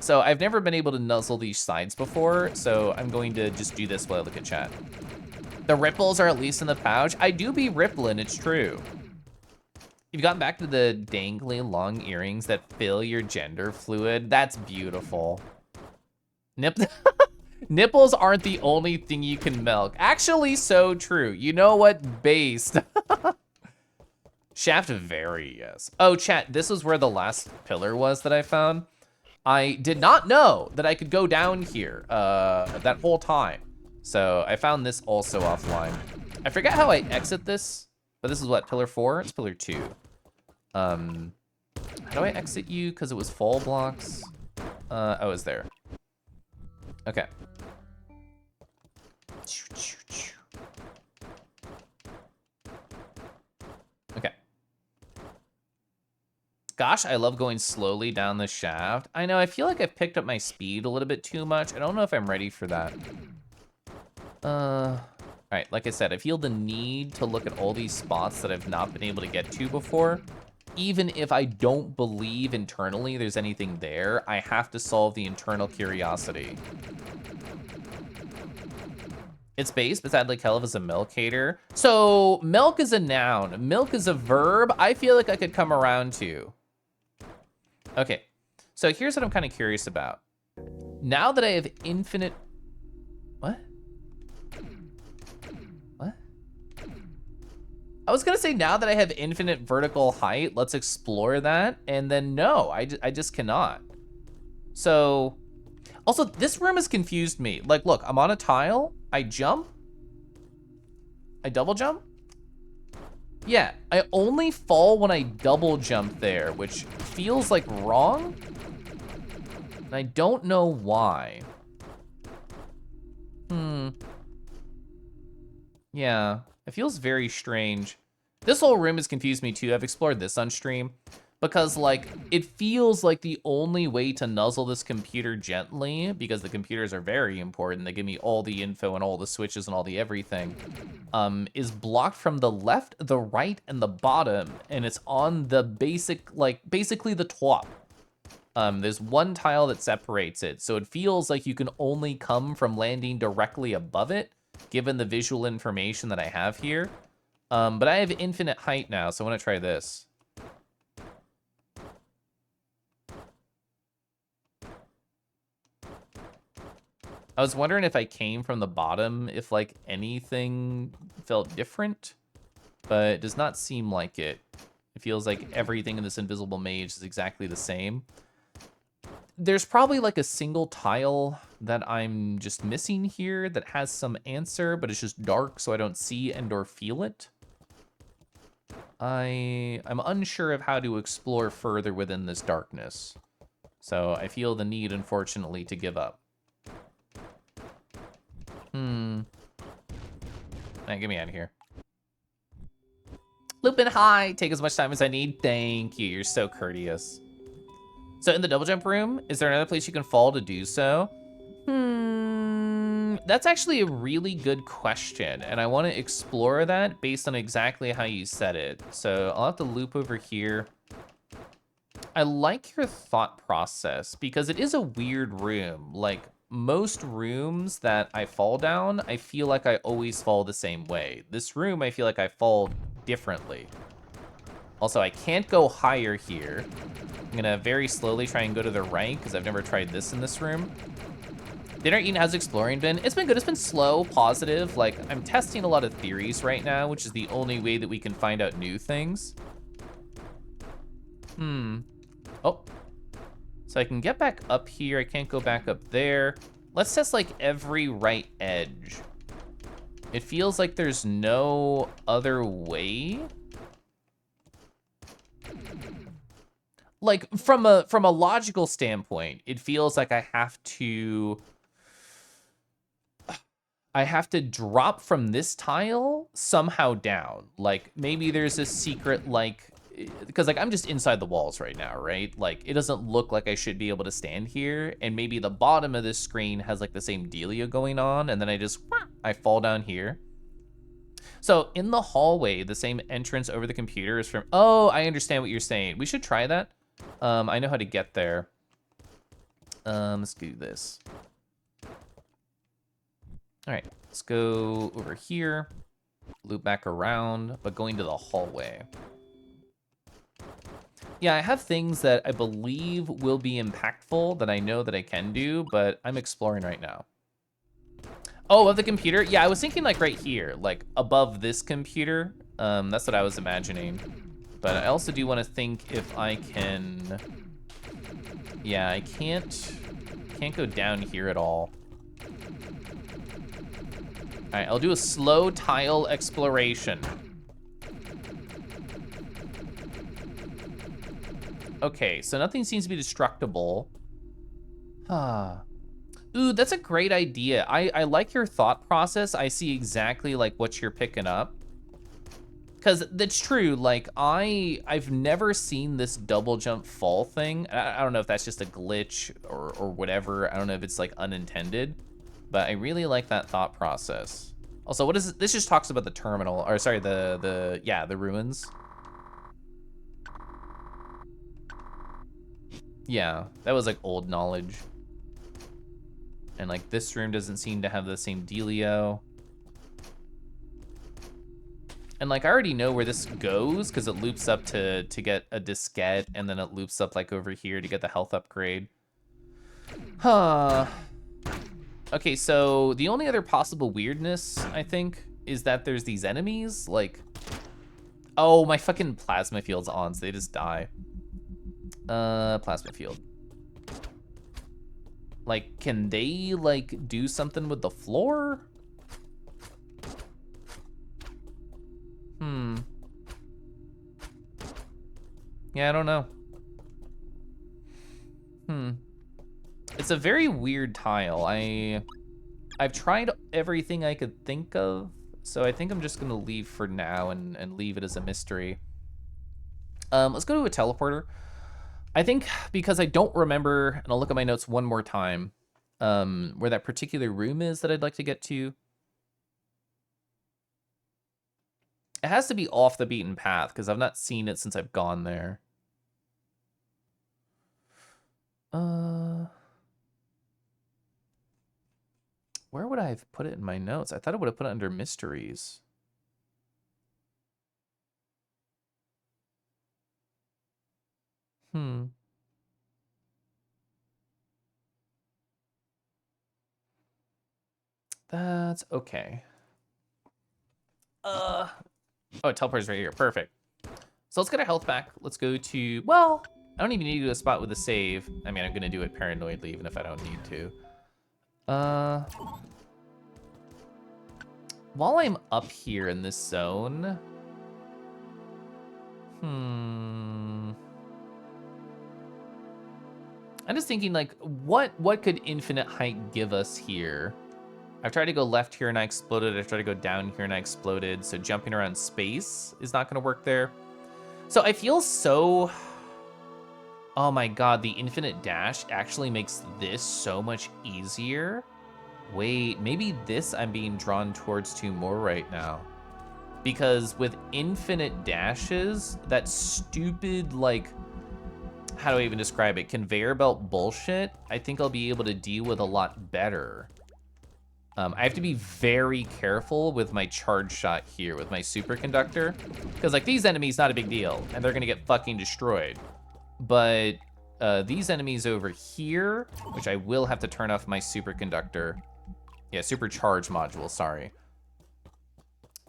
So I've never been able to nuzzle these sides before, so I'm going to just do this while I look at chat. The ripples are at least in the pouch. I do be rippling, it's true. You've gotten back to the dangly long earrings that fill your gender fluid. That's beautiful. Nipples aren't the only thing you can milk. Actually, so true. You know what? Based. Shaft very, yes. Oh, chat, this was where the last pillar was that I found. I did not know that I could go down here that whole time. So I found this also offline. I forget how I exit this, but this is what, pillar 4? It's pillar 2. How do I exit you? Because it was fall blocks. Oh, it's there. Okay. Okay. Gosh, I love going slowly down the shaft. I know, I feel like I've picked up my speed a little bit too much. I don't know if I'm ready for that. All right, like I said, I feel the need to look at all these spots that I've not been able to get to before. Even if I don't believe internally there's anything there, I have to solve the internal curiosity. It's based beside like hell of as a milk hater. So milk is a noun, milk is a verb. I feel like I could come around to. Okay, so here's what I'm kind of curious about. Now that I have infinite, what? What? I was gonna say now that I have infinite vertical height, let's explore that. And then no, I just cannot. So, also this room has confused me. Like, look, I'm on a tile, I jump. I double jump? Yeah, I only fall when I double jump there, which feels like wrong. And I don't know why. Yeah, it feels very strange. This whole room has confused me too. I've explored this on stream because like it feels like the only way to nuzzle this computer gently, because the computers are very important. They give me all the info and all the switches and all the everything, is blocked from the left, the right, and the bottom, and it's on the basically the top. There's one tile that separates it, so it feels like you can only come from landing directly above it, given the visual information that I have here. But I have infinite height now, so I want to try this. I was wondering if I came from the bottom, if like anything felt different, but it does not seem like it. It feels like everything in this invisible maze is exactly the same. There's probably like a single tile that I'm just missing here that has some answer, but it's just dark, so I don't see and or feel it. I'm unsure of how to explore further within this darkness. So I feel the need, unfortunately, to give up. Get me out of here. Lupin, hi. Take as much time as I need. Thank you. You're so courteous. So in the double jump room, is there another place you can fall to do so? That's actually a really good question, and I want to explore that based on exactly how you said it. So I'll have to loop over here. I like your thought process because it is a weird room. Like most rooms that I fall down, I feel like I always fall the same way. This room, I feel like I fall differently. Also, I can't go higher here. I'm gonna very slowly try and go to the right because I've never tried this in this room. Dinner eaten, how's exploring been? It's been good, it's been slow, positive. Like, I'm testing a lot of theories right now, which is the only way that we can find out new things. Oh, so I can get back up here. I can't go back up there. Let's test like every right edge. It feels like there's no other way. Like from a logical standpoint, it feels like I have to drop from this tile somehow down. Like maybe there's a secret, like, because like I'm just inside the walls right now, right? Like it doesn't look like I should be able to stand here, and maybe the bottom of this screen has like the same dealio going on, and then I fall down here. So in the hallway, the same entrance over the computer is from, oh, I understand what you're saying. We should try that. I know how to get there. Let's do this. All right, let's go over here, loop back around, but going to the hallway. Yeah, I have things that I believe will be impactful that I know that I can do, but I'm exploring right now. Oh, of the computer? Yeah, I was thinking like right here, like above this computer. That's what I was imagining. But I also do want to think if I can... Yeah, I can't go down here at all. All right, I'll do a slow tile exploration. Okay, so nothing seems to be destructible. Ooh, that's a great idea. I like your thought process. I see exactly like what you're picking up. Because that's true, like I've never seen this double jump fall thing. I don't know if that's just a glitch or whatever. I don't know if it's like unintended, but I really like that thought process. Also, what is it? This just talks about the terminal, or sorry, the ruins. Yeah, that was like old knowledge. And like this room doesn't seem to have the same dealio. And like I already know where this goes because it loops up to get a diskette, and then it loops up like over here to get the health upgrade. Huh. Okay, so the only other possible weirdness, I think, is that there's these enemies, like... Oh, my fucking plasma field's on, so they just die. Plasma field. Like, can they, like, do something with the floor? Yeah, I don't know. It's a very weird tile. I've tried everything I could think of, so I think I'm just gonna leave for now and leave it as a mystery. Let's go to a teleporter. I think because I don't remember, and I'll look at my notes one more time, where that particular room is that I'd like to get to. It has to be off the beaten path, because I've not seen it since I've gone there. Where would I have put it in my notes? I thought I would have put it under mysteries. That's okay. Oh, teleporter's right here. Perfect. So let's get our health back. Let's go to, well, I don't even need to go to a spot with a save. I mean, I'm gonna do it paranoidly even if I don't need to. While I'm up here in this zone, I'm just thinking, like, what could infinite height give us here? I've tried to go left here and I exploded. I've tried to go down here and I exploded. So jumping around space is not gonna work there. So I feel so, oh my God, the infinite dash actually makes this so much easier. Wait, maybe this I'm being drawn towards too more right now. Because with infinite dashes, that stupid, like, how do I even describe it? Conveyor belt bullshit, I think I'll be able to deal with a lot better. I have to be very careful with my charge shot here with my superconductor. Because, like, these enemies, not a big deal, and they're gonna get fucking destroyed. But these enemies over here, which I will have to turn off my superconductor. Yeah, supercharge module, sorry.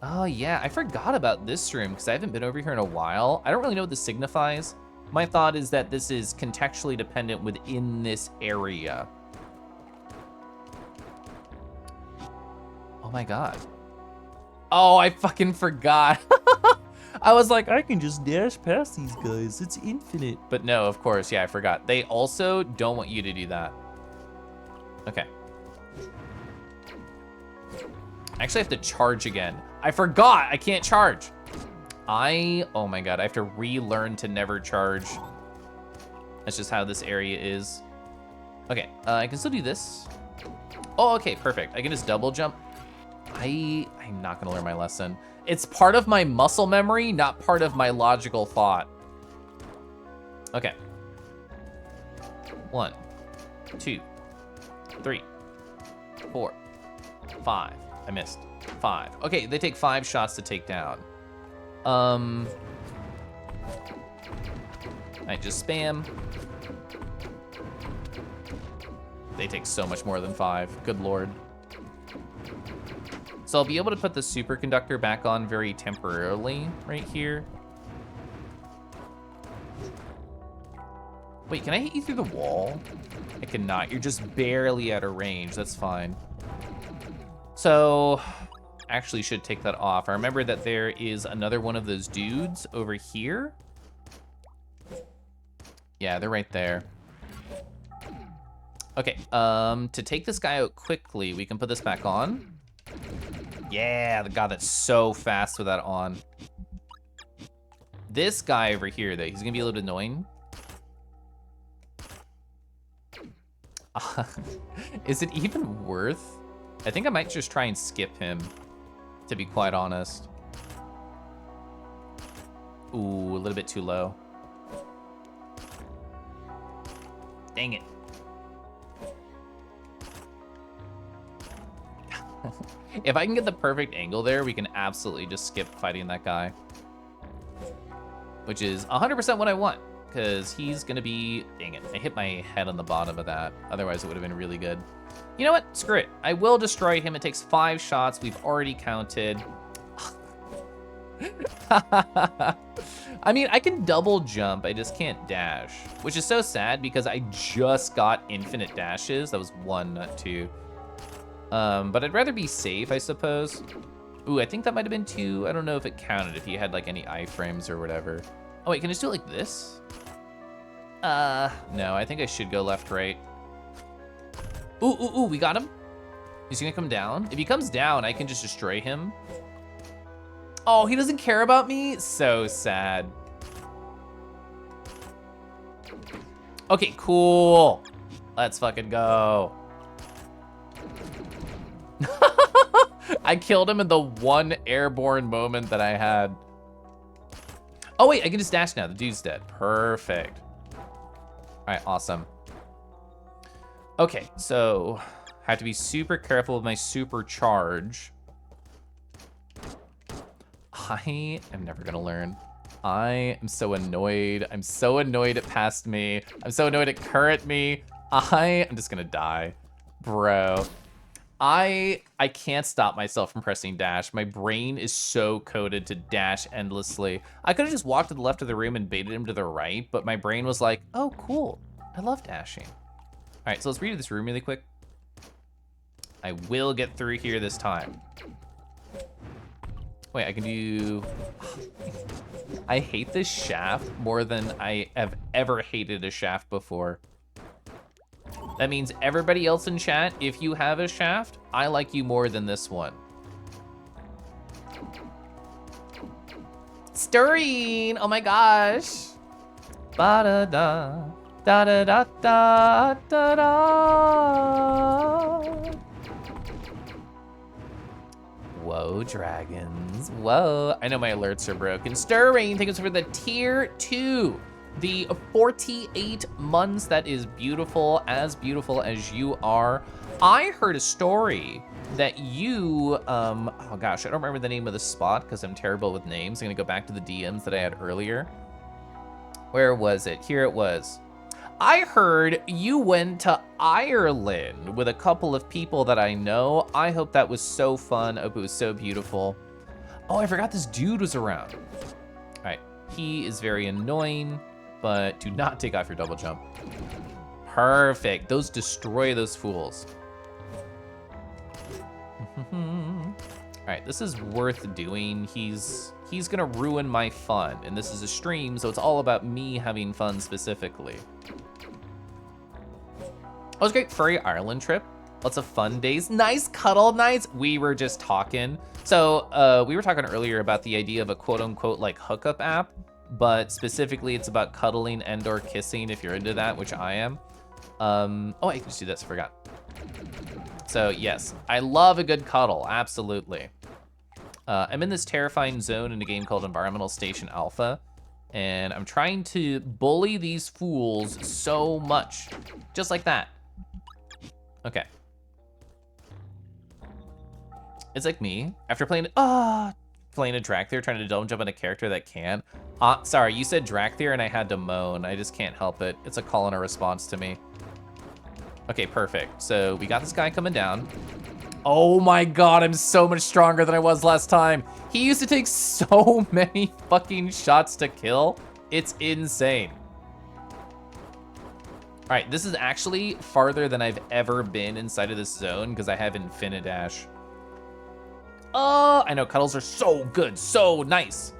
Oh yeah, I forgot about this room because I haven't been over here in a while. I don't really know what this signifies. My thought is that this is contextually dependent within this area. Oh my God. Oh, I fucking forgot. I was like, I can just dash past these guys. It's infinite. But no, of course, yeah, I forgot. They also don't want you to do that. Okay. I actually have to charge again. I forgot, I can't charge. Oh my God, I have to relearn to never charge. That's just how this area is. Okay, I can still do this. Oh, okay, perfect. I can just double jump. I'm not gonna learn my lesson. It's part of my muscle memory, not part of my logical thought. Okay. 1, 2, 3, 4, 5. I missed. 5. Okay, they take 5 shots to take down. I just spam. They take so much more than 5. Good Lord. So I'll be able to put the superconductor back on very temporarily right here. Wait, can I hit you through the wall? I cannot. You're just barely out of range. That's fine. So, actually should take that off. I remember that there is another one of those dudes over here. Yeah, they're right there. Okay, to take this guy out quickly, we can put this back on. Yeah, God, that's so fast with that on. This guy over here, though, he's gonna be a little bit annoying. Is it even worth? I think I might just try and skip him, to be quite honest. Ooh, a little bit too low. Dang it. If I can get the perfect angle there, we can absolutely just skip fighting that guy. Which is 100% what I want, because he's gonna be, dang it, I hit my head on the bottom of that. Otherwise it would have been really good. You know what, screw it. I will destroy him. It takes 5 shots. We've already counted. I mean, I can double jump, I just can't dash. Which is so sad because I just got infinite dashes. That was 1, not 2. But I'd rather be safe, I suppose. Ooh, I think that might have been 2. I don't know if it counted, if you had like any iframes or whatever. Oh, wait, can I just do it like this? No, I think I should go left, right. Ooh, ooh, ooh, we got him. He's gonna come down. If he comes down, I can just destroy him. Oh, he doesn't care about me? So sad. Okay, cool. Let's fucking go. I killed him in the one airborne moment that I had. Oh wait, I can just dash now. The dude's dead. Perfect. All right, awesome. Okay, so I have to be super careful with my super charge. I am never gonna learn. I am so annoyed. I'm so annoyed it passed me. I'm so annoyed it current me. I'm just gonna die. Bro. I can't stop myself from pressing dash. My brain is so coded to dash endlessly. I could have just walked to the left of the room and baited him to the right, but my brain was like, oh, cool. I love dashing. All right, so let's redo this room really quick. I will get through here this time. Wait, I can do... I hate this shaft more than I have ever hated a shaft before. That means everybody else in chat, if you have a shaft, I like you more than this one. Stirring! Oh my gosh! Ba-da-da, da-da-da-da, da-da. Whoa, dragons. Whoa. I know my alerts are broken. Stirring, thank you for the tier 2. The 48 months, that is beautiful as you are. I heard a story that you, oh gosh, I don't remember the name of the spot because I'm terrible with names. I'm gonna go back to the DMs that I had earlier. Where was it? Here it was. I heard you went to Ireland with a couple of people that I know. I hope that was so fun. I hope it was so beautiful. Oh, I forgot this dude was around. All right, he is very annoying, but do not take off your double jump. Perfect, those destroy those fools. All right, this is worth doing. He's gonna ruin my fun, and this is a stream, so it's all about me having fun specifically. It was a great furry Ireland trip. Lots of fun days. Nice cuddle nights. We were just talking. So we were talking earlier about the idea of a quote unquote like hookup app, but specifically it's about cuddling and or kissing if you're into that, which I am. Oh, I can just do this, I forgot. So yes, I love a good cuddle, absolutely. I'm in this terrifying zone in a game called Environmental Station Alpha, and I'm trying to bully these fools so much, just like that. Okay. It's like me, after playing a Dracthyr, trying to double jump on a character that can't. Sorry, you said Dracthyr and I had to moan. I just can't help it. It's a call and a response to me. Okay, perfect. So we got this guy coming down. Oh my God, I'm so much stronger than I was last time. He used to take so many fucking shots to kill. It's insane. All right, this is actually farther than I've ever been inside of this zone because I have Infinidash. Oh, I know, cuddles are so good, so nice.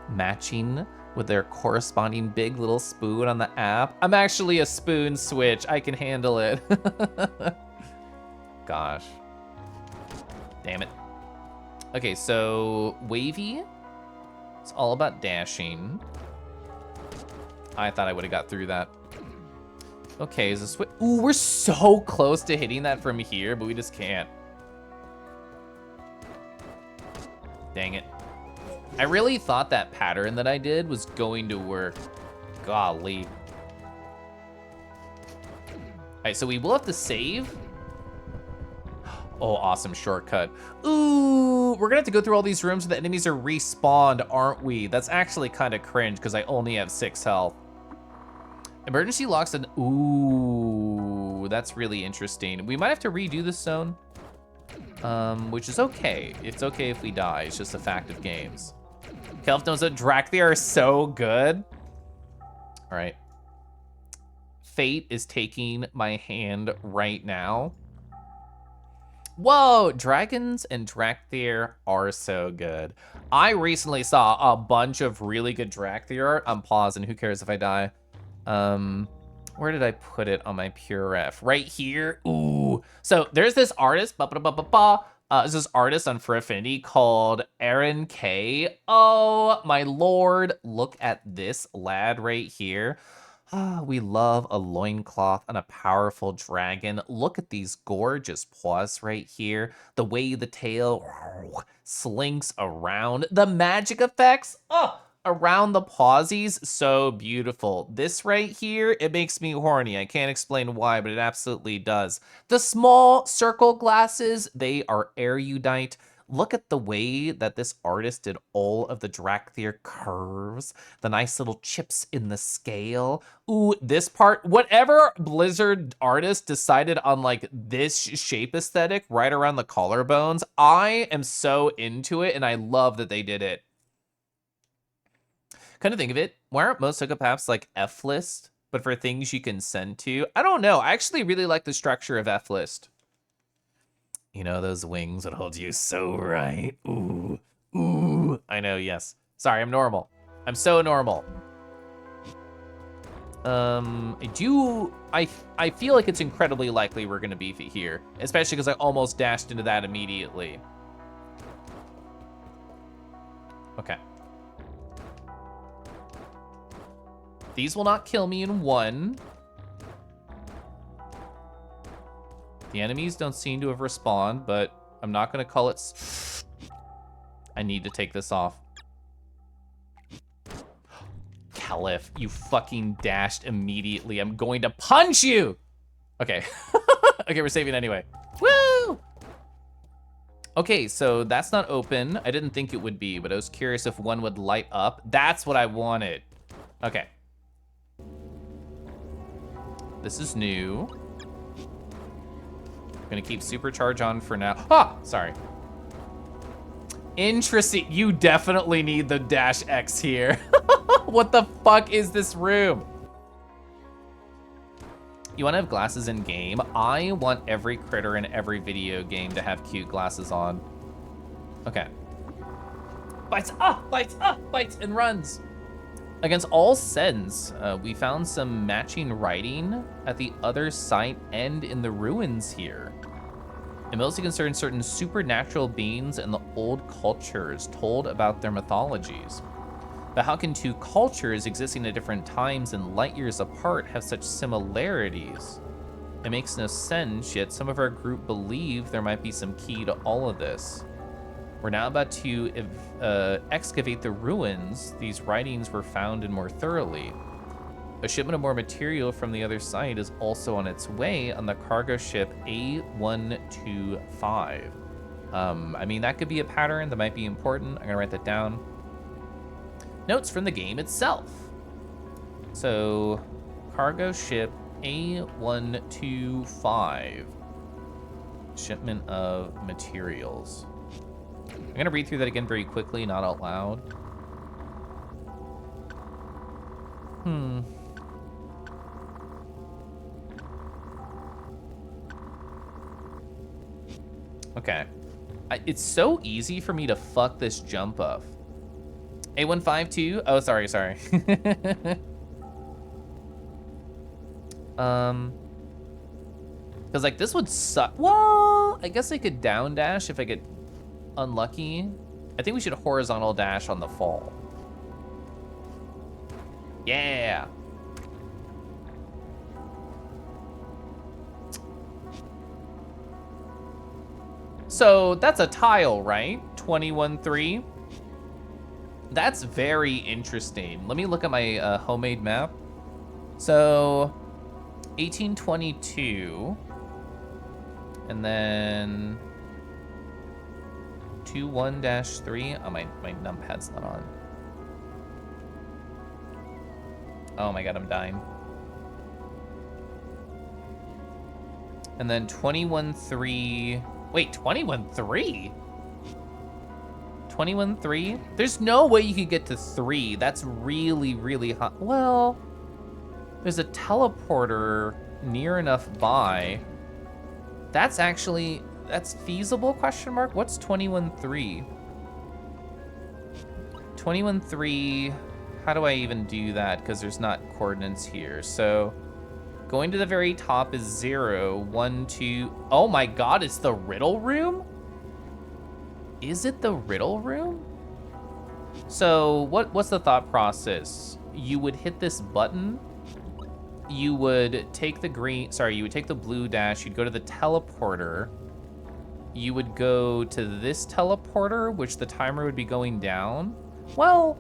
Matching with their corresponding big little spoon on the app. I'm actually a spoon switch, I can handle it. Gosh. Damn it. Okay, so wavy. It's all about dashing. I thought I would have got through that. Okay, is this what? Ooh, we're so close to hitting that from here, but we just can't. Dang it. I really thought that pattern that I did was going to work. Golly. All right, so we will have to save. Oh, awesome shortcut. Ooh, we're gonna have to go through all these rooms where the enemies are respawned, aren't we? That's actually kind of cringe because I only have 6 health. Emergency locks and ooh, that's really interesting. We might have to redo this zone, which is okay. It's okay if we die. It's just a fact of games. Kelf knows that Dracthyr are so good. All right. Fate is taking my hand right now. Whoa, dragons and Drakthir are so good. I recently saw a bunch of really good Drakthir art. I'm pausing, who cares if I die? Where did I put it on my pure ref? Right here. Ooh. So there's this artist, this is artist on For Affinity called Aaron K. Oh my lord, look at this lad right here. Ah, we love a loincloth and a powerful dragon. Look at these gorgeous paws right here. The way the tail slinks around. The magic effects, around the pawsies, so beautiful. This right here, it makes me horny. I can't explain why, but it absolutely does. The small circle glasses, they are erudite. Look at the way that this artist did all of the Drakthir curves, the nice little chips in the scale. Ooh, this part, whatever Blizzard artist decided on like this shape aesthetic right around the collarbones, I am so into it and I love that they did it. Kind of think of it, why aren't most hookup apps like F-list, but for things you can send to? I don't know, I actually really like the structure of F-list. You know, those wings would hold you so right. Ooh, ooh. I know, yes. Sorry, I'm normal. I'm so normal. I feel like it's incredibly likely we're gonna beef it here, especially because I almost dashed into that immediately. Okay. These will not kill me in one. The enemies don't seem to have respawned, but I'm not gonna call it. I need to take this off. Caliph, you fucking dashed immediately. I'm going to punch you! Okay. Okay, we're saving anyway. Woo! Okay, so that's not open. I didn't think it would be, but I was curious if one would light up. That's what I wanted. Okay. This is new. Gonna keep supercharge on for now. Ah, sorry. Interesting, you definitely need the dash X here. What the fuck is this room? You wanna have glasses in game? I want every critter in every video game to have cute glasses on. Okay. Bites, bites, and runs. Against all sends, we found some matching writing at the other site and in the ruins here. It mostly concerns certain supernatural beings and the old cultures told about their mythologies. But how can two cultures existing at different times and light years apart have such similarities? It makes no sense, yet some of our group believe there might be some key to all of this. We're now about to excavate the ruins these writings were found in more thoroughly. A shipment of more material from the other side is also on its way on the cargo ship A125. I mean, that could be a pattern that might be important. I'm gonna write that down. Notes from the game itself. So, cargo ship A125. Shipment of materials. I'm gonna read through that again very quickly, not out loud. Okay. It's so easy for me to fuck this jump up. A152? Oh, sorry. Because like this would suck. Well, I guess I could down dash if I get unlucky. I think we should horizontal dash on the fall. Yeah. So that's a tile, right? 21-3. That's very interesting. Let me look at my homemade map. So 1822. And then 21-3. Oh, my numpad's not on. Oh my god, I'm dying. And then 21-3. Wait, 21-3? 21-3? There's no way you could get to 3. That's really, really hot. Well, there's a teleporter near enough by. That's actually, that's feasible, question mark? What's 21-3? 21-3, how do I even do that? Because there's not coordinates here. So going to the very top is 0, 1, 2. Oh my God, it's the riddle room? Is it the riddle room? So what's the thought process? You would hit this button. You would take the blue dash. You'd go to the teleporter. You would go to this teleporter, which the timer would be going down. Well,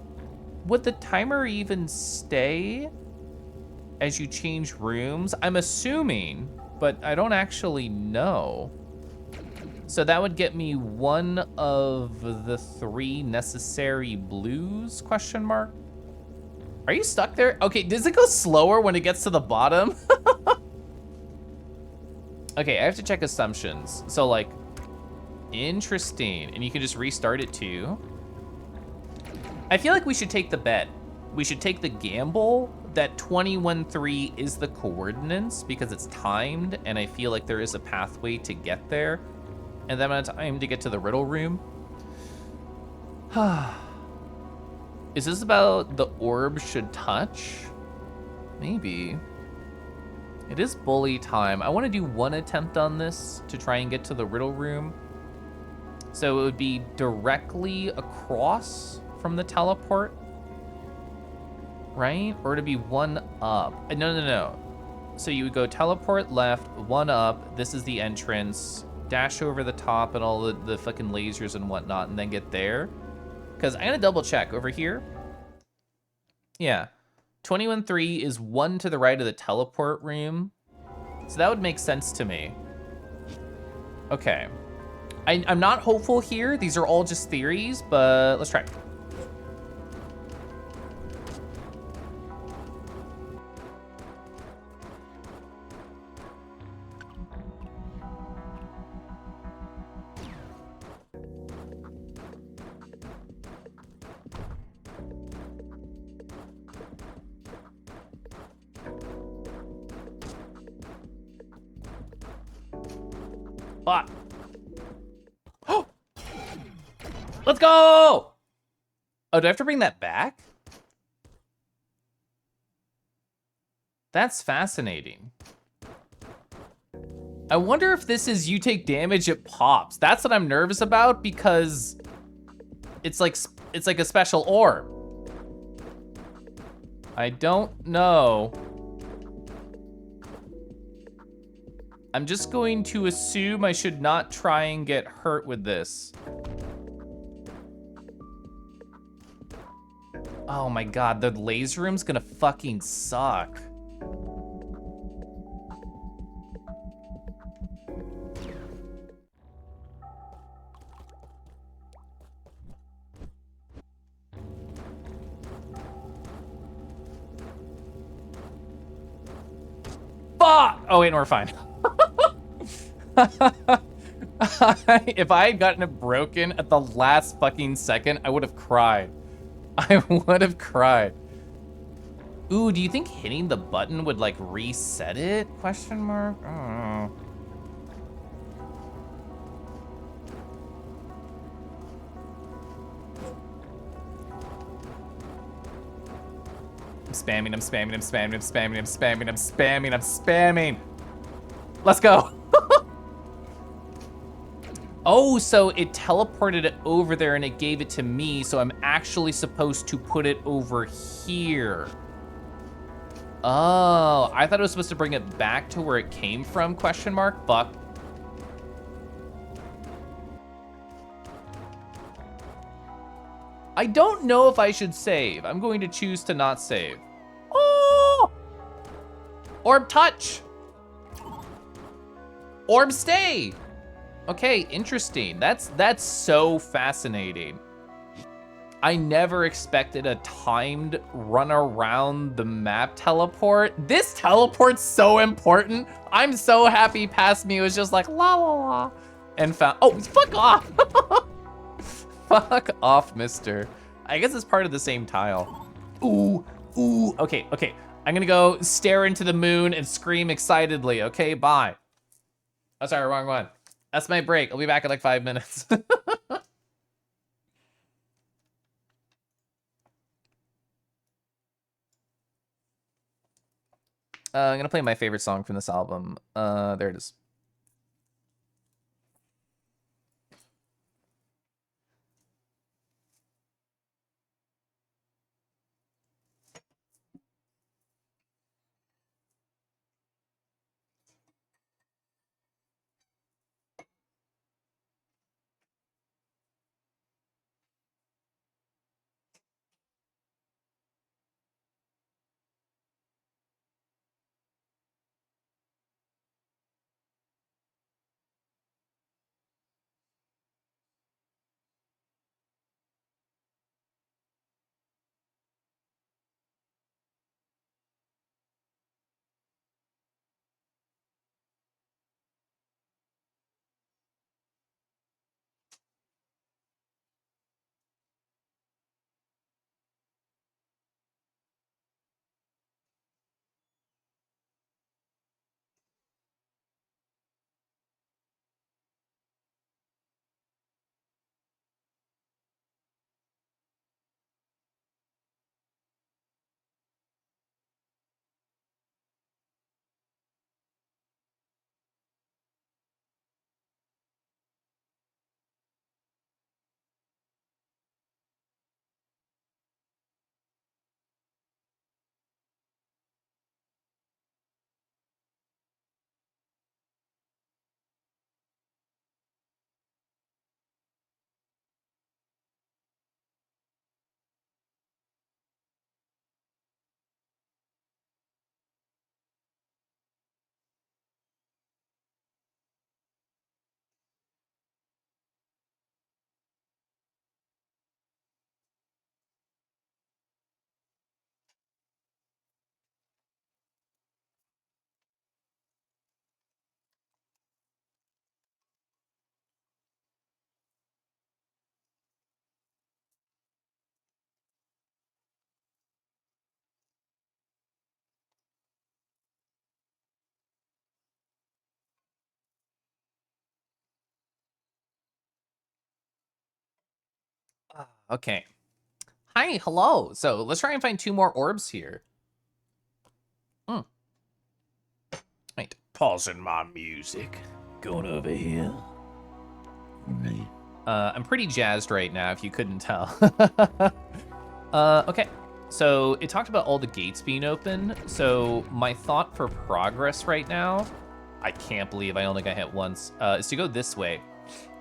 would the timer even stay as you change rooms? I'm assuming, but I don't actually know. So that would get me one of the 3 necessary blues, question mark? Are you stuck there? Okay, does it go slower when it gets to the bottom? Okay, I have to check assumptions. So like, interesting. And you can just restart it too. I feel like we should take the bet. We should take the gamble that 21-3 is the coordinates because it's timed and I feel like there is a pathway to get there. And then amount of time to get to the riddle room. Is this about the orb should touch? Maybe. It is bully time. I want to do 1 attempt on this to try and get to the riddle room. So it would be directly across from the teleport, right? Or to be 1 up. No. So you would go teleport left, 1 up. This is the entrance. Dash over the top and all the fucking lasers and whatnot, and then get there. Because I'm gonna double check over here. Yeah, 21-3 is 1 to the right of the teleport room. So that would make sense to me. Okay. I'm not hopeful here. These are all just theories, but let's try. Oh! Let's go! Oh, do I have to bring that back? That's fascinating. I wonder if this is you take damage, it pops. That's what I'm nervous about because it's like a special orb. I don't know. I'm just going to assume I should not try and get hurt with this. Oh my God, the laser room's gonna fucking suck. Fuck! Oh wait, no, we're fine. If I had gotten it broken at the last fucking second, I would have cried. I would have cried. Ooh, do you think hitting the button would like reset it? Question mark? I don't know. I'm spamming. Let's go. Oh, so it teleported it over there and it gave it to me, so I'm actually supposed to put it over here. Oh, I thought it was supposed to bring it back to where it came from, question mark? Fuck. I don't know if I should save. I'm going to choose to not save. Oh! Orb touch! Orb stay! Okay, interesting. That's so fascinating. I never expected a timed run around the map teleport. This teleport's so important. I'm so happy past me was just like la la la and found, oh, fuck off. Fuck off, mister. I guess it's part of the same tile. Ooh, okay. I'm gonna go stare into the moon and scream excitedly, okay, bye. Oh, sorry, wrong one. That's my break. I'll be back in like 5 minutes. I'm gonna play my favorite song from this album. There it is. Okay. Hi, hello. So let's try and find 2 more orbs here. Wait.
Pausing my music. Going over here. Right.
I'm pretty jazzed right now, if you couldn't tell. Okay. So it talked about all the gates being open. So my thought for progress right now, I can't believe I only got hit once, is to go this way.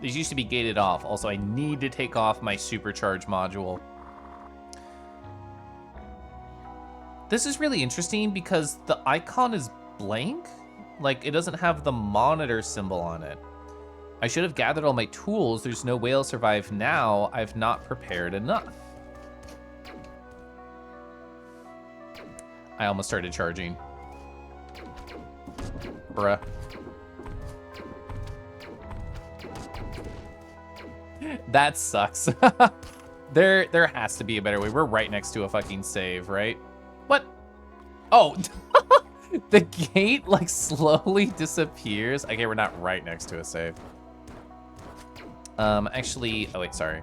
These used to be gated off. Also, I need to take off my supercharge module. This is really interesting because the icon is blank. Like, it doesn't have the monitor symbol on it. I should have gathered all my tools. There's no way I'll survive now. I've not prepared enough. I almost started charging. Bruh. That sucks. There has to be a better way. We're right next to a fucking save, right? What? Oh, the gate like slowly disappears. Okay, we're not right next to a save. Actually, oh wait, sorry.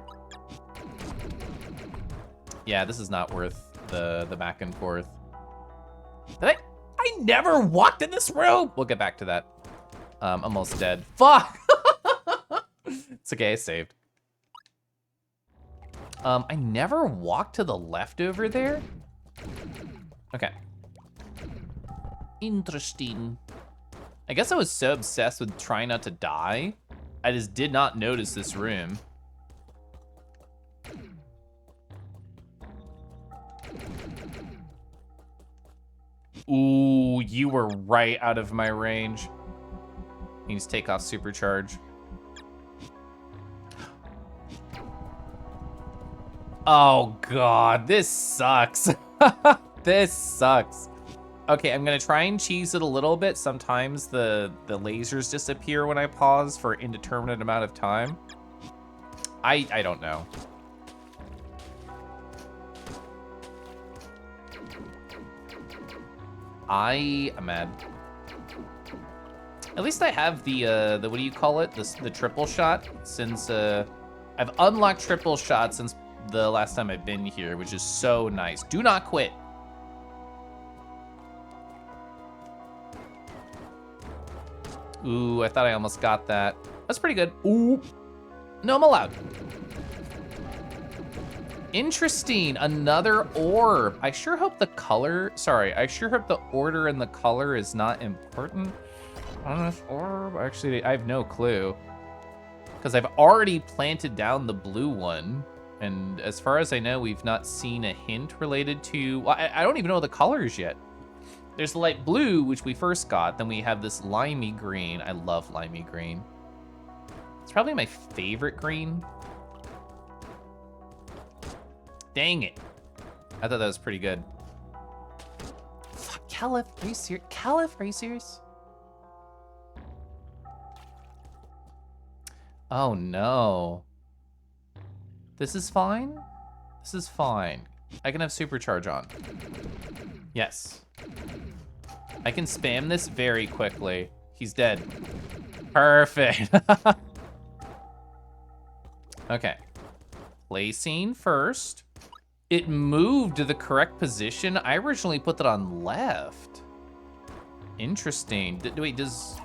Yeah, this is not worth the back and forth. Did I never walked in this room. We'll get back to that. Almost dead. Fuck. It's okay, I saved. I never walked to the left over there. Okay. Interesting. I guess I was so obsessed with trying not to die, I just did not notice this room. Ooh, you were right out of my range. Need to take off supercharge. Oh god, this sucks. This sucks. Okay, I'm gonna try and cheese it a little bit. Sometimes the lasers disappear when I pause for an indeterminate amount of time. I don't know. I am mad. At least I have the what do you call it? The triple shot, since I've unlocked triple shot since the last time I've been here, which is so nice. Do not quit. Ooh, I thought I almost got that. That's pretty good. Ooh. No, I'm allowed. Interesting, another orb. I sure hope the color, sorry, I sure hope the order and the color is not important on this orb. Actually, I have no clue. Because I've already planted down the blue one. And as far as I know, we've not seen a hint related to, well, I don't even know the colors yet. There's the light blue, which we first got. Then we have this limey green. I love limey green. It's probably my favorite green. Dang it. I thought that was pretty good. Fuck, Caliph, are you serious? Caliph, are you serious? Oh no. This is fine? This is fine. I can have supercharge on. Yes. I can spam this very quickly. He's dead. Perfect. Okay. Placing first. It moved to the correct position. I originally put that on left. Interesting. Wait, does...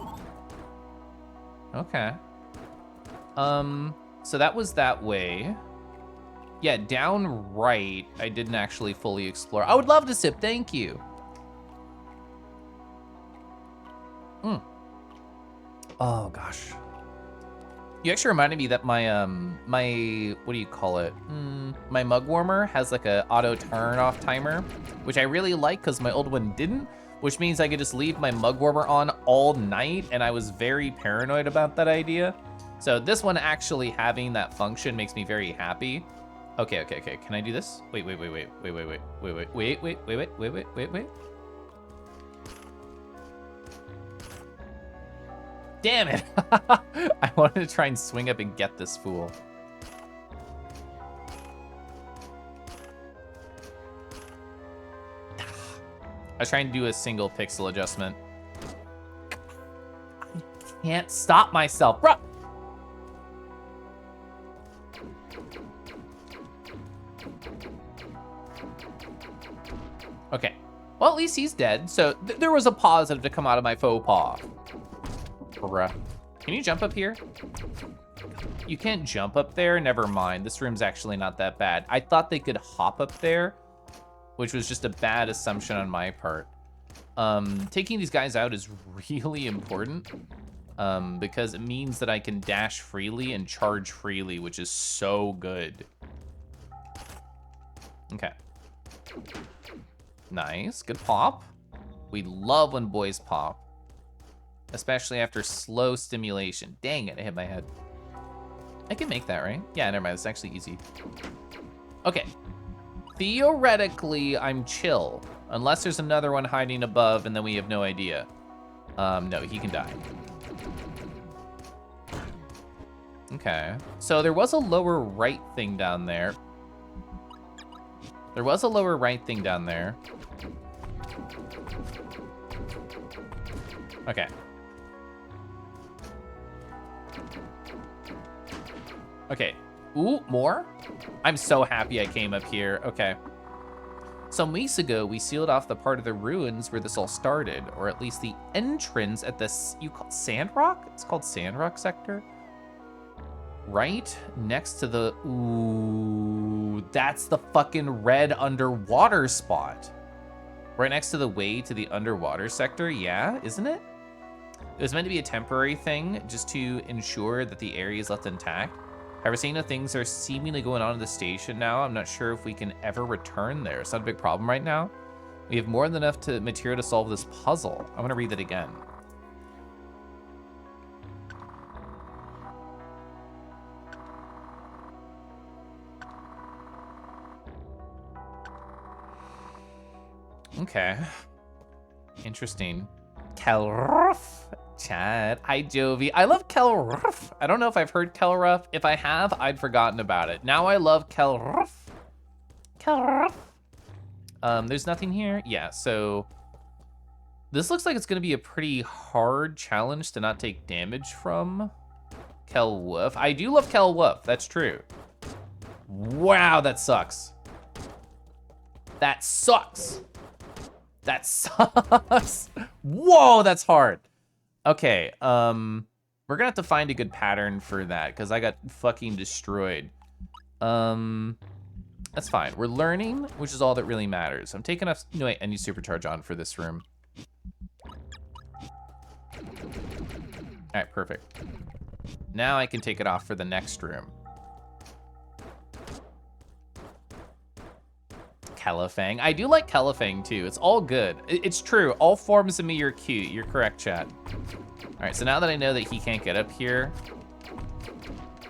Okay. So that was that way. Yeah, down right, I didn't actually fully explore. I would love to sip, thank you. Oh gosh. You actually reminded me that my, my, what do you call it? My mug warmer has like a auto turn off timer, which I really like because my old one didn't, which means I could just leave my mug warmer on all night, and I was very paranoid about that idea. So this one actually having that function makes me very happy. Okay. Can I do this? Wait. Damn it. I wanted to try and swing up and get this fool. I was trying to do a single pixel adjustment. I can't stop myself, bro. Okay, well, at least he's dead. So there was a positive to come out of my faux pas. Bruh. Can you jump up here? You can't jump up there? Never mind. This room's actually not that bad. I thought they could hop up there, which was just a bad assumption on my part. Taking these guys out is really important because it means that I can dash freely and charge freely, which is so good. Okay. Nice, good pop. We love when boys pop. Especially after slow stimulation. Dang it, I hit my head. I can make that, right? Yeah, never mind, it's actually easy. Okay. Theoretically, I'm chill. Unless there's another one hiding above and then we have no idea. No, he can die. Okay. So there was a lower right thing down there. There was a lower right thing down there. Okay. Okay. Ooh, more? I'm so happy I came up here. Okay. Some weeks ago, we sealed off the part of the ruins where this all started, or at least the entrance at this, you call it Sandrock? It's called Sandrock Sector? Right next to the, ooh, that's the fucking red underwater spot. Right next to the way to the underwater sector, yeah, isn't it? It was meant to be a temporary thing, just to ensure that the area is left intact. However, seeing that things are seemingly going on at the station now, I'm not sure if we can ever return there. It's not a big problem right now. We have more than enough material to solve this puzzle. I'm gonna read that again. Okay. Interesting. Kelruff. Chad. Hi, Jovi. I love Kelruff. I don't know if I've heard Kelruff. If I have, I'd forgotten about it. Now I love Kelruff. Kelruff. There's nothing here? Yeah, so This looks like it's gonna be a pretty hard challenge to not take damage from. Kel Woof. I do love Kel Woof, that's true. Wow, that sucks. That sucks. That sucks. Whoa, that's hard. Okay, we're gonna have to find a good pattern for that because I got fucking destroyed. That's fine. We're learning, which is all that really matters. I'm taking off, no wait, I need supercharge on for this room. All right, perfect. Now I can take it off for the next room. Kelefang. I do like Kelefang too. It's all good. It's true. All forms of me are cute. You're correct, chat. All right, so now that I know that he can't get up here,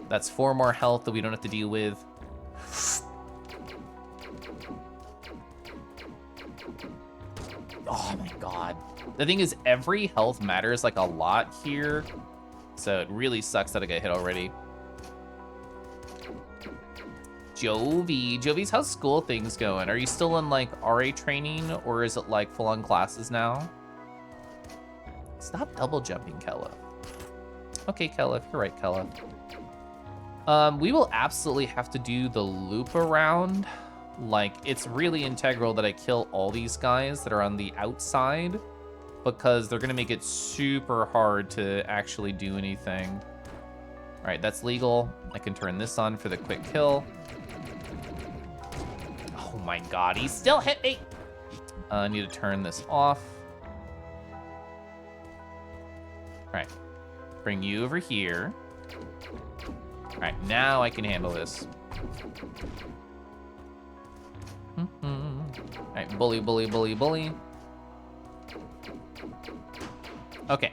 that's 4 more health that we don't have to deal with. Oh my god. The thing is, every health matters like a lot here, so it really sucks that I got hit already. Jovies, how's school things going? Are you still in like RA training or is it like full on classes now? Stop double jumping, Kella. Okay, Kella, you're right, Kella. We will absolutely have to do the loop around. Like, it's really integral that I kill all these guys that are on the outside because they're gonna make it super hard to actually do anything. All right, that's legal. I can turn this on for the quick kill. Oh my god, he still hit me! I need to turn this off. All right, bring you over here. All right, now I can handle this. All right, bully, bully, bully, bully. Okay.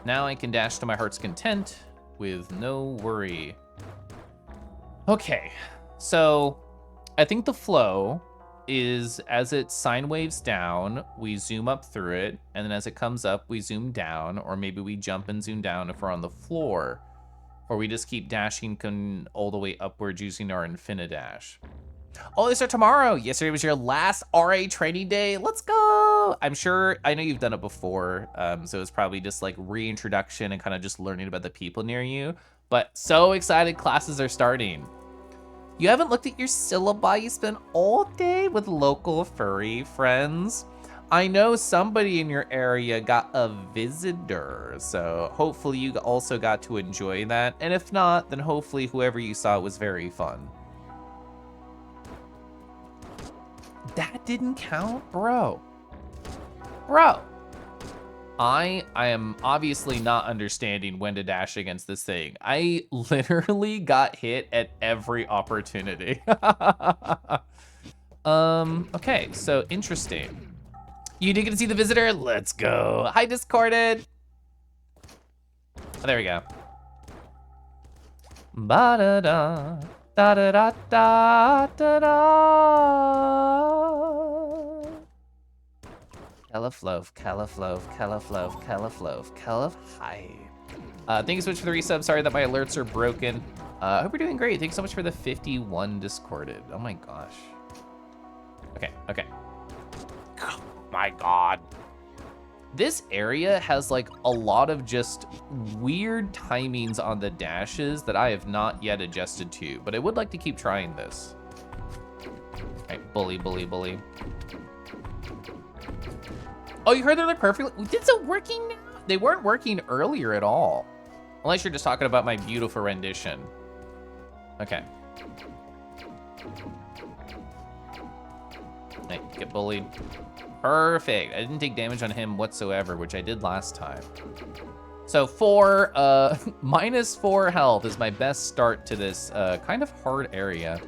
Now I can dash to my heart's content with no worry. Okay, so I think the flow is as it sine waves down, we zoom up through it, and then as it comes up, we zoom down, or maybe we jump and zoom down if we're on the floor, or we just keep dashing all the way upwards using our Infinidash. Oh, they start tomorrow. Yesterday was your last RA training day. Let's go. I'm sure, I know you've done it before, so it's probably just like reintroduction and kind of just learning about the people near you, but so excited classes are starting. You haven't looked at your syllabi? You spent all day with local furry friends. I know somebody in your area got a visitor, so hopefully you also got to enjoy that. And if not, then hopefully whoever you saw was very fun. That didn't count? Bro. Bro. I am obviously not understanding when to dash against this thing. I literally got hit at every opportunity. Okay, so interesting. You did get to see the visitor? Let's go. Hi, Discorded. Oh, there we go. Ba-da-da, da-da-da-da-da-da. Califloaf, Califloaf, Califloaf, Califloaf, Calif. Hi. Thank you so much for the resub. Sorry that my alerts are broken. I hope you're doing great. Thanks so much for the 51 Discorded. Oh my gosh. Okay, okay. Oh my god. This area has like a lot of just weird timings on the dashes that I have not yet adjusted to, but I would like to keep trying this. All right, bully, bully, bully. Oh, you heard they're like perfectly. Is it working now? They weren't working earlier at all. Unless you're just talking about my beautiful rendition. Okay. Hey, get bullied. Perfect. I didn't take damage on him whatsoever, which I did last time. So minus 4 health is my best start to this kind of hard area.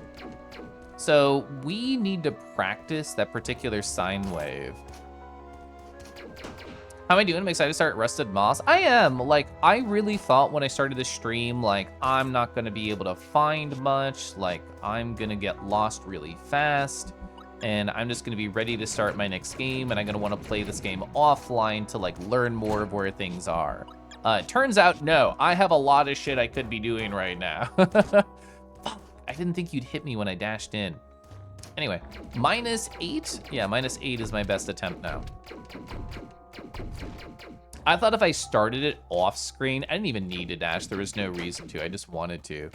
So we need to practice that particular sine wave. How am I doing? I'm excited to start Rusted Moss. I am. Like, I really thought when I started the stream, like, I'm not going to be able to find much. Like, I'm going to get lost really fast. And I'm just going to be ready to start my next game. And I'm going to want to play this game offline to, like, learn more of where things are. It turns out, no. I have a lot of shit I could be doing right now. Fuck, I didn't think you'd hit me when I dashed in. Anyway, -8. Yeah, -8 is my best attempt now. I thought if I started it off screen, I didn't even need to dash. There was no reason to. I just wanted to.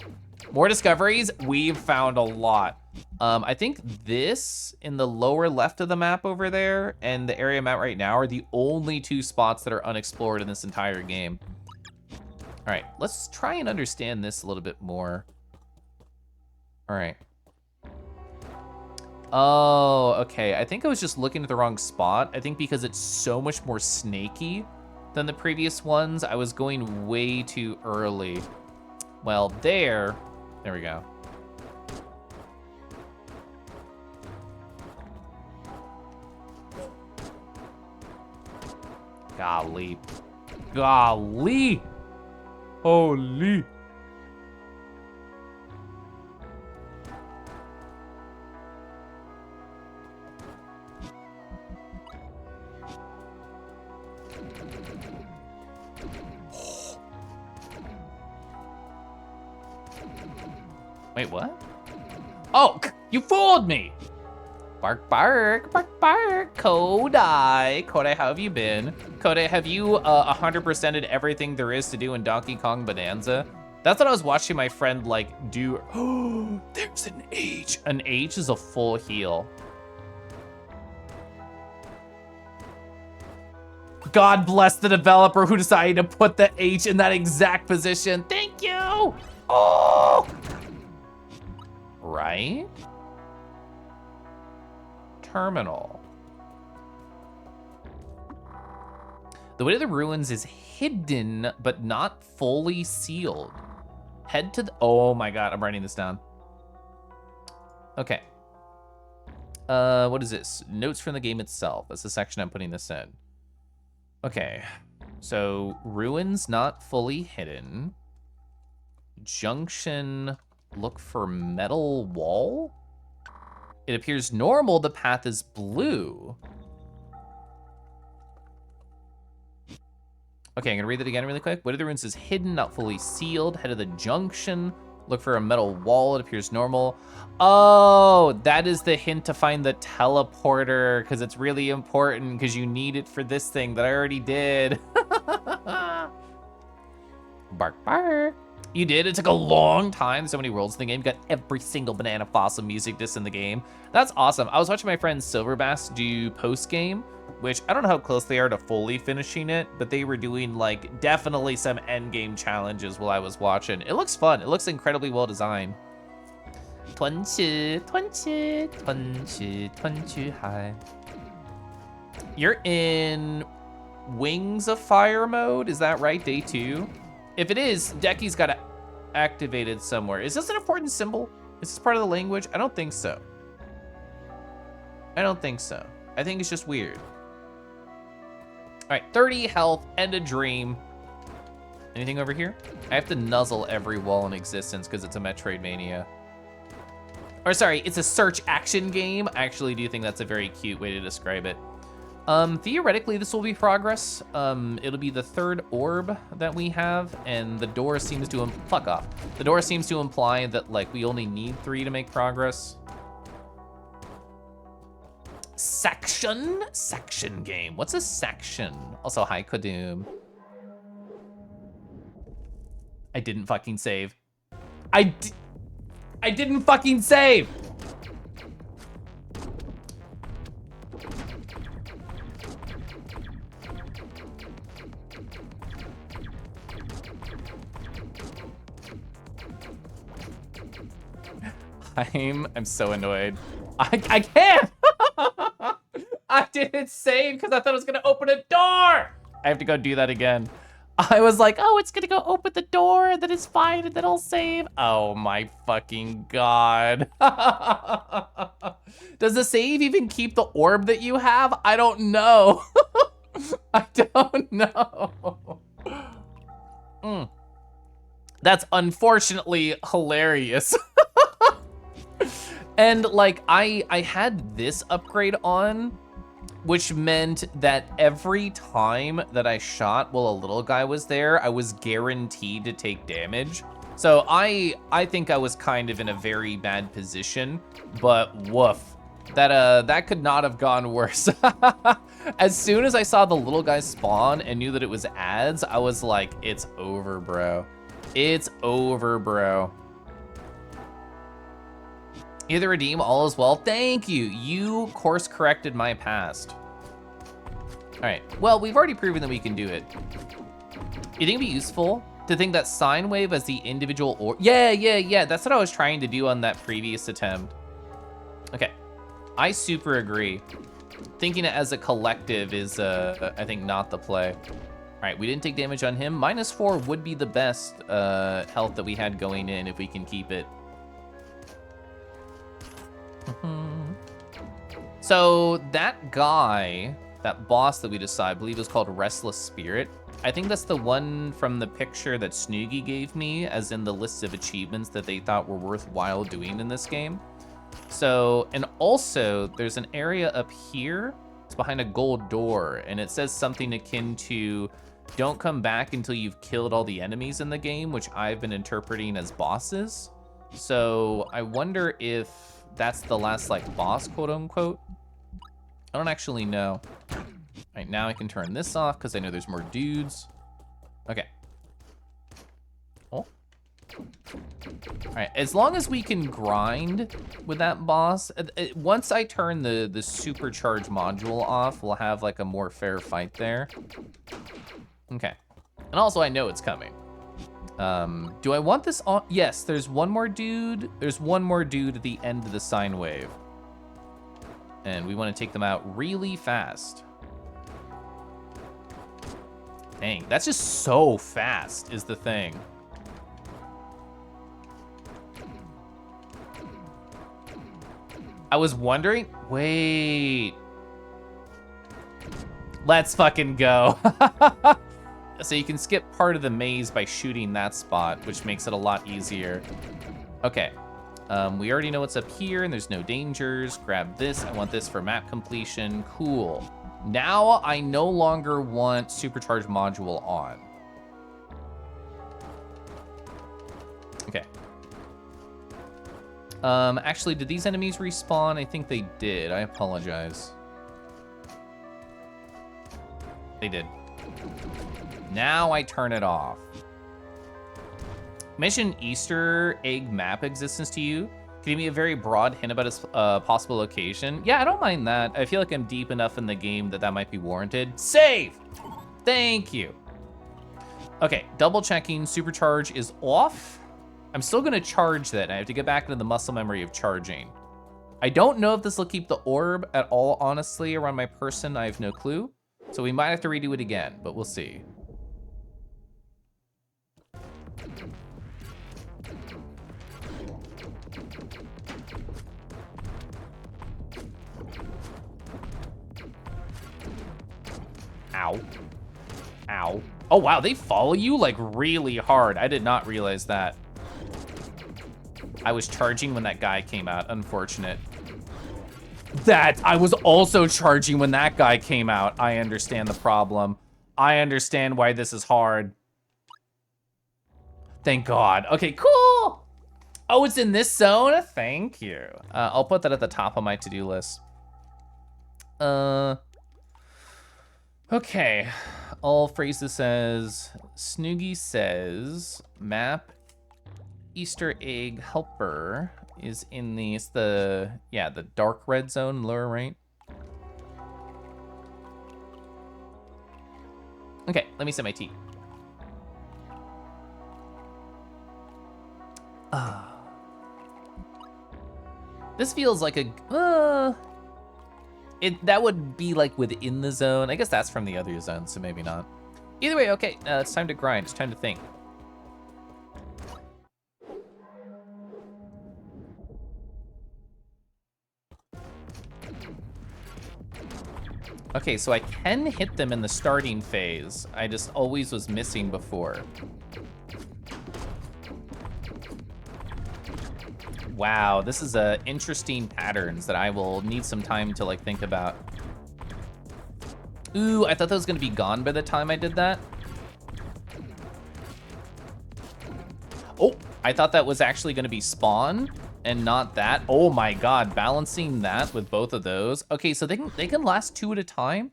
More discoveries. We've found a lot. I think this in the lower left of the map over there and the area I'm at right now are the only 2 spots that are unexplored in this entire game. All right, let's try and understand this a little bit more. All right. Oh, okay. I think I was just looking at the wrong spot. I think because it's so much more snaky than the previous ones, I was going way too early. Well, there we go. Golly. Golly. Holy. Wait, what? Oh, you fooled me! Bark, bark, bark, bark. Kodai. Kodai, how have you been? Kodai, have you 100%ed everything there is to do in Donkey Kong Bonanza? That's what I was watching my friend, like, do. Oh, there's an H. An H is a full heal. God bless the developer who decided to put the H in that exact position. Thank you! Oh! Right? Terminal. The way to the ruins is hidden, but not fully sealed. Head to the, oh my God, I'm writing this down. Okay. What is this? Notes from the game itself. That's the section I'm putting this in. Okay, so ruins not fully hidden. Junction, look for metal wall. It appears normal, the path is blue. Okay, I'm gonna read that again really quick. Way to the ruins is hidden, not fully sealed. Head of the junction, look for a metal wall, it appears normal. Oh, that is the hint to find the teleporter, because it's really important, because you need it for this thing that I already did. Bark, bark. You did? It took a long time. So many worlds in the game. Got every single Banana Fossil music disc in the game. That's awesome. I was watching my friend Silverbass do post-game, which I don't know how close they are to fully finishing it, but they were doing like definitely some end game challenges while I was watching. It looks fun. It looks incredibly well designed. 20, 20, 20, 20 high. You're in Wings of Fire mode, is that right? Day 2? If it is, Decky's got it activated somewhere. Is this an important symbol? Is this part of the language? I don't think so. I don't think so. I think it's just weird. All right, 30 health, end a dream. Anything over here? I have to nuzzle every wall in existence because it's a Metroidvania. Or sorry, it's a search action game. I actually do think that's a very cute way to describe it. Theoretically, this will be progress. It'll be the 3rd orb that we have, and the door seems to, fuck off. The door seems to imply that, like, we only need 3 to make progress. Section? Section game. What's a section? Also, hi, Kadoom. I didn't fucking save. I didn't fucking save! I'm so annoyed. I can't! I didn't save because I thought it was gonna open a door! I have to go do that again. I was like, oh, it's gonna go open the door, then it's fine, and then I'll save. Oh my fucking God. Does the save even keep the orb that you have? I don't know. I don't know. That's unfortunately hilarious. And like, I had this upgrade on, which meant that every time that I shot while a little guy was there, I was guaranteed to take damage. So I think I was kind of in a very bad position, but woof. That could not have gone worse. As soon as I saw the little guy spawn and knew that it was ads, I was like, it's over, bro. It's over, bro. Either redeem, all is well. Thank you. You course corrected my past. All right. Well, we've already proven that we can do it. You think it'd be useful to think that sine wave as the individual or yeah. That's what I was trying to do on that previous attempt. Okay. I super agree. Thinking it as a collective is, I think, not the play. All right, we didn't take damage on him. -4 would be the best health that we had going in if we can keep it. So that guy, that boss that we just saw, I believe is called Restless Spirit. I think that's the one from the picture that Snoogie gave me, as in the list of achievements that they thought were worthwhile doing in this game. So, and also there's an area up here. It's behind a gold door, and it says something akin to, don't come back until you've killed all the enemies in the game, which I've been interpreting as bosses. So I wonder if that's the last, like, boss, quote unquote. I don't actually know. All right, now I can turn this off because I know there's more dudes. Okay. Oh. All right, as long as we can grind with that boss, once I turn the supercharge module off, we'll have like a more fair fight there. Okay, and also I know it's coming. Do I want this on? Yes, there's one more dude. There's one more dude at the end of the sine wave. And we want to take them out really fast. Dang, that's just so fast is the thing. I was wondering, wait. Let's fucking go. So you can skip part of the maze by shooting that spot, which makes it a lot easier. Okay, we already know what's up here and there's no dangers. Grab this, I want this for map completion, cool. Now I no longer want supercharge module on. Okay. Actually, did these enemies respawn? I think they did. I apologize. They did. Now I turn it off. Mention Easter egg map existence to you. Can you give me a very broad hint about its possible location? Yeah, I don't mind that. I feel like I'm deep enough in the game that that might be warranted. Save! Thank you. Okay, double checking. Supercharge is off. I'm still gonna charge that. I have to get back into the muscle memory of charging. I don't know if this will keep the orb at all, honestly, around my person. I have no clue. So we might have to redo it again, but we'll see. Ow. Ow. Oh, wow, they follow you, like, really hard. I did not realize that. I was charging when that guy came out. Unfortunate. I was also charging when that guy came out. I understand the problem. I understand why this is hard. Thank God. Okay, cool. Oh, it's in this zone? Thank you. I'll put that at the top of my to-do list. Okay. I'll phrase this as, Snoogie says, map Easter egg helper is in the dark red zone, lower right. Okay, let me set my tea. This feels like a, that would be like within the zone. I guess that's from the other zone, so maybe not. Either way, okay, it's time to grind, it's time to think. Okay, so I can hit them in the starting phase. I just always was missing before. Wow, this is interesting patterns that I will need some time to like think about. Ooh, I thought that was gonna be gone by the time I did that. Oh, I thought that was actually going to be spawn and not that. Oh my god, balancing that with both of those. Okay, so they can last 2 at a time?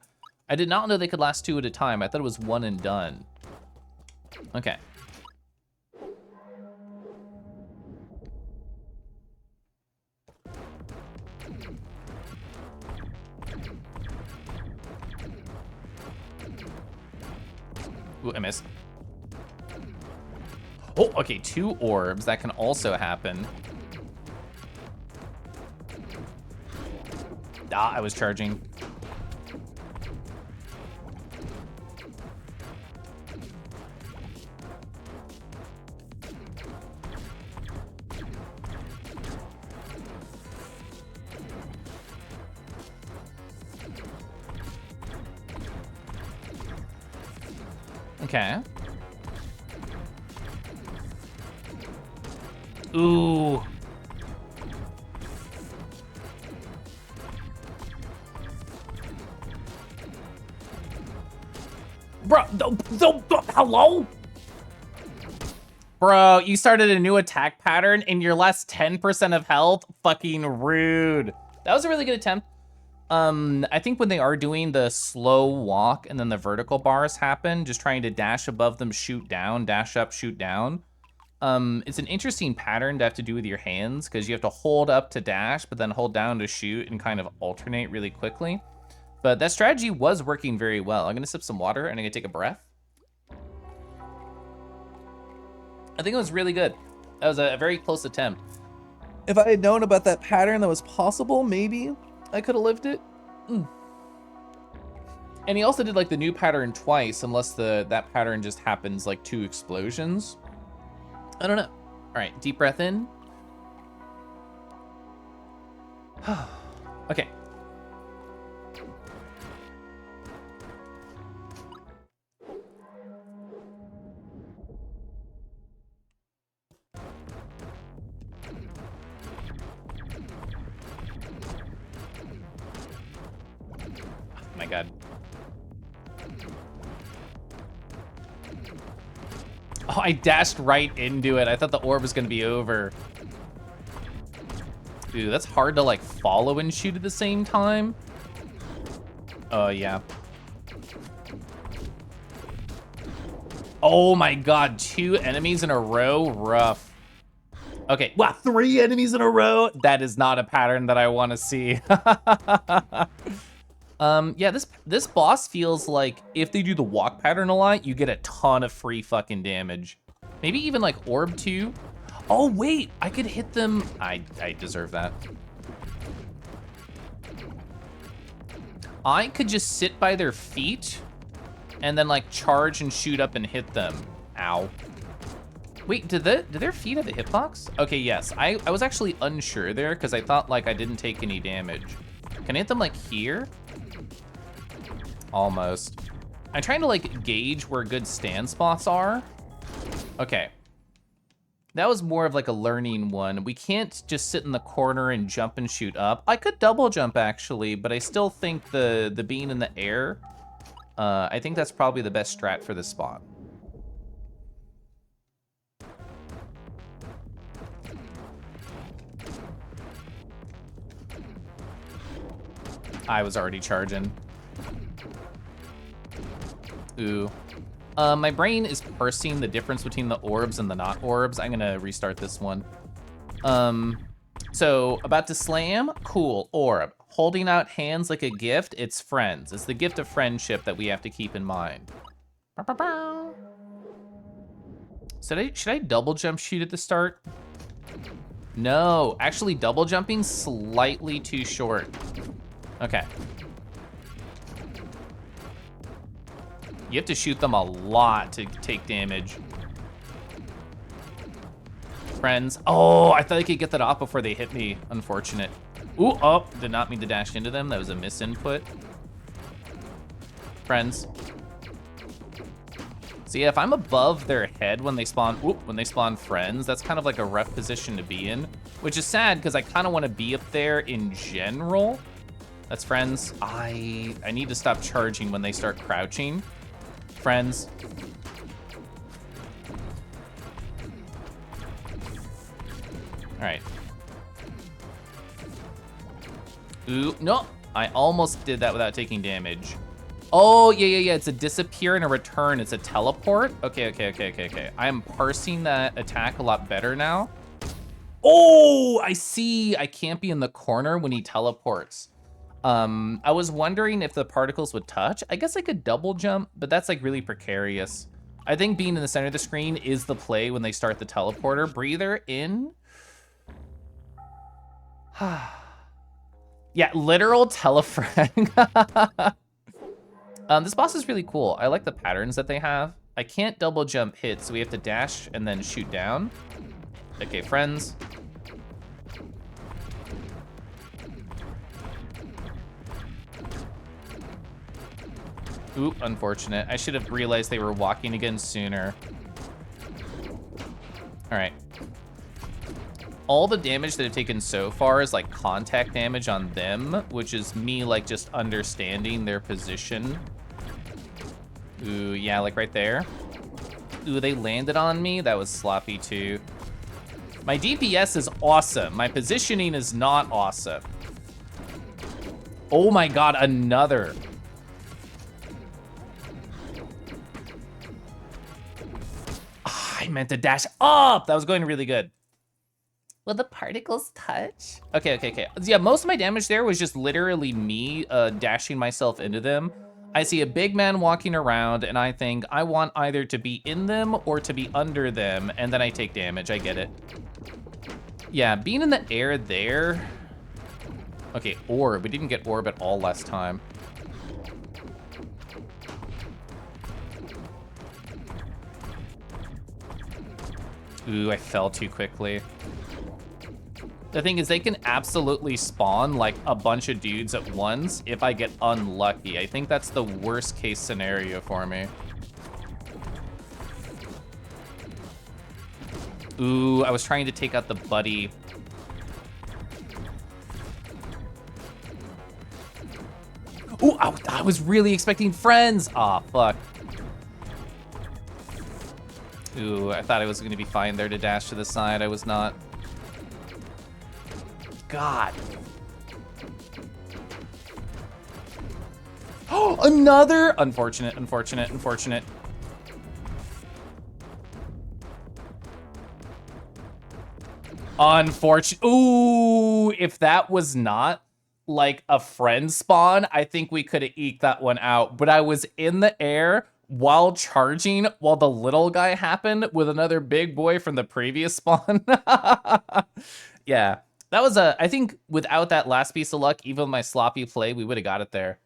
I did not know they could last 2 at a time. I thought it was 1 and done. Okay. Ooh, I missed. Oh, okay, 2 orbs. That can also happen. Ah, I was charging. Okay. Ooh. Bro, hello? Bro, you started a new attack pattern and you're less 10% of health? Fucking rude. That was a really good attempt. I think when they are doing the slow walk and then the vertical bars happen, just trying to dash above them, shoot down, dash up, shoot down. It's an interesting pattern to have to do with your hands because you have to hold up to dash, but then hold down to shoot and kind of alternate really quickly. But that strategy was working very well. I'm gonna sip some water and I'm gonna take a breath. I think it was really good. That was a very close attempt. If I had known about that pattern that was possible, maybe I could have lived it. And he also did like the new pattern twice, unless that pattern just happens like 2 explosions. I don't know. All right, deep breath in. Okay. Oh my god. Oh, I dashed right into it. I thought the orb was gonna be over. Dude, that's hard to like follow and shoot at the same time. Oh, yeah. Oh my god, 2 enemies in a row? Rough. Okay, wow, 3 enemies in a row? That is not a pattern that I want to see. Yeah, this boss feels like if they do the walk pattern a lot, you get a ton of free fucking damage. Maybe even like orb 2. Oh wait, I could hit them. I deserve that. I could just sit by their feet and then like charge and shoot up and hit them. Ow. Wait, do their feet have a hitbox? Okay, yes. I was actually unsure there because I thought like I didn't take any damage. Can I hit them like here? Almost. I'm trying to like gauge where good stand spots are. Okay. That was more of like a learning one. We can't just sit in the corner and jump and shoot up. I could double jump actually, but I still think the being in the air, I think that's probably the best strat for this spot. I was already charging. Ooh. My brain is parsing the difference between the orbs and the not orbs. I'm gonna restart this one. So about to slam, cool, orb. Holding out hands like a gift, it's friends. It's the gift of friendship that we have to keep in mind. Should I double jump shoot at the start? No, actually double jumping slightly too short. Okay. You have to shoot them a lot to take damage. Friends. Oh, I thought I could get that off before they hit me. Unfortunate. Ooh, oh, did not mean to dash into them. That was a misinput. Friends. So yeah, if I'm above their head when they spawn friends, that's kind of like a rough position to be in, which is sad because I kind of want to be up there in general. That's friends. I need to stop charging when they start crouching. Friends. All right. Ooh, no. I almost did that without taking damage. Oh, yeah. It's a disappear and a return. It's a teleport. Okay. I am parsing that attack a lot better now. Oh, I see. I can't be in the corner when he teleports. I was wondering if the particles would touch. I guess I could double jump, but that's like really precarious. I think being in the center of the screen is the play when they start the teleporter. Breather in. Yeah, literal telefrag. This boss is really cool. I like the patterns that they have. I can't double jump hit, so we have to dash and then shoot down. Okay, friends. Oop, unfortunate. I should have realized they were walking again sooner. All right. All the damage that I've taken so far is like contact damage on them, which is me like just understanding their position. Ooh, yeah, like right there. Ooh, they landed on me. That was sloppy too. My DPS is awesome. My positioning is not awesome. Oh my God, another. I meant to dash up. That was going really good. Will the particles touch? Okay. Yeah, most of my damage there was just literally me dashing myself into them. I see a big man walking around and I think I want either to be in them or to be under them, and then I take damage. I get it. Yeah, being in the air there. Okay, orb. We didn't get orb at all last time. Ooh, I fell too quickly. The thing is, they can absolutely spawn like a bunch of dudes at once if I get unlucky. I think that's the worst case scenario for me. Ooh, I was trying to take out the buddy. Ooh, I was really expecting friends. Aw, fuck. Ooh, I thought I was gonna be fine there to dash to the side. I was not. God. Oh, another! Unfortunate. Ooh, if that was not like a friend spawn, I think we could have eked that one out. But I was in the air while charging while the little guy happened with another big boy from the previous spawn. Yeah, that was I think without that last piece of luck, even with my sloppy play, we would have got it there.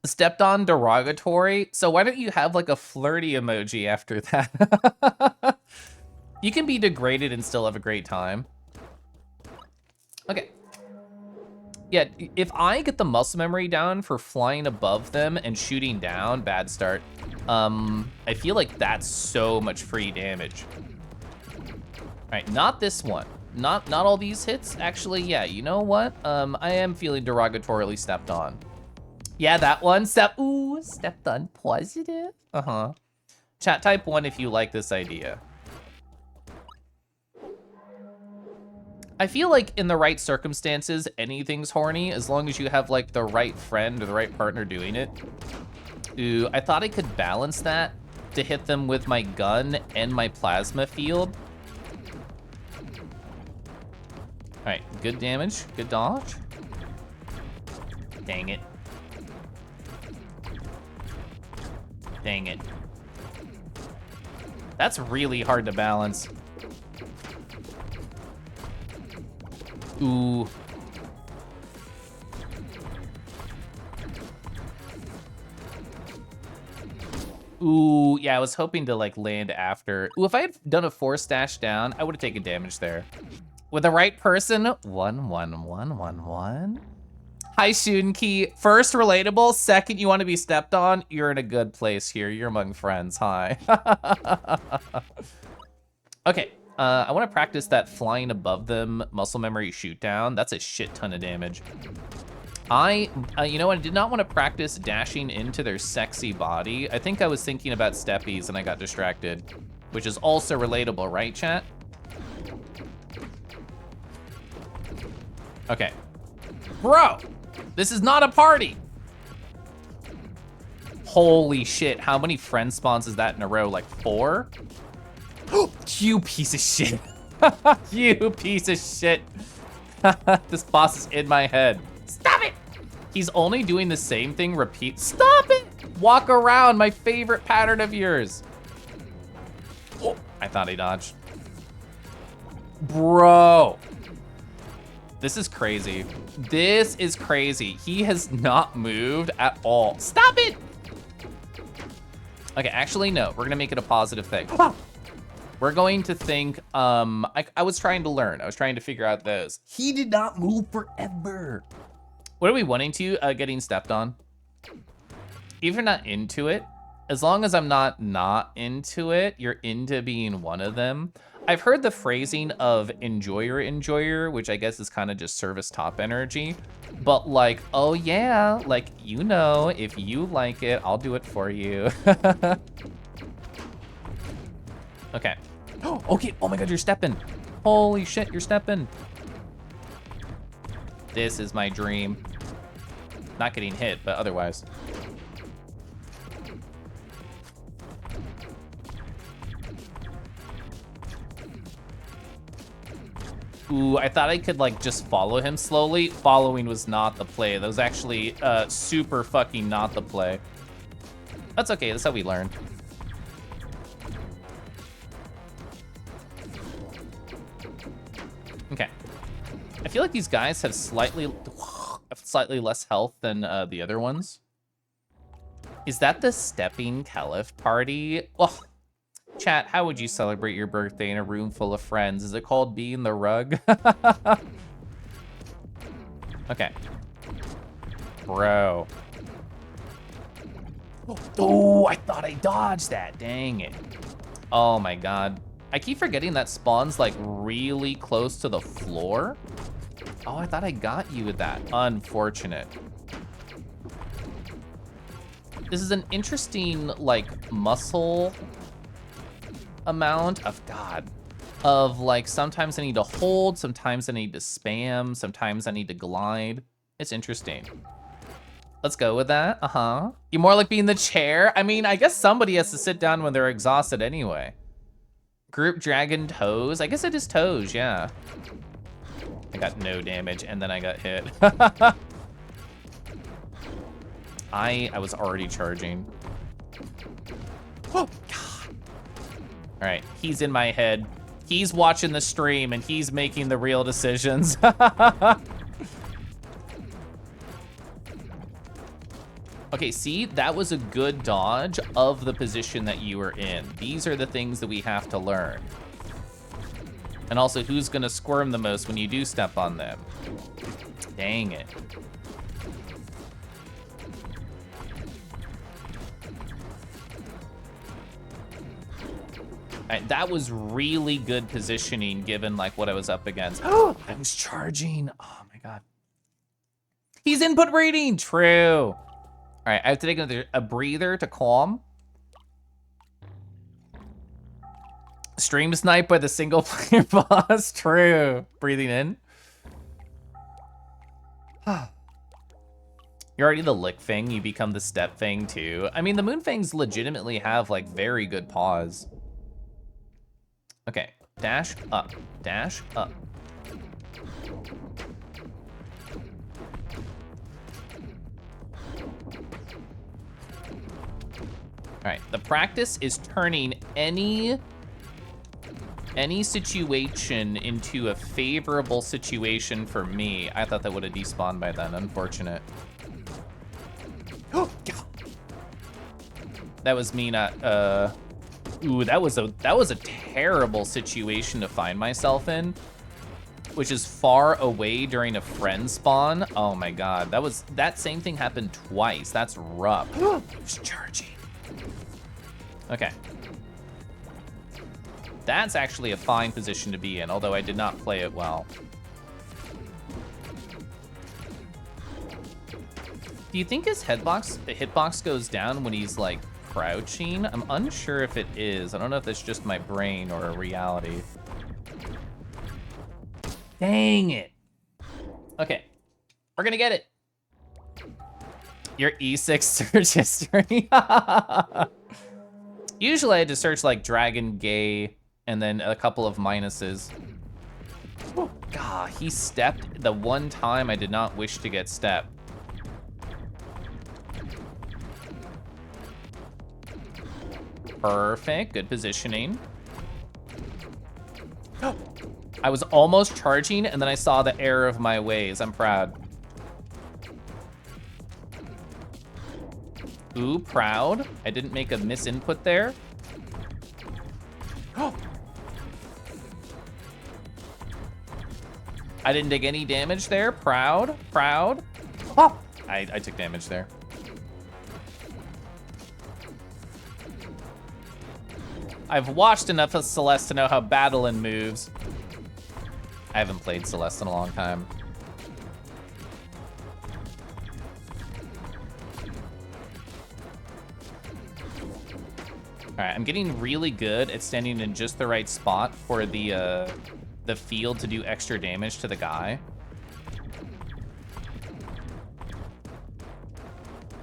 Stepped on derogatory. So why don't you have like a flirty emoji after that? You can be degraded and still have a great time. Okay. Yeah, if I get the muscle memory down for flying above them and shooting down, bad start. I feel like that's so much free damage. All right, not this one. Not all these hits. Actually, yeah, you know what? I am feeling derogatorily stepped on. Yeah, that one. Stepped on positive. Uh-huh. Chat type 1 if you like this idea. I feel like in the right circumstances, anything's horny as long as you have like the right friend or the right partner doing it. Ooh, I thought I could balance that to hit them with my gun and my plasma field. All right, good damage, good dodge. Dang it. Dang it. That's really hard to balance. Ooh. Ooh, yeah, I was hoping to like land after. Ooh, if I had done a force dash down, I would have taken damage there. With the right person, 1-1-1-1-1. Hi, Shunki. First, relatable. Second, you want to be stepped on. You're in a good place here. You're among friends. Hi. Okay. I want to practice that flying above them muscle memory shoot down. That's a shit ton of damage. You know, I did not want to practice dashing into their sexy body. I think I was thinking about steppies and I got distracted, which is also relatable, right, chat? Okay. Bro, this is not a party. Holy shit, how many friend spawns is that in a row? Like 4? You piece of shit. You piece of shit. This boss is in my head. Stop it! He's only doing the same thing, repeat. Stop it! Walk around, my favorite pattern of yours. Oh, I thought he dodged. Bro. This is crazy. This is crazy. He has not moved at all. Stop it! Okay, actually, no. We're gonna make it a positive thing. We're going to think, I was trying to learn. I was trying to figure out those. He did not move forever. What are we wanting to? Getting stepped on. If you're not into it, as long as I'm not into it, you're into being one of them. I've heard the phrasing of enjoyer, which I guess is kind of just service top energy. But like, oh yeah, like, you know, if you like it, I'll do it for you. Okay. Okay, oh my God, you're stepping. Holy shit, you're stepping. This is my dream. Not getting hit, but otherwise. Ooh, I thought I could like just follow him slowly. Following was not the play. That was actually super fucking not the play. That's okay, that's how we learn. Okay. I feel like these guys have slightly less health than the other ones. Is that the stepping caliph party? Oh, chat, how would you celebrate your birthday in a room full of friends? Is it called being the rug? Okay. Bro. Oh, I thought I dodged that. Dang it. Oh my God. I keep forgetting that spawns like really close to the floor. Oh, I thought I got you with that. Unfortunate. This is an interesting like muscle amount of of like sometimes I need to hold, sometimes I need to spam, sometimes I need to glide. It's interesting. Let's go with that. You more like being the chair? I mean, I guess somebody has to sit down when they're exhausted anyway. Group dragon toes? I guess it is toes, yeah. I got no damage and then I got hit. I was already charging. Oh, God. All right, he's in my head. He's watching the stream and he's making the real decisions. Okay, see, that was a good dodge of the position that you were in. These are the things that we have to learn. And also, who's gonna squirm the most when you do step on them? Dang it. All right, that was really good positioning given like what I was up against. Oh, I was charging. Oh my God. He's input reading, true. All right, I have to take a breather to calm. Stream snipe by the single player boss, true. Breathing in. You're already the lick thing, you become the step thing too. I mean, the moon fangs legitimately have like very good paws. Okay, dash up, dash up. All right, the practice is turning any situation into a favorable situation for me. I thought that would have despawned by then, unfortunate. Oh, God. That was me not, ooh, that was a terrible situation to find myself in, which is far away during a friend spawn. Oh my God, that same thing happened twice. That's rough. It's charging. Okay. That's actually a fine position to be in, although I did not play it well. Do you think his hitbox goes down when he's like crouching? I'm unsure if it is. I don't know if that's just my brain or a reality. Dang it. Okay, we're gonna get it. Your E6 search history. Usually I had to search like dragon, gay, and then a couple of minuses. Oh, God, he stepped the one time I did not wish to get stepped. Perfect, good positioning. I was almost charging, and then I saw the error of my ways. I'm proud. Ooh, proud. I didn't make a misinput there. I didn't take any damage there. Proud, proud. Oh, I took damage there. I've watched enough of Celeste to know how Battlein moves. I haven't played Celeste in a long time. All right, I'm getting really good at standing in just the right spot for the field to do extra damage to the guy.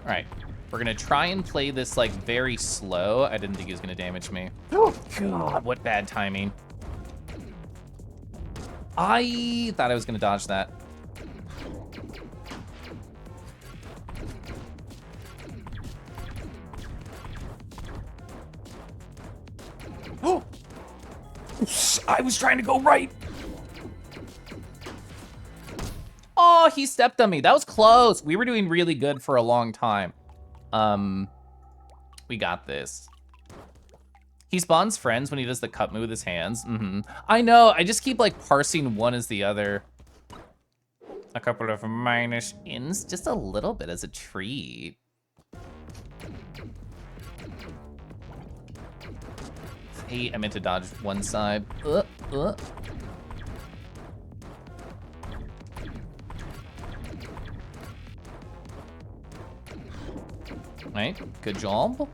All right, we're gonna try and play this like very slow. I didn't think he was gonna damage me. Oh God, what bad timing. I thought I was gonna dodge that. Oh, I was trying to go right. Oh, he stepped on me. That was close. We were doing really good for a long time. We got this. He spawns friends when he does the cut move with his hands. I know, I just keep like parsing one as the other. A couple of minus ins, just a little bit as a treat. Hey, I meant to dodge one side. Right, good job.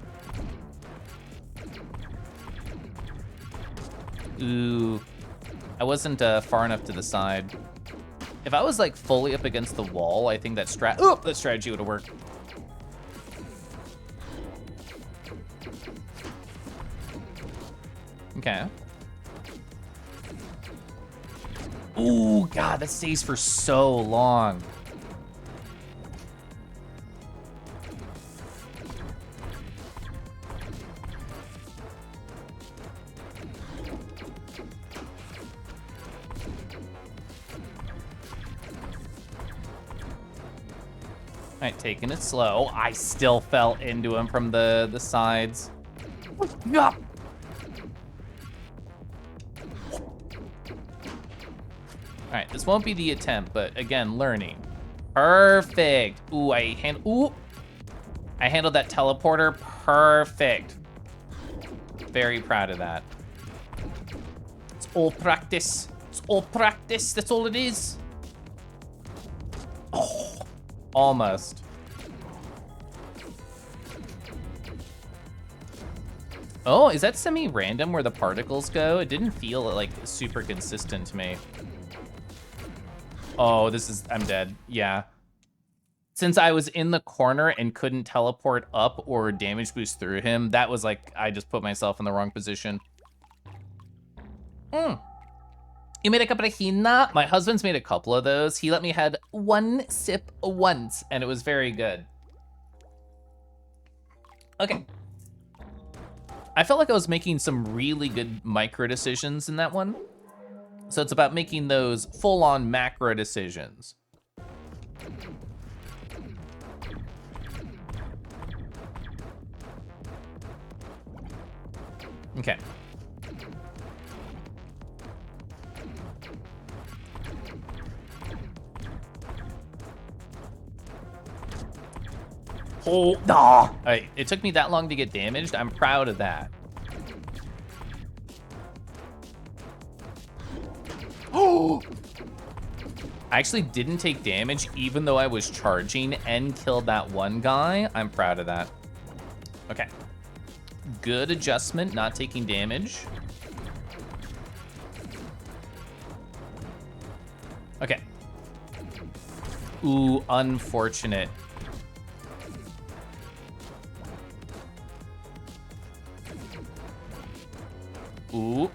Ooh, I wasn't far enough to the side. If I was like fully up against the wall, I think that strategy would have worked. Okay. Ooh, God, that stays for so long. All right, taking it slow. I still fell into him from the sides. All right, this won't be the attempt, but again, learning. Perfect. Ooh, I handled that teleporter perfect. Very proud of that. It's all practice. It's all practice. That's all it is. Oh. Almost. Oh, is that semi-random where the particles go? It didn't feel like super consistent to me. Oh, I'm dead. Yeah. Since I was in the corner and couldn't teleport up or damage boost through him, that was like, I just put myself in the wrong position. You made a cup of hina? My husband's made a couple of those. He let me had one sip once, and it was very good. Okay. I felt like I was making some really good micro decisions in that one. So it's about making those full-on macro decisions. Okay. Oh, nah. Right, it took me that long to get damaged. I'm proud of that. Oh! I actually didn't take damage even though I was charging and killed that one guy. I'm proud of that. Okay. Good adjustment, not taking damage. Ooh, unfortunate. Ooh.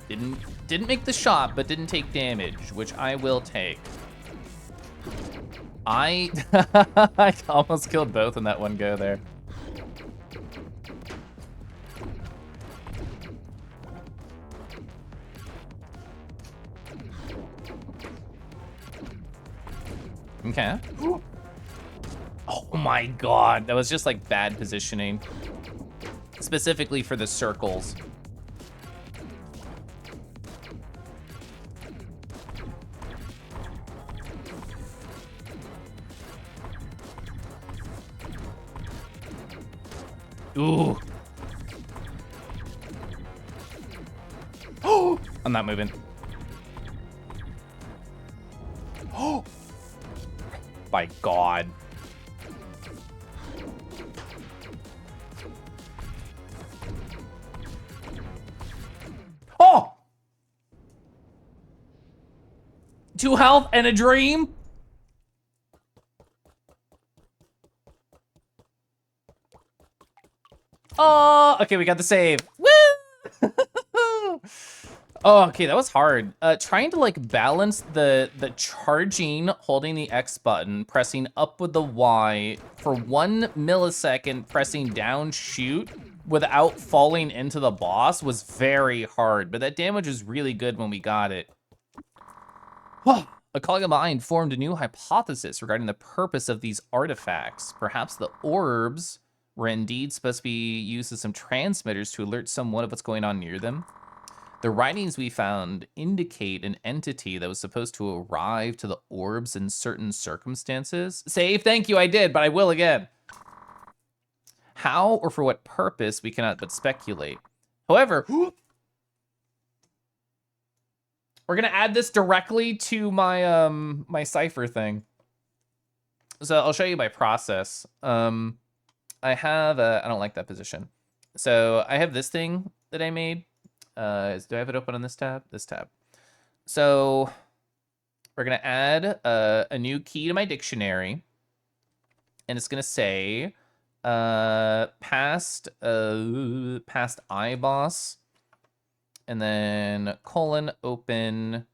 Didn't make the shot, but didn't take damage, which I will take. I almost killed both in that one go there. Okay. Oh my god, that was just like bad positioning. Specifically for the circles. Ooh. Oh, I'm not moving. Oh, my god. Oh! 2 health and a dream? Oh, okay, we got the save. Woo! Oh, okay, that was hard. Trying to like balance the charging, holding the X button, pressing up with the Y for 1 millisecond, pressing down shoot without falling into the boss was very hard, but that damage was really good when we got it. A colleague of mine formed a new hypothesis regarding the purpose of these artifacts. Perhaps the orbs were indeed supposed to be used as some transmitters to alert someone of what's going on near them. The writings we found indicate an entity that was supposed to arrive to the orbs in certain circumstances. Save, thank you, I did, but I will again. How or for what purpose, we cannot but speculate. However, we're gonna add this directly to my my cipher thing. So I'll show you my process. I have I don't like that position. So I have this thing that I made. Do I have it open on this tab? This tab. So we're gonna add a new key to my dictionary, and it's gonna say past iBoss, and then colon open,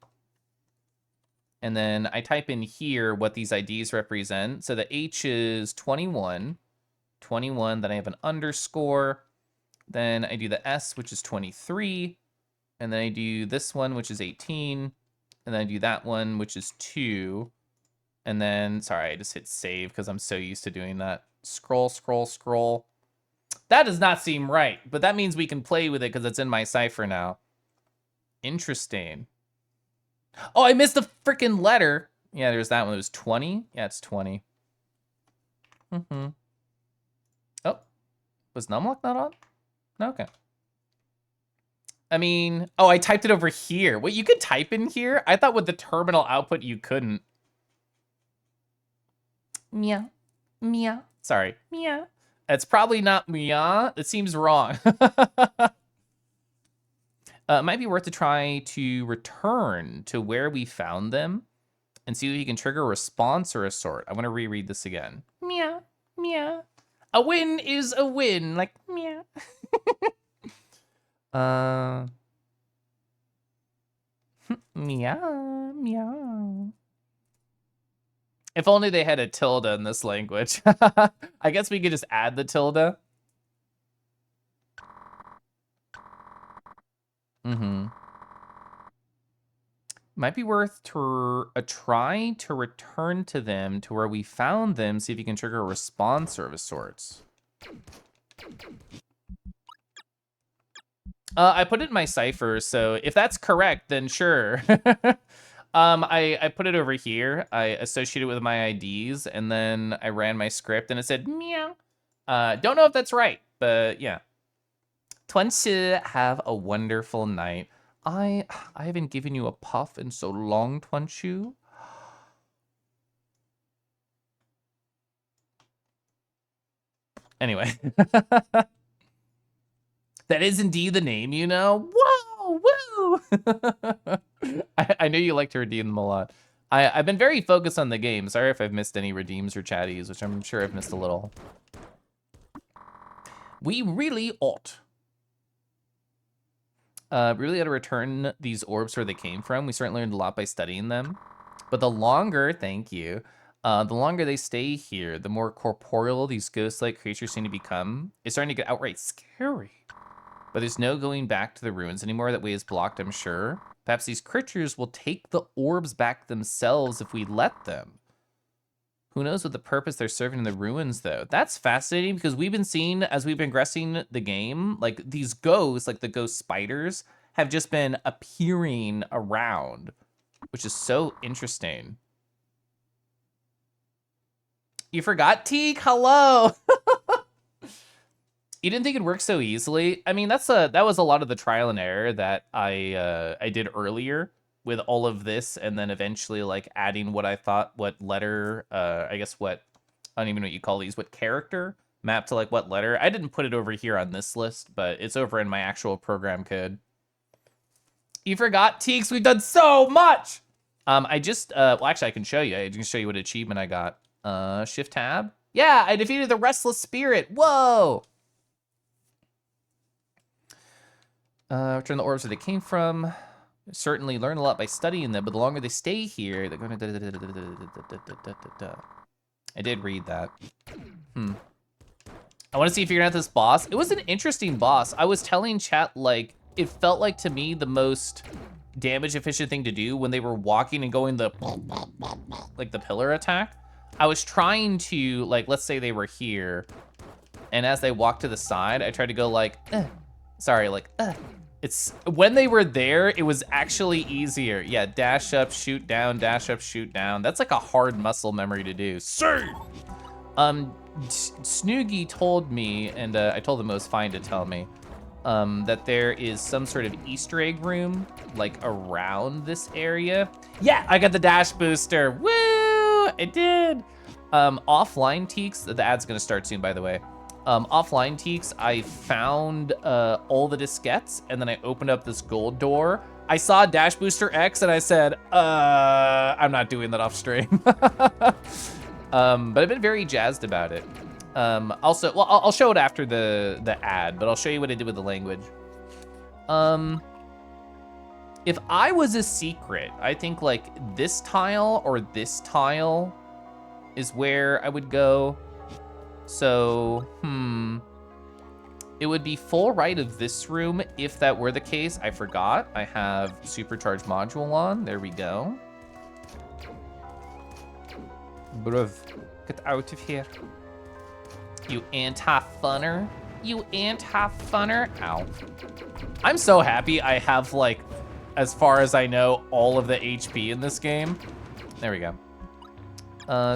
and then I type in here what these IDs represent. So the H is 21, then I have an underscore, then I do the S, which is 23, and then I do this one, which is 18, and then I do that one, which is 2, and then, sorry, I just hit save because I'm so used to doing that. Scroll, scroll, scroll. That does not seem right, but that means we can play with it because it's in my cipher now. Interesting. Oh, I missed the freaking letter. Yeah, there's that one. It was 20. Yeah, it's 20. Oh, was numlock not on? No, okay. I mean, oh, I typed it over here. Wait, you could type in here? I thought with the terminal output you couldn't. Meow. Meow. Sorry. Meow. It's probably not meow. It seems wrong. It might be worth to try to return to where we found them and see if you can trigger a response or a sort. I want to reread this again. Meow. Meow. A win is a win. Like, meow. Meow. Meow. If only they had a tilde in this language. I guess we could just add the tilde. Might be worth a try to return to them to where we found them, see if you can trigger a response or of sorts. I put it in my cipher, so if that's correct, then sure. I put it over here. I associated it with my IDs, and then I ran my script, and it said meow. Don't know if that's right, but yeah. Tuan-Shi, have a wonderful night. I haven't given you a puff in so long, Tuan-Shi. Anyway. That is indeed the name, you know? Whoa, woo! I know you like to redeem them a lot. I've been very focused on the game. Sorry if I've missed any redeems or chatties, which I'm sure I've missed a little. We really ought. Really ought to return these orbs where they came from. We certainly learned a lot by studying them. But the longer, thank you, the longer they stay here, the more corporeal these ghost-like creatures seem to become. It's starting to get outright scary. But there's no going back to the ruins anymore. That way is blocked, I'm sure. Perhaps these creatures will take the orbs back themselves if we let them. Who knows what the purpose they're serving in the ruins, though? That's fascinating because we've been seeing, as we've been progressing the game, like these ghosts, like the ghost spiders, have just been appearing around, which is so interesting. You forgot Teak? Hello! You didn't think it'd work so easily? I mean, that was a lot of the trial and error that I did earlier with all of this, and then eventually like adding what I thought, what letter, I guess what, I don't even know what you call these, what character mapped to like what letter. I didn't put it over here on this list, but it's over in my actual program code. You forgot, Teeks, we've done so much! I just, well actually I can show you. I can show you what achievement I got. Shift tab. Yeah, I defeated the Restless Spirit, whoa! Return the orbs where they came from. Certainly learn a lot by studying them, but the longer they stay here, they're going to... I did read that. I want to see if you're gonna have this boss. It was an interesting boss. I was telling chat, like, it felt like to me the most damage efficient thing to do when they were walking and going the... like the pillar attack. I was trying to, like, let's say they were here, and as they walked to the side, I tried to go like, sorry, like, It's, when they were there, it was actually easier. Yeah, dash up, shoot down, dash up, shoot down. That's like a hard muscle memory to do. Sir! Snoogie told me, and I told him it was fine to tell me, that there is some sort of Easter egg room, like, around this area. Yeah, I got the dash booster. Woo! I did! Offline Teaks, the ad's gonna start soon, by the way. Offline Teaks, I found all the diskettes, and then I opened up this gold door. I saw Dash Booster X, and I said, I'm not doing that off stream. But I've been very jazzed about it. Also, well, I'll show it after the ad, but I'll show you what I did with the language. If I was a secret, I think like this tile or this tile is where I would go. So, it would be full right of this room if that were the case. I forgot, I have supercharged module on, there we go. Bruv, get out of here. You anti-funner, you anti-funner, ow. I'm so happy I have like, as far as I know, all of the HP in this game. There we go.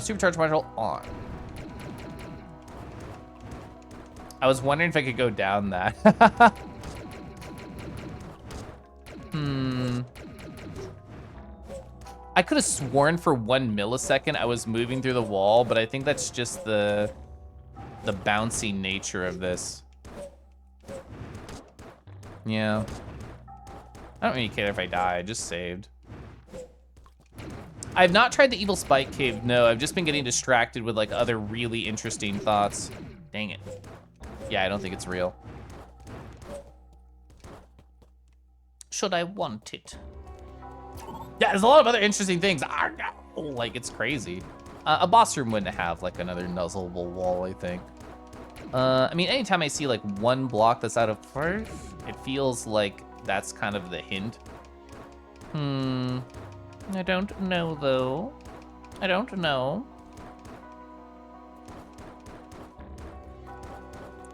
Supercharged module on. I was wondering if I could go down that. I could have sworn for 1 millisecond I was moving through the wall, but I think that's just the bouncy nature of this. Yeah. I don't really care if I die, I just saved. I've not tried the Evil Spike Cave, no. I've just been getting distracted with like other really interesting thoughts. Dang it. Yeah, I don't think it's real. Should I want it? Yeah, there's a lot of other interesting things. Like, it's crazy. A boss room wouldn't have like another nuzzleable wall, I think. I mean, anytime I see like one block that's out of place, it feels like that's kind of the hint. I don't know though. I don't know.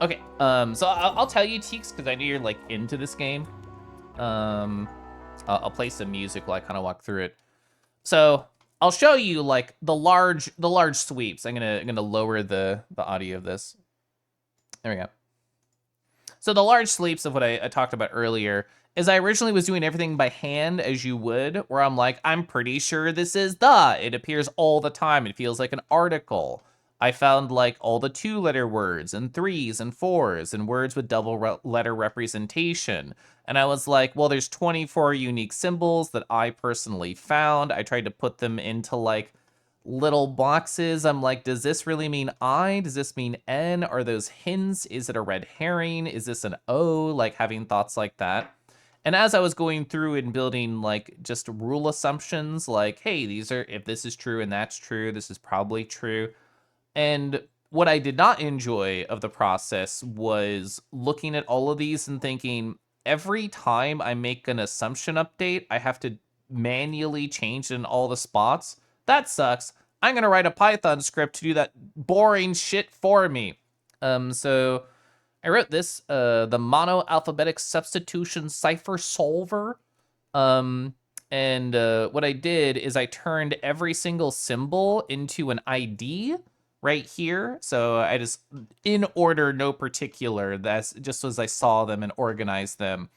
Okay, so I'll tell you, Teeks, because I know you're like into this game. I'll play some music while I kind of walk through it. So I'll show you like the large sweeps. I'm gonna lower the audio of this. There we go. So the large sweeps of what I talked about earlier is I originally was doing everything by hand as you would, where I'm like, I'm pretty sure this is the. It appears all the time. It feels like an article. I found like all the 2-letter words and 3s and 4s and words with double letter representation. And I was like, well, there's 24 unique symbols that I personally found. I tried to put them into like little boxes. I'm like, does this really mean I? Does this mean N? Are those hints? Is it a red herring? Is this an O? Like having thoughts like that. And as I was going through and building like just rule assumptions, like, hey, these are, if this is true and that's true, this is probably true. And what I did not enjoy of the process was looking at all of these and thinking, every time I make an assumption update, I have to manually change in all the spots. That sucks. I'm going to write a Python script to do that boring shit for me. So I wrote this, the monoalphabetic substitution cipher solver. And what I did is I turned every single symbol into an ID right here. So I just, in order, no particular, that's just as I saw them and organized them.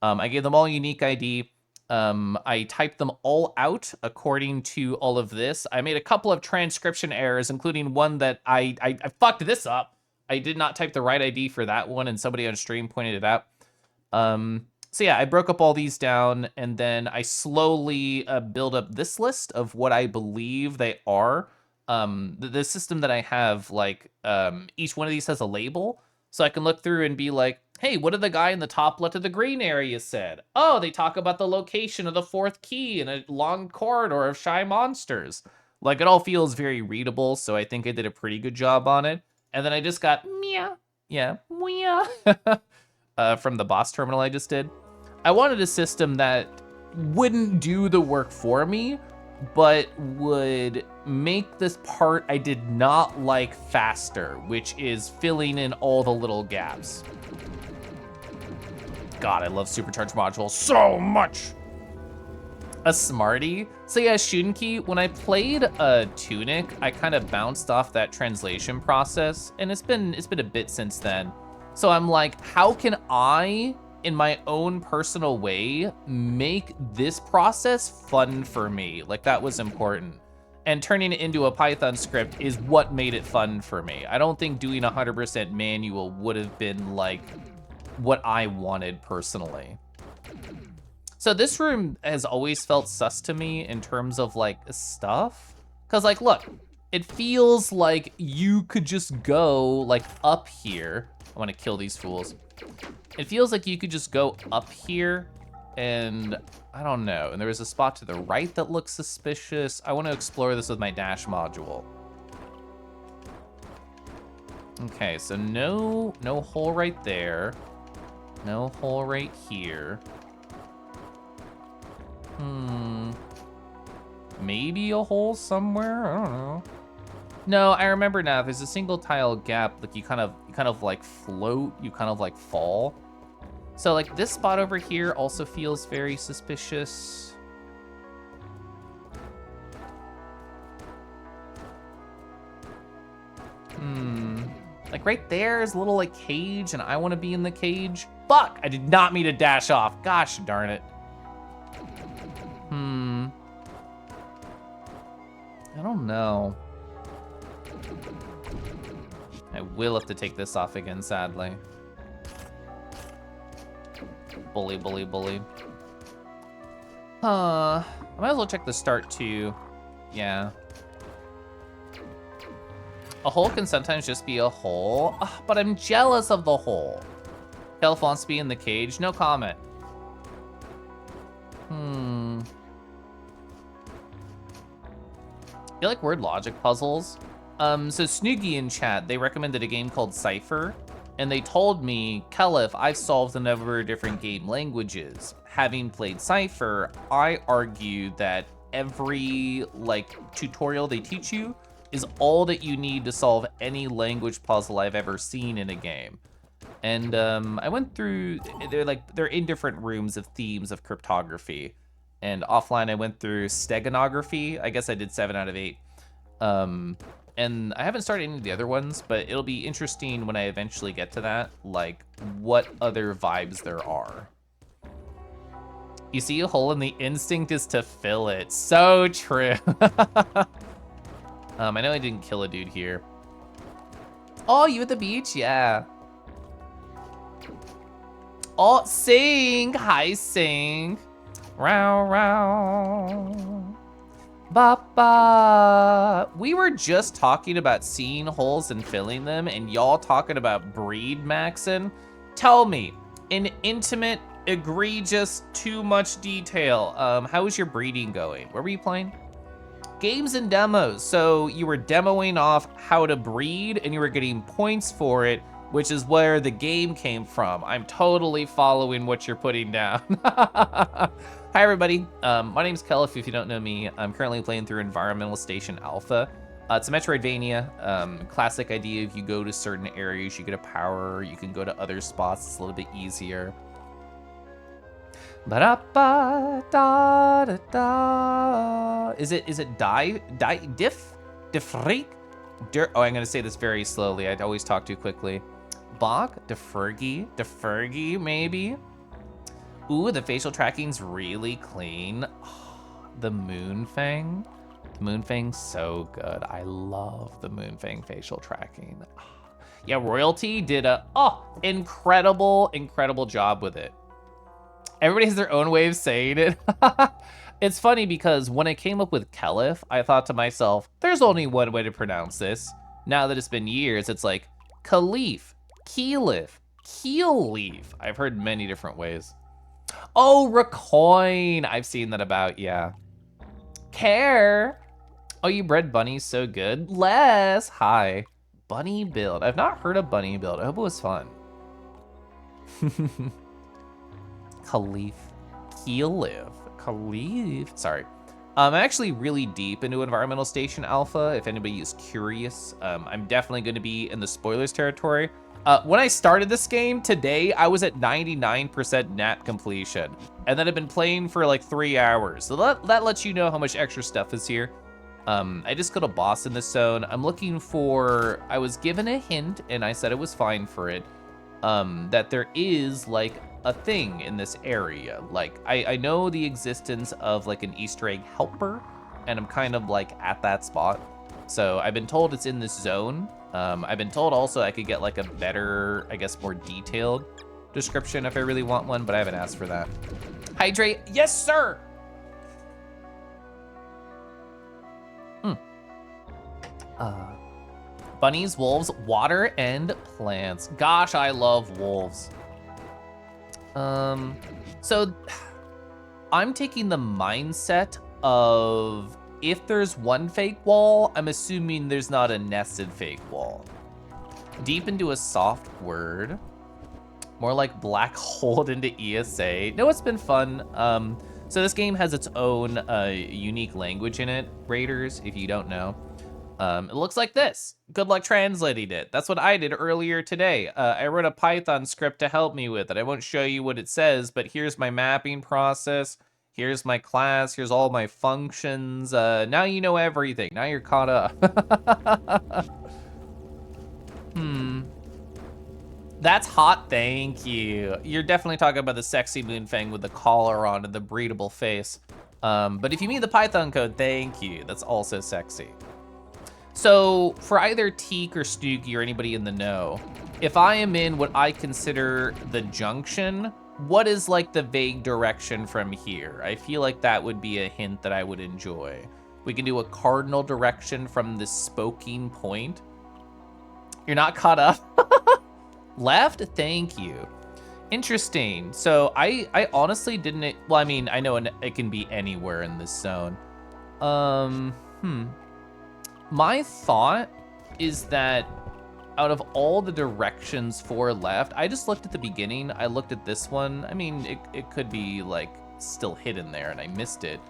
I gave them all unique ID. I typed them all out according to all of this. I made a couple of transcription errors, including one that I fucked this up. I did not type the right ID for that one, and somebody on stream pointed it out. So yeah, I broke up all these down, and then I slowly build up this list of what I believe they are. The system that I have, like, each one of these has a label, so I can look through and be like, hey, what did the guy in the top left of the green area said? Oh, they talk about the location of the 4th key in a long corridor of shy monsters. Like, it all feels very readable, so I think I did a pretty good job on it. And then I just got meow, yeah, meow, from the boss terminal I just did. I wanted a system that wouldn't do the work for me, but would make this part I did not like faster, which is filling in all the little gaps. God, I love supercharged modules so much. A Smarty. So yeah, Shunki, when I played Tunic, I kind of bounced off that translation process, and it's been a bit since then. So I'm like, how can I, in my own personal way, make this process fun for me? Like, that was important. And turning it into a Python script is what made it fun for me. I don't think doing 100% manual would have been like what I wanted personally. So this room has always felt sus to me in terms of like stuff. Cause like, look, it feels like you could just go like up here. I wanna kill these fools. It feels like you could just go up here and I don't know. And there was a spot to the right that looks suspicious. I wanna explore this with my dash module. Okay, so no hole right there. No hole right here. Maybe a hole somewhere, I don't know. No, I remember now, there's a single tile gap, like you kind of like float, you kind of like fall. So like this spot over here also feels very suspicious. Like right there is a little like cage and I want to be in the cage. Fuck, I did not mean to dash off. Gosh darn it. I don't know. I will have to take this off again, sadly. Bully, bully, bully. I might as well check the start too. Yeah. A hole can sometimes just be a hole, but I'm jealous of the hole. Kelf wants to be in the cage, no comment. I feel like word logic puzzles. So Snoogie in chat, they recommended a game called Cypher, and they told me, Kelif, I've solved a number of different game languages. Having played Cypher, I argue that every like tutorial they teach you is all that you need to solve any language puzzle I've ever seen in a game. And I went through, they're in different rooms of themes of cryptography. And offline I went through steganography. I guess I did 7 out of 8. And I haven't started any of the other ones, but it'll be interesting when I eventually get to that, like what other vibes there are. You see a hole and the instinct is to fill it. So true. I know I didn't kill a dude here. Oh, you at the beach? Yeah. Oh, Sing. Hi, Sing. Row, row. Ba-ba. We were just talking about seeing holes and filling them, and y'all talking about breed maxing. Tell me, in intimate, egregious, too much detail, how is your breeding going? Where were you playing? Games and demos. So you were demoing off how to breed, and you were getting points for it, which is where the game came from. I'm totally following what you're putting down. Hi, everybody. My name's Kelif, if you don't know me. I'm currently playing through Environmental Station Alpha. It's a Metroidvania. Classic idea, if you go to certain areas, you get a power, you can go to other spots, it's a little bit easier. Ba-da-ba, da-da-da. Is it diffreak? Oh, I'm gonna say this very slowly. I always talk too quickly. Bach, defergie, maybe. Ooh, the facial tracking's really clean. The Moonfang. The Moonfang's so good. I love the Moonfang facial tracking. Yeah, Royalty did a incredible job with it. Everybody has their own way of saying it. It's funny because when I came up with Kelif, I thought to myself, there's only one way to pronounce this. Now that it's been years, it's like Khalif, Keelif, Keelleaf. I've heard many different ways. Oh, Recoin. I've seen that about, yeah. Care. Oh, you bred bunnies so good. Les, hi. Bunny build. I've not heard of bunny build. I hope it was fun. Khalif. Sorry. I'm actually really deep into Environmental Station Alpha, if anybody is curious. I'm definitely going to be in the spoilers territory. When I started this game today, I was at 99% nat completion. And then I've been playing for like 3 hours. So that lets you know how much extra stuff is here. I just got a boss in this zone. I'm looking for, I was given a hint and I said it was fine for it. That there is like a thing in this area. Like I know the existence of like an Easter egg helper, and I'm kind of like at that spot. So I've been told it's in this zone. I've been told also I could get like a better, I guess, more detailed description if I really want one, but I haven't asked for that. Hydrate, yes, sir. Bunnies, wolves, water, and plants. Gosh, I love wolves. So I'm taking the mindset of if there's one fake wall, I'm assuming there's not a nested fake wall. Deep into a soft word. More like black holed into ESA. No, it's been fun. So this game has its own unique language in it, Raiders, if you don't know. It looks like this. Good luck translating it. That's what I did earlier today. I wrote a Python script to help me with it. I won't show you what it says, but here's my mapping process. Here's my class. Here's all my functions. Now you know everything. Now you're caught up. That's hot, thank you. You're definitely talking about the sexy Moonfang with the collar on and the breedable face. But if you mean the Python code, thank you. That's also sexy. So for either Teak or Snooky or anybody in the know, if I am in what I consider the junction, what is like the vague direction from here? I feel like that would be a hint that I would enjoy. We can do a cardinal direction from this spoking point. You're not caught up? Left? Thank you. Interesting. So I honestly didn't, well, I mean, I know it can be anywhere in this zone. My thought is that out of all the directions for left, I just looked at the beginning. I looked at this one. I mean, it could be like still hidden there and I missed it.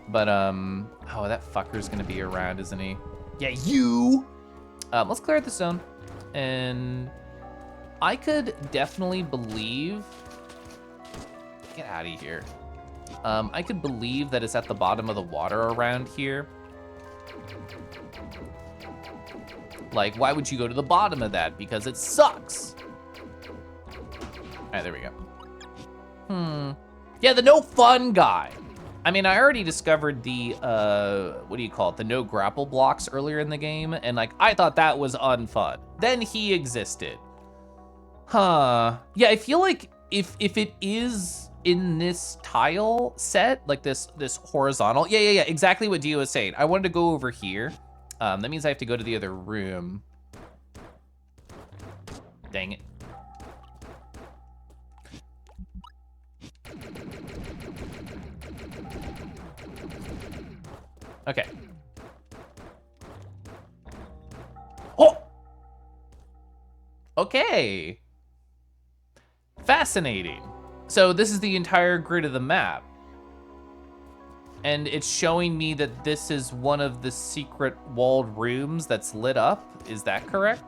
But, oh, that fucker's gonna be around, isn't he? Yeah, you! Let's clear out the zone. And I could definitely believe, get out of here. I could believe that it's at the bottom of the water around here. Like, why would you go to the bottom of that? Because it sucks. All right, there we go. Yeah, the no fun guy. I mean, I already discovered the, what do you call it? The no grapple blocks earlier in the game, and like, I thought that was unfun. Then he existed. Huh. Yeah, I feel like if it is in this tile set, like this horizontal, yeah, exactly what Dio was saying. I wanted to go over here. That means I have to go to the other room. Dang it. Okay. Oh! Okay. Fascinating. So this is the entire grid of the map. And it's showing me that this is one of the secret walled rooms that's lit up. Is that correct?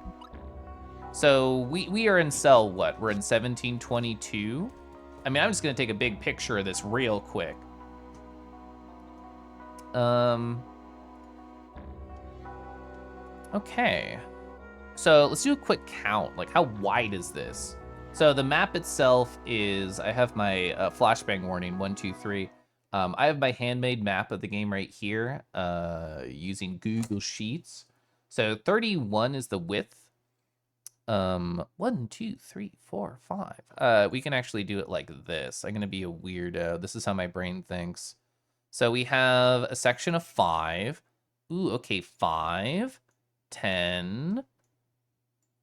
So we are in cell what? We're in 1722. I mean, I'm just gonna take a big picture of this real quick. Okay. So let's do a quick count. Like, how wide is this? So the map itself is, I have my flashbang warning, 1, 2, 3. I have my handmade map of the game right here using Google Sheets. So 31 is the width. 1, 2, 3, 4, 5. We can actually do it like this. I'm gonna be a weirdo. This is how my brain thinks. So we have a section of 5. Ooh, okay, 5, 10,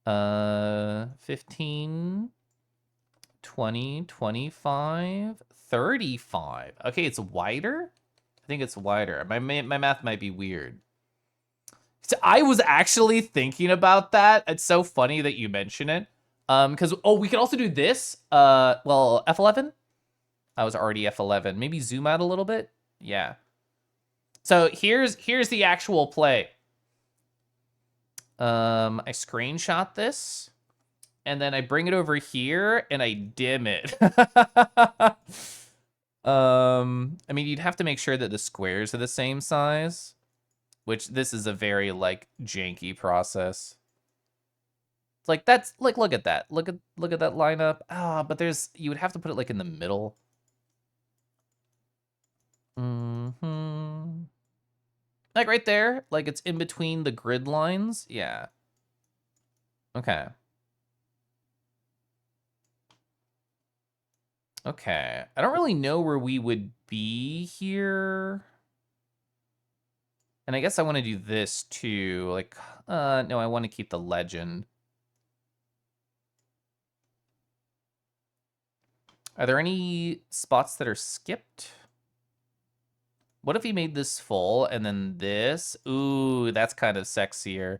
15, 20, 25, 35. Okay, it's wider? I think it's wider. My math might be weird. So I was actually thinking about that. It's so funny that you mention it. Because, oh, we could also do this. Well, F11? I was already F11. Maybe zoom out a little bit? Yeah. So here's the actual play. I screenshot this, and then I bring it over here, and I dim it. I mean, you'd have to make sure that the squares are the same size, which this is a very, like, janky process. It's like, that's, like, look at that. Look at that lineup. Ah, but you would have to put it, like, in the middle. Mm-hmm. Like, right there. Like, it's in between the grid lines. Yeah. Okay. Okay. I don't really know where we would be here. And I guess I want to do this too. Like, no, I want to keep the legend. Are there any spots that are skipped? What if he made this full and then this? Ooh, that's kind of sexier.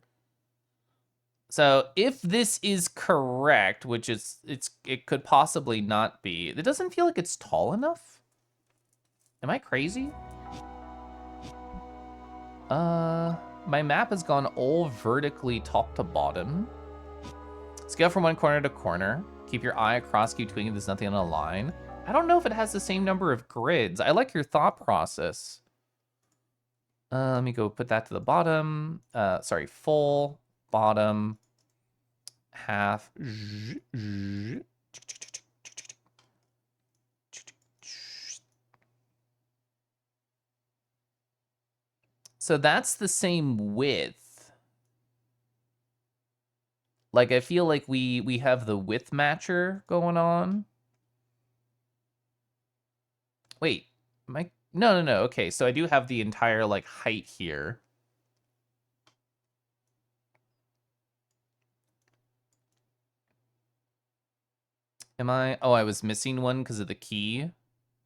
So if this is correct, which it could possibly not be, it doesn't feel like it's tall enough. Am I crazy? My map has gone all vertically top to bottom. Scale from one corner to corner. Keep your eye across, keep tweaking, there's nothing on a line. I don't know if it has the same number of grids. I like your thought process. Let me go put that to the bottom. Sorry, full, bottom, half. So that's the same width. Like, I feel like we have the width matcher going on. Wait, am I? No. Okay, so I do have the entire, like, height here. Am I? Oh, I was missing one because of the key.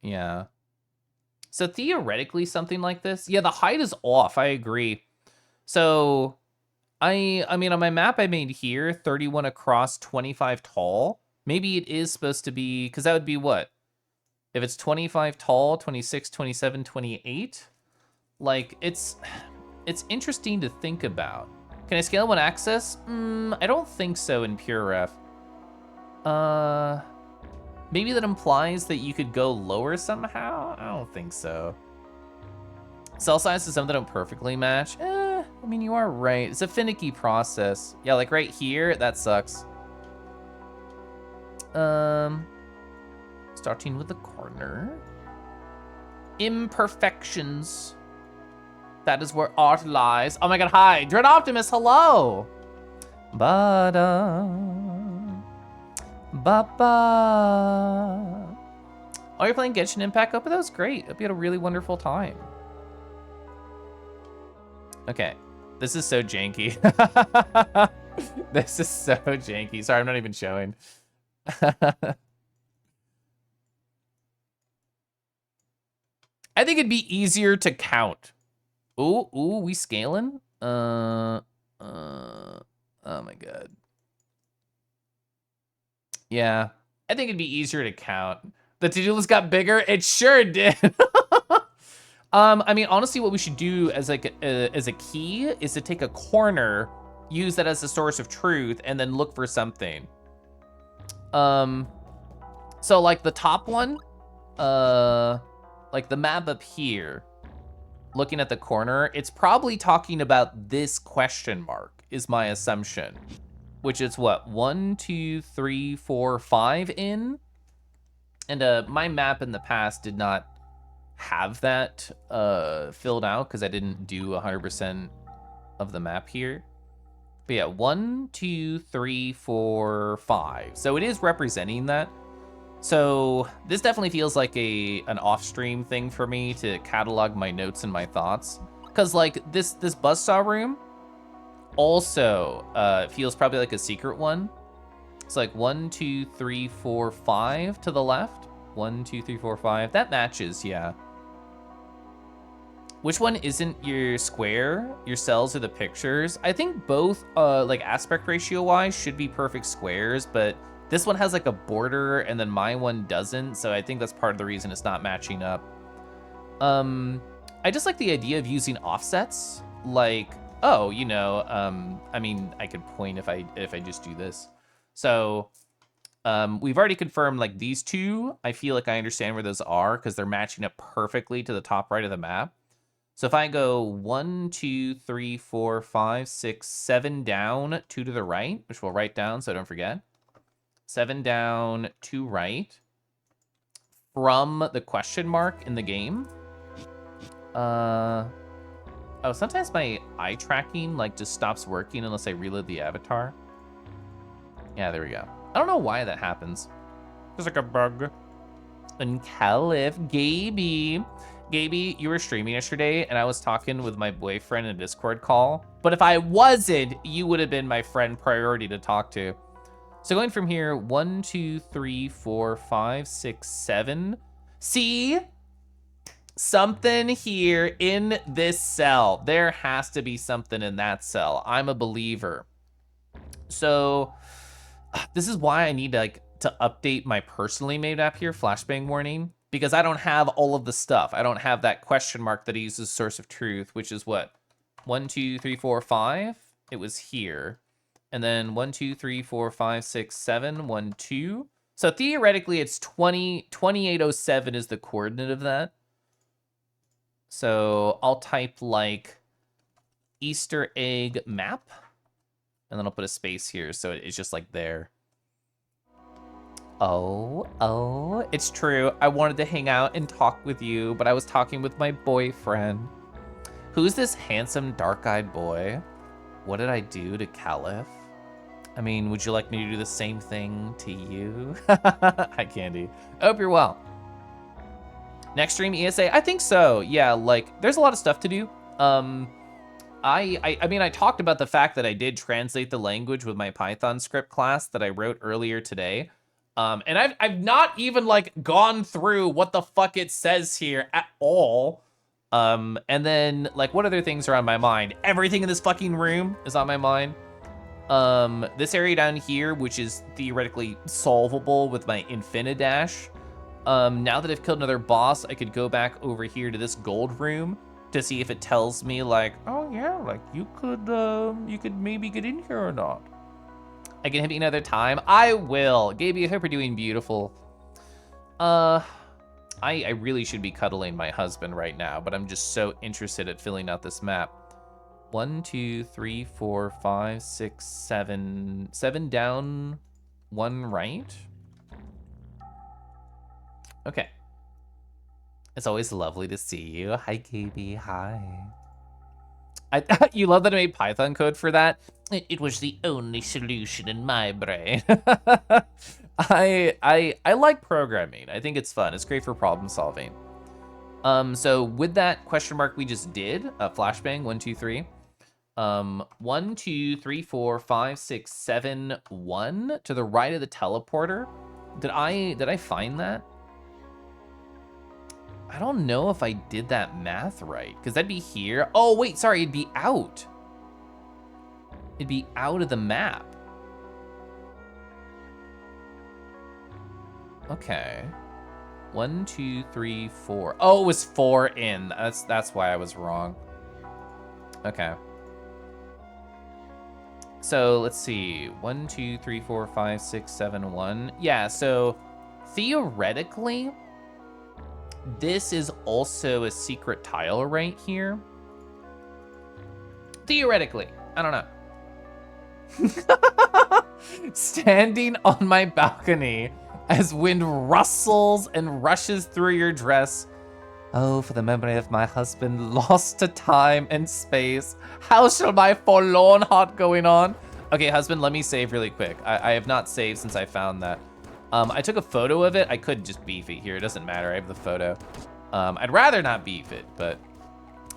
Yeah. So theoretically, something like this. Yeah, the height is off. I agree. So I mean, on my map I made here, 31 across, 25 tall. Maybe it is supposed to be, because that would be what? If it's 25 tall, 26, 27, 28. Like, it's interesting to think about. Can I scale one axis? I don't think so in pure ref. Maybe that implies that you could go lower somehow? I don't think so. Cell size is something that don't perfectly match. I mean, you are right. It's a finicky process. Yeah, like right here, that sucks. Starting with the corner. imperfections. That is where art lies. Oh my god, hi. Dread Optimus, hello. Ba-da. Ba-ba. Oh, you're playing Genshin Impact? Hope that was great. Hope you had a really wonderful time. Okay. This is so janky. This is so janky. Sorry, I'm not even showing. I think it'd be easier to count. Ooh, we scaling? Oh my god. Yeah, I think it'd be easier to count. The to-do list got bigger. It sure did. I mean, honestly, what we should do as like as a key is to take a corner, use that as a source of truth, and then look for something. So like the top one, like the map up here, looking at the corner, it's probably talking about this question mark, is my assumption. Which is what, 1, 2, 3, 4, 5 in? And my map in the past did not have that filled out because I didn't do 100% of the map here. But yeah, 1, 2, 3, 4, 5. So it is representing that. So this definitely feels like an off-stream thing for me to catalog my notes and my thoughts. Because like this buzzsaw room also feels probably like a secret one. It's like 1, 2, 3, 4, 5 to the left. 1, 2, 3, 4, 5. That matches, yeah. Which one isn't your square? Your cells or the pictures? I think both, like aspect ratio wise, should be perfect squares, but this one has like a border and then my one doesn't, so I think that's part of the reason it's not matching up. I just like the idea of using offsets, like, oh, you know, I mean, I could point if I just do this. So we've already confirmed like these two. I feel like I understand where those are because they're matching up perfectly to the top right of the map. So if I go 1, 2, 3, 4, 5, 6, 7 down, 2 to the right, which we'll write down so I don't forget. 7 down, 2 right. From the question mark in the game. Oh, sometimes my eye tracking like just stops working unless I reload the avatar. Yeah, there we go. I don't know why that happens. There's like a bug. And Caliph, Gaby, you were streaming yesterday and I was talking with my boyfriend in a Discord call. But if I wasn't, you would have been my friend priority to talk to. So going from here, 1, 2, 3, 4, 5, 6, 7. See? Something here in this cell. There has to be something in that cell. I'm a believer. So this is why I need to update my personally made app here, flashbang warning, because I don't have all of the stuff. I don't have that question mark that I use as source of truth, which is what? 1, 2, 3, 4, 5. It was here. And then 1, 2, 3, 4, 5, 6, 7, 1, 2. So theoretically it's 2807 is the coordinate of that. So I'll type like Easter egg map, and then I'll put a space here so it's just like there. Oh, it's true. I wanted to hang out and talk with you, but I was talking with my boyfriend. Who's this handsome dark-eyed boy? What did I do to Caliph? I mean, would you like me to do the same thing to you? Hi, Candy. I hope you're well. Next stream ESA? I think so. Yeah, like there's a lot of stuff to do. I mean, I talked about the fact that I did translate the language with my Python script class that I wrote earlier today. And I've not even like gone through what the fuck it says here at all. And then like what other things are on my mind? Everything in this fucking room is on my mind. This area down here, which is theoretically solvable with my Infinidash. Now that I've killed another boss, I could go back over here to this gold room to see if it tells me like, oh yeah, like you could maybe get in here or not. I can hit me another time. I will. Gaby, I hope you're doing beautiful. I really should be cuddling my husband right now, but I'm just so interested at filling out this map. 1, 2, 3, 4, 5, 6, 7. 7 down, 1 right. Okay. It's always lovely to see you. Hi, KB. Hi. You love that I made Python code for that? It was the only solution in my brain. I like programming. I think it's fun. It's great for problem solving. So with that question mark we just did, flashbang, 1, 2, 3. 1, 2, 3, 4, 5, 6, 7, 1 to the right of the teleporter. Did I find that? I don't know if I did that math right, because that'd be here. Oh, wait, sorry, it'd be out. It'd be out of the map. Okay. 1, 2, 3, 4. Oh, it was 4 in. That's why I was wrong. Okay. So let's see. 1, 2, 3, 4, 5, 6, 7, 1. Yeah, so theoretically, this is also a secret tile right here. Theoretically, I don't know. Standing on my balcony as wind rustles and rushes through your dress. Oh, for the memory of my husband lost to time and space. How shall my forlorn heart going on? Okay, husband, let me save really quick. I have not saved since I found that. I took a photo of it. I could just beef it here. It doesn't matter. I have the photo. I'd rather not beef it, but...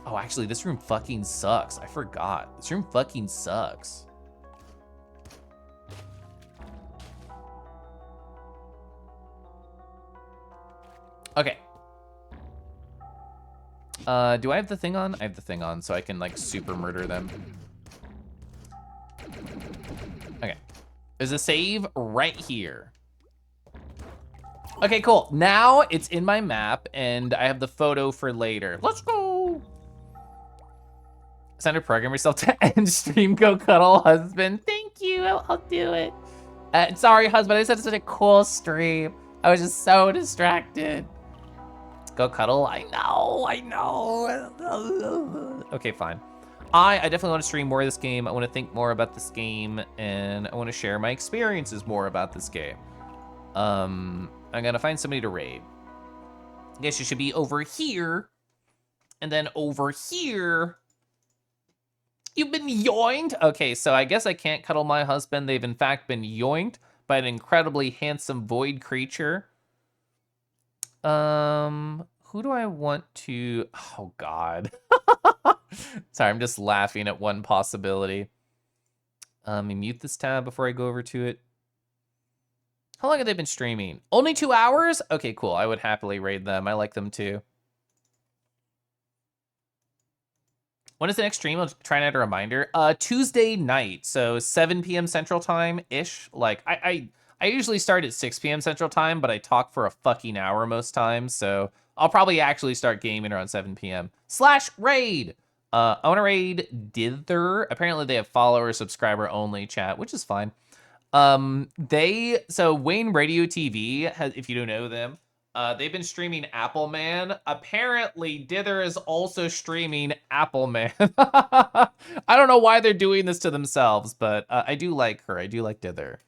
Oh, actually, this room fucking sucks. I forgot. This room fucking sucks. Okay. Do I have the thing on? I have the thing on, so I can, like, super murder them. Okay. There's a save right here. Okay, cool. Now it's in my map, and I have the photo for later. Let's go. It's time to program yourself to end stream. Go cuddle, husband. Thank you. I'll do it. Sorry, husband. I just had such a cool stream. I was just so distracted. Go cuddle. I know. Okay, fine. I definitely want to stream more of this game. I want to think more about this game, and I want to share my experiences more about this game. I'm gonna find somebody to raid. I guess you should be over here, and then over here. You've been yoinked? Okay, so I guess I can't cuddle my husband. They've in fact been yoinked by an incredibly handsome void creature. Who do I want to... Oh, God. Sorry, I'm just laughing at one possibility. Let me mute this tab before I go over to it. How long have they been streaming? Only 2 hours? Okay, cool. I would happily raid them. I like them too. When is the next stream? I'll try and add a reminder. Tuesday night, so 7 p.m. Central Time-ish. Like, I usually start at 6 p.m. Central Time, but I talk for a fucking hour most times, so I'll probably actually start gaming around 7 p.m. /raid! I want to raid Dither. Apparently they have follower, subscriber only chat, which is fine. So Wayne Radio TV, if you don't know them, they've been streaming Appleman. Apparently, Dither is also streaming Appleman. I don't know why they're doing this to themselves, but I do like her. I do like Dither.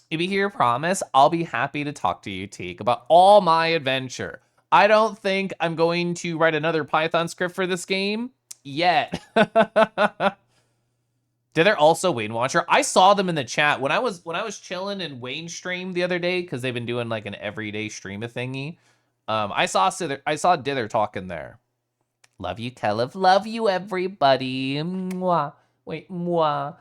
You be here, promise? I'll be happy to talk to you, Teak, about all my adventure. I don't think I'm going to write another Python script for this game yet. They're also Wayne Watcher. I saw them in the chat when I was chilling in Wayne stream the other day, because they've been doing like an everyday stream a thingy. I saw Dither talking there. Love you, Kelev. Love you, everybody. Mwah. Wait, mwah.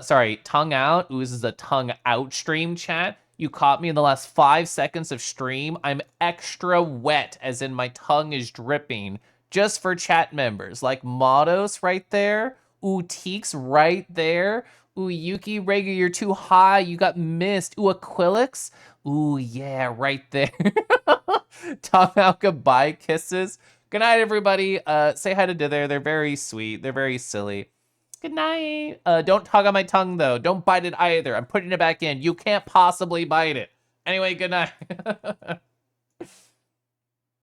Sorry, tongue out. Ooh, this is a tongue out stream chat. You caught me in the last 5 seconds of stream. I'm extra wet, as in my tongue is dripping, just for chat members. Like Modos right there. Ooh, Teeks right there. Ooh, Yuki, Rega, you're too high. You got missed. Ooh, Aquilix. Ooh, yeah, right there. Tongue out, goodbye, kisses. Good night, everybody. Say hi to Dither. They're very sweet. They're very silly. Good night. Don't tug on my tongue, though. Don't bite it either. I'm putting it back in. You can't possibly bite it. Anyway, good night.